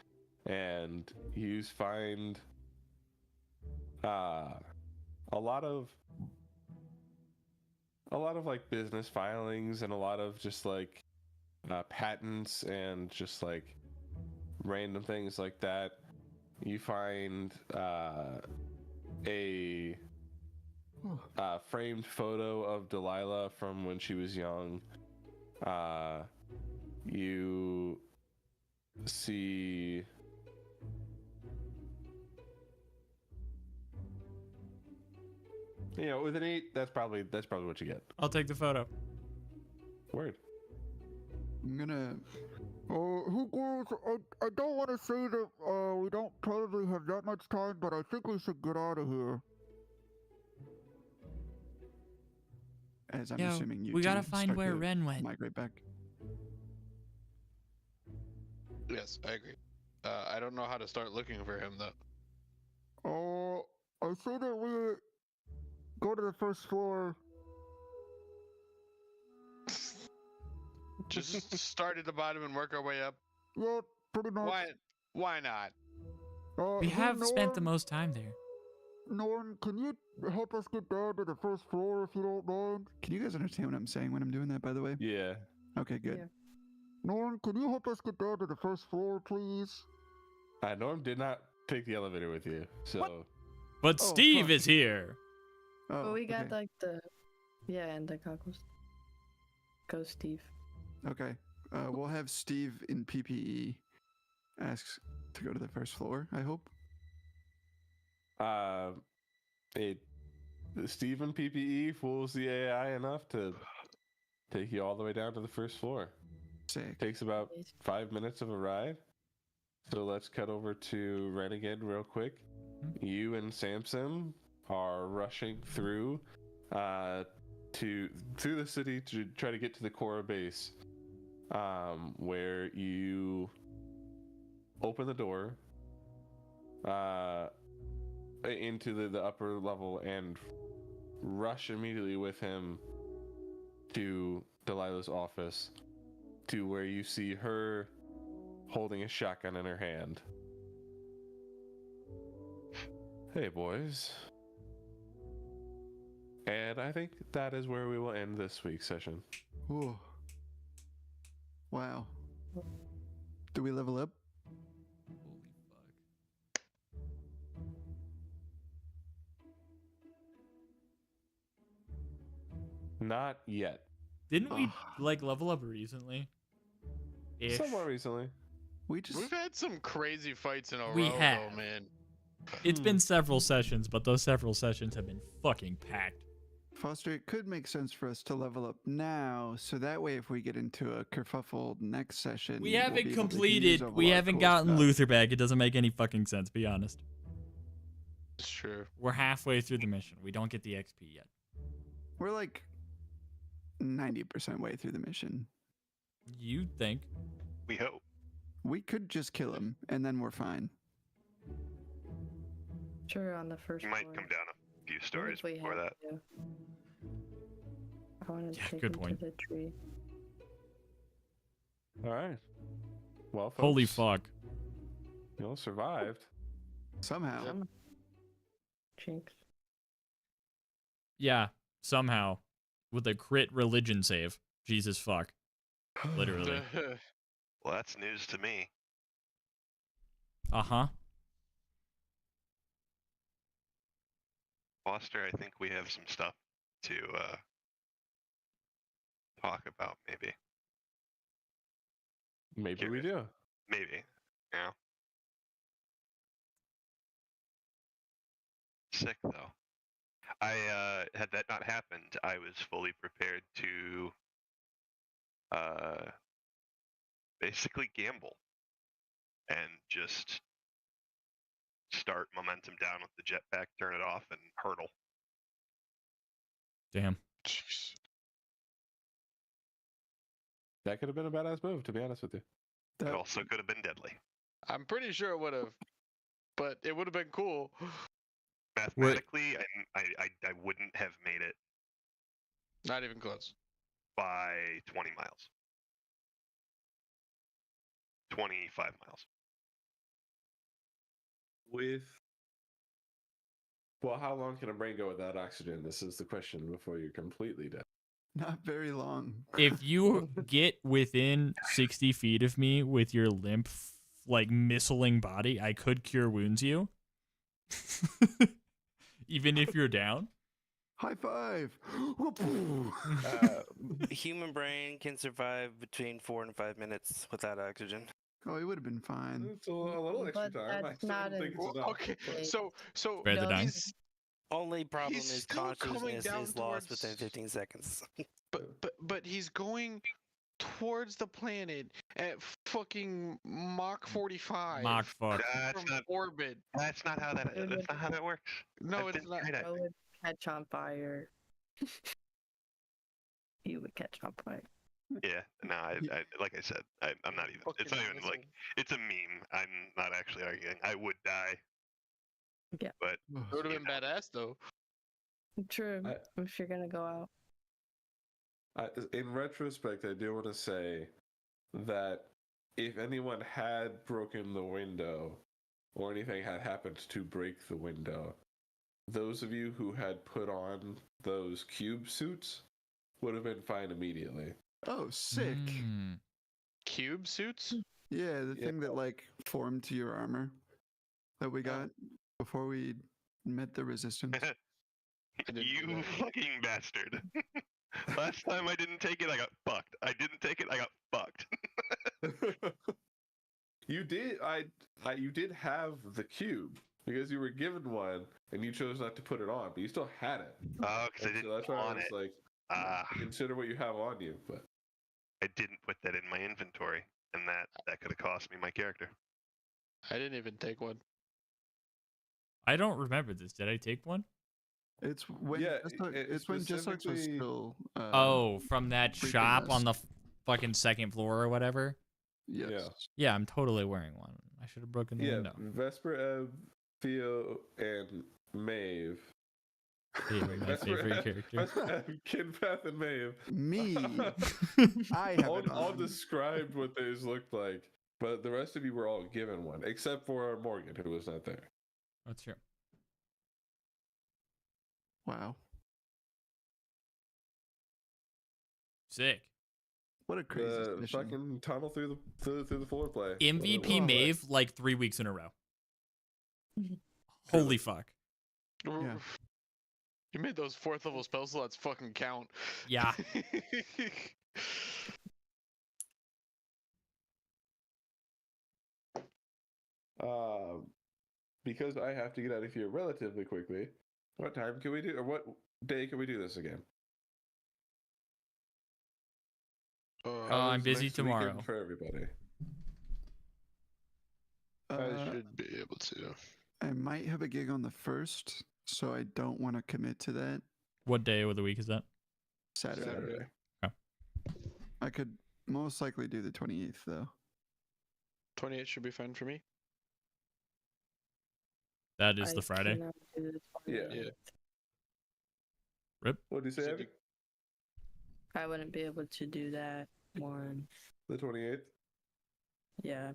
Speaker 2: and you find a lot of like business filings and a lot of just like patents and just like random things like that. You find a framed photo of Delilah from when she was young. You see with an 8, that's probably what you get.
Speaker 3: I'll take the photo.
Speaker 2: Word.
Speaker 5: I'm gonna. Who goes? I don't want to say that we don't probably have that much time, but I think we should get out of here. As I'm
Speaker 3: Yo,
Speaker 5: assuming you
Speaker 3: we gotta
Speaker 5: two
Speaker 3: find
Speaker 5: start
Speaker 3: where
Speaker 5: to
Speaker 3: Ren went.
Speaker 5: migrate back.
Speaker 1: Yes, I agree. I don't know how to start looking for him though.
Speaker 5: I say that we go to the first floor.
Speaker 1: Just start at the bottom and work our way up.
Speaker 5: Yeah, pretty much.
Speaker 1: Why not?
Speaker 3: We
Speaker 5: hey,
Speaker 3: have spent the
Speaker 5: Norm,
Speaker 3: most time there.
Speaker 5: Norm, can you help us get down to the first floor if you don't mind? Can you guys understand what I'm saying when I'm doing that, by the way?
Speaker 2: Yeah.
Speaker 5: Okay, good.
Speaker 6: Yeah.
Speaker 5: Norm, can you help us get down to the first floor, please?
Speaker 2: Norm did not take the elevator with you, so.
Speaker 3: But
Speaker 5: Oh,
Speaker 3: Steve
Speaker 5: fuck.
Speaker 3: is here.
Speaker 5: Oh,
Speaker 6: But we got
Speaker 5: okay.
Speaker 6: like the and the goggles. Go Steve.
Speaker 5: Okay. We'll have Steve in PPE asks to go to the first floor, I hope.
Speaker 2: Steven PPE fools the AI enough to take you all the way down to the first floor.
Speaker 5: Sick.
Speaker 2: Takes about 5 minutes of a ride. So let's cut over to Renegade real quick. You and Samson are rushing through through the city to try to get to the core base, where you open the door into the upper level and rush immediately with him to Delilah's office, to where you see her holding a shotgun in her hand. Hey, boys. And I think that is where we will end this week's session.
Speaker 5: Ooh. Wow. Do we level up?
Speaker 3: Holy
Speaker 2: Not yet.
Speaker 3: Didn't we
Speaker 5: Ugh.
Speaker 3: like level up recently? Ish.
Speaker 2: Somewhat recently.
Speaker 5: We just
Speaker 1: We've had some crazy fights in a
Speaker 3: We
Speaker 1: row,
Speaker 3: have.
Speaker 1: though, man.
Speaker 3: It's been several sessions, but those several sessions have been fucking packed.
Speaker 5: Foster, it could make sense for us to level up now, so that way if we get into a kerfuffle next session,
Speaker 3: We
Speaker 5: we'll
Speaker 3: haven't
Speaker 5: be able to use
Speaker 3: completed.
Speaker 5: all
Speaker 3: We
Speaker 5: our
Speaker 3: haven't
Speaker 5: cool
Speaker 3: gotten
Speaker 5: stuff.
Speaker 3: Luther back. It doesn't make any fucking sense. Be honest.
Speaker 1: It's true.
Speaker 3: We're halfway through the mission. We don't get the XP yet.
Speaker 5: We're like 90% way through the mission.
Speaker 3: You think?
Speaker 7: We hope.
Speaker 5: We could just kill him, and then we're fine.
Speaker 6: Sure, on the first
Speaker 7: We might
Speaker 6: floor.
Speaker 7: come down a few stories
Speaker 6: If we
Speaker 7: before
Speaker 6: have
Speaker 7: that.
Speaker 6: to. I want to
Speaker 3: Yeah,
Speaker 6: take
Speaker 3: good
Speaker 6: him
Speaker 3: point.
Speaker 6: to the tree.
Speaker 2: All right. Well, folks,
Speaker 3: Holy fuck.
Speaker 2: You all survived.
Speaker 5: Somehow.
Speaker 6: Jinx.
Speaker 3: Yeah, somehow. With a crit religion save. Jesus fuck. Literally.
Speaker 7: Well, that's news to me.
Speaker 3: Uh-huh.
Speaker 7: Foster, I think we have some stuff to talk about, maybe.
Speaker 2: Maybe we do.
Speaker 7: Maybe. Yeah. Sick, though. Had that not happened, I was fully prepared to basically gamble and just start momentum down with the jetpack, turn it off, and hurdle.
Speaker 3: Damn.
Speaker 1: Jeez.
Speaker 2: That could have been a badass move, to be honest with you.
Speaker 7: It
Speaker 5: That-
Speaker 7: also could have been deadly.
Speaker 1: I'm pretty sure it would have, but it would have been cool.
Speaker 7: Mathematically, I wouldn't have made it
Speaker 1: Not even close.
Speaker 7: by 20 miles. 25 miles.
Speaker 2: With well, how long can a brain go without oxygen? This is the question before you're completely dead.
Speaker 5: Not very long.
Speaker 3: If you get within 60 feet of me with your limp, like, missiling body, I could cure wounds you. Even if you're down.
Speaker 5: High five!
Speaker 8: Human brain can survive between 4 and 5 minutes without oxygen.
Speaker 5: Oh, he would have been fine.
Speaker 2: It's a little extra
Speaker 6: But
Speaker 2: time. I
Speaker 6: that's
Speaker 2: still
Speaker 6: not
Speaker 2: don't think
Speaker 6: a-
Speaker 2: it's enough.
Speaker 1: Okay,
Speaker 6: Okay.
Speaker 1: so
Speaker 3: Spread the
Speaker 6: No,
Speaker 3: dime.
Speaker 1: he's
Speaker 8: Only problem
Speaker 1: He's
Speaker 8: is
Speaker 1: still coming
Speaker 8: consciousness
Speaker 1: down
Speaker 8: is lost within
Speaker 1: towards-
Speaker 8: 15 seconds.
Speaker 1: but he's going towards the planet at fucking Mach 45
Speaker 3: Mock fuck.
Speaker 7: That's
Speaker 1: from
Speaker 7: not.
Speaker 1: orbit.
Speaker 7: That's not how that. That's not how that works.
Speaker 1: No,
Speaker 7: I've
Speaker 1: it's
Speaker 7: been
Speaker 1: not.
Speaker 7: great at
Speaker 6: I would catch on fire. You would catch on fire.
Speaker 7: Yeah, no, I like I said, I'm not even. It's not even like it's a meme. I'm not actually arguing. I would die.
Speaker 6: Yeah.
Speaker 7: But
Speaker 1: It would have been badass though.
Speaker 6: True.
Speaker 2: I-
Speaker 6: If you're gonna go out.
Speaker 2: In retrospect, I do want to say that if anyone had broken the window or anything had happened to break the window, those of you who had put on those cube suits would have been fine immediately.
Speaker 5: Oh, sick.
Speaker 3: Mm.
Speaker 1: Cube suits?
Speaker 5: Yeah, the
Speaker 2: Yeah.
Speaker 5: thing that like formed to your armor that we got before we met the resistance.
Speaker 1: I didn't do
Speaker 7: you
Speaker 1: that.
Speaker 7: fucking bastard. Last time I didn't take it, I got fucked. I didn't take it, I got fucked.
Speaker 2: You did. You did have the cube because you were given one and you chose not to put it on, but you still had it.
Speaker 7: Oh, because I
Speaker 2: And so
Speaker 7: didn't
Speaker 2: that's why I
Speaker 7: want
Speaker 2: was
Speaker 7: it.
Speaker 2: like,
Speaker 7: Ah,
Speaker 2: consider what you have on you. But
Speaker 7: I didn't put that in my inventory, and that could have cost me my character.
Speaker 1: I didn't even take one.
Speaker 3: I don't remember this. Did I take one?
Speaker 5: It's when
Speaker 2: Yeah,
Speaker 5: it's when Just Lux was
Speaker 2: specifically-
Speaker 5: still.
Speaker 3: Oh, from that
Speaker 5: freaking
Speaker 3: shop
Speaker 5: us.
Speaker 3: on the fucking second floor or whatever?
Speaker 5: Yes.
Speaker 2: Yeah.
Speaker 3: Yeah, I'm totally wearing one. I should have broken the
Speaker 2: yeah,
Speaker 3: window.
Speaker 2: Vesper, Theo, and Maeve.
Speaker 3: Hey, my
Speaker 2: Vesper,
Speaker 3: favorite character.
Speaker 2: Vesper, Kinpath, and Maeve.
Speaker 5: Me. I have it
Speaker 2: all
Speaker 5: on.
Speaker 2: described what those looked like, but the rest of you were all given one, except for Morgan, who was not there.
Speaker 3: That's true.
Speaker 5: Wow.
Speaker 3: Sick.
Speaker 5: What a crazy
Speaker 2: The
Speaker 5: mission.
Speaker 2: fucking tunnel through the floor play.
Speaker 3: MVP
Speaker 5: Oh,
Speaker 3: Maeve like 3 weeks in a row.
Speaker 6: Mhm.
Speaker 3: Holy fuck.
Speaker 5: Yeah.
Speaker 1: You made those 4th level spell slots fucking count.
Speaker 3: Yeah.
Speaker 2: Because I have to get out of here relatively quickly. What time can we do, or what day can we do this again? How
Speaker 3: I'm
Speaker 2: is
Speaker 3: busy
Speaker 2: next weekend
Speaker 3: tomorrow.
Speaker 2: for everybody.
Speaker 1: I should be able to.
Speaker 5: I might have a gig on the 1st, so I don't want to commit to that.
Speaker 3: What day of the week is that?
Speaker 5: Saturday.
Speaker 3: Okay.
Speaker 5: I could most likely do the 28th, though.
Speaker 1: 28 should be fine for me.
Speaker 3: That is
Speaker 6: I
Speaker 3: the Friday.
Speaker 6: cannot do the
Speaker 2: Yeah.
Speaker 6: 28th.
Speaker 1: Yeah.
Speaker 3: Rip.
Speaker 2: What did you say, Abby?
Speaker 6: I wouldn't be able to do that one.
Speaker 2: The 28th?
Speaker 6: Yeah.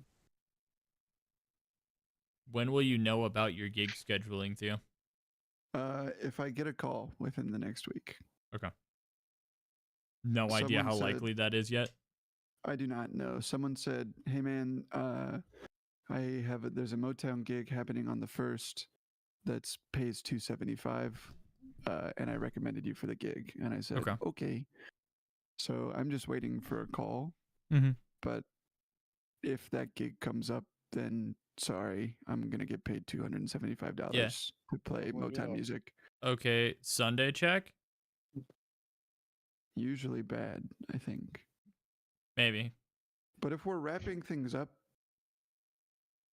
Speaker 3: When will you know about your gig scheduling, Theo?
Speaker 5: If I get a call within the next week.
Speaker 3: Okay. No idea
Speaker 5: Someone
Speaker 3: how
Speaker 5: said-
Speaker 3: likely that is yet.
Speaker 5: I do not know. Someone said, "Hey man, there's a Motown gig happening on the 1st that's pays $275, and I recommended you for the gig." And I said,
Speaker 3: Okay.
Speaker 5: "Okay." So I'm just waiting for a call.
Speaker 3: Mhm.
Speaker 5: But if that gig comes up, then sorry, I'm gonna get paid $275 to play
Speaker 2: Well,
Speaker 5: Motown
Speaker 2: yeah.
Speaker 5: music.
Speaker 3: Okay, Sunday check?
Speaker 5: Usually bad, I think.
Speaker 3: Maybe.
Speaker 5: But if we're wrapping things up,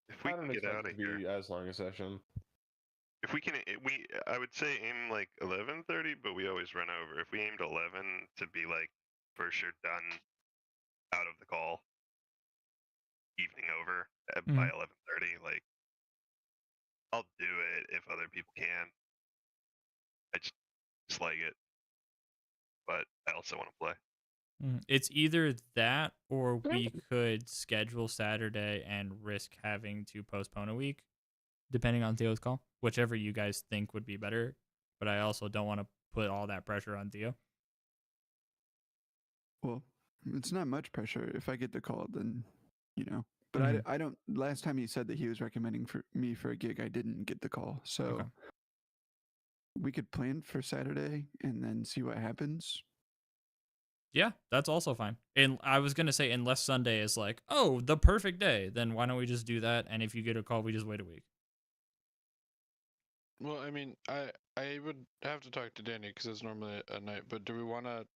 Speaker 7: If we
Speaker 2: I
Speaker 7: can
Speaker 2: don't
Speaker 7: get
Speaker 2: expect
Speaker 7: out
Speaker 2: it
Speaker 7: of
Speaker 2: to
Speaker 7: here,
Speaker 2: be as long a session.
Speaker 7: if we can, I would say aim like 11:30, but we always run over. If we aimed 11 to be like for sure done out of the call, evening over by 11:30, like I'll do it if other people can. I just dislike it, but I also want to play.
Speaker 3: It's either that or we could schedule Saturday and risk having to postpone a week, depending on Theo's call. Whichever you guys think would be better. But I also don't want to put all that pressure on Theo.
Speaker 5: well, it's not much pressure. If I get the call, then, But I don't. Last time he said that he was recommending for me for a gig, I didn't get the call. So
Speaker 3: Okay.
Speaker 5: we could plan for Saturday and then see what happens.
Speaker 3: Yeah, that's also fine. And I was going to say, unless Sunday is like, oh, the perfect day, then why don't we just do that? And if you get a call, we just wait a week.
Speaker 1: Well, I mean, I would have to talk to Danny because it's normally a night. But do we want to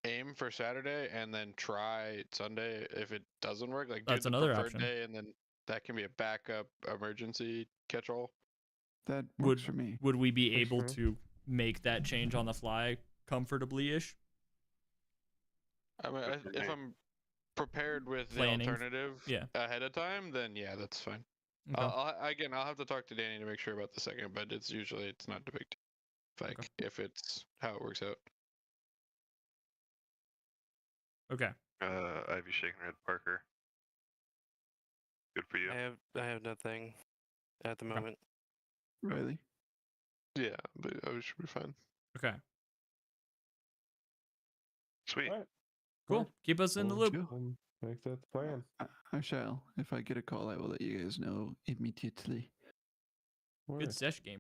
Speaker 1: aim for Saturday and then try Sunday if it doesn't work? Like, do
Speaker 3: That's
Speaker 1: the
Speaker 3: another
Speaker 1: preferred
Speaker 3: option.
Speaker 1: day, and then that can be a backup emergency catch-all.
Speaker 5: That works for me.
Speaker 3: Would we be
Speaker 2: For
Speaker 3: able
Speaker 2: sure.
Speaker 3: to make that change on the fly comfortably-ish?
Speaker 1: I mean,
Speaker 7: Good for
Speaker 1: if
Speaker 7: me.
Speaker 1: I'm prepared with
Speaker 3: Planning.
Speaker 1: the alternative
Speaker 3: Yeah.
Speaker 1: ahead of time, then yeah, that's fine.
Speaker 3: Okay.
Speaker 1: I'll have to talk to Danny to make sure about the second, but it's not a big deal. Like, if it's how it works out.
Speaker 3: Okay.
Speaker 7: Ivy shaking her head, Parker. Good for you.
Speaker 8: I have nothing at the
Speaker 3: Okay.
Speaker 8: moment.
Speaker 5: Riley?
Speaker 4: Yeah, but I should be fine.
Speaker 3: Okay.
Speaker 7: Sweet.
Speaker 2: Alright.
Speaker 3: Cool.
Speaker 2: Well,
Speaker 3: Keep us in the
Speaker 2: we'll
Speaker 3: loop.
Speaker 2: Make that the plan.
Speaker 5: I shall. If I get a call, I will let you guys know immediately.
Speaker 3: Good sesh game.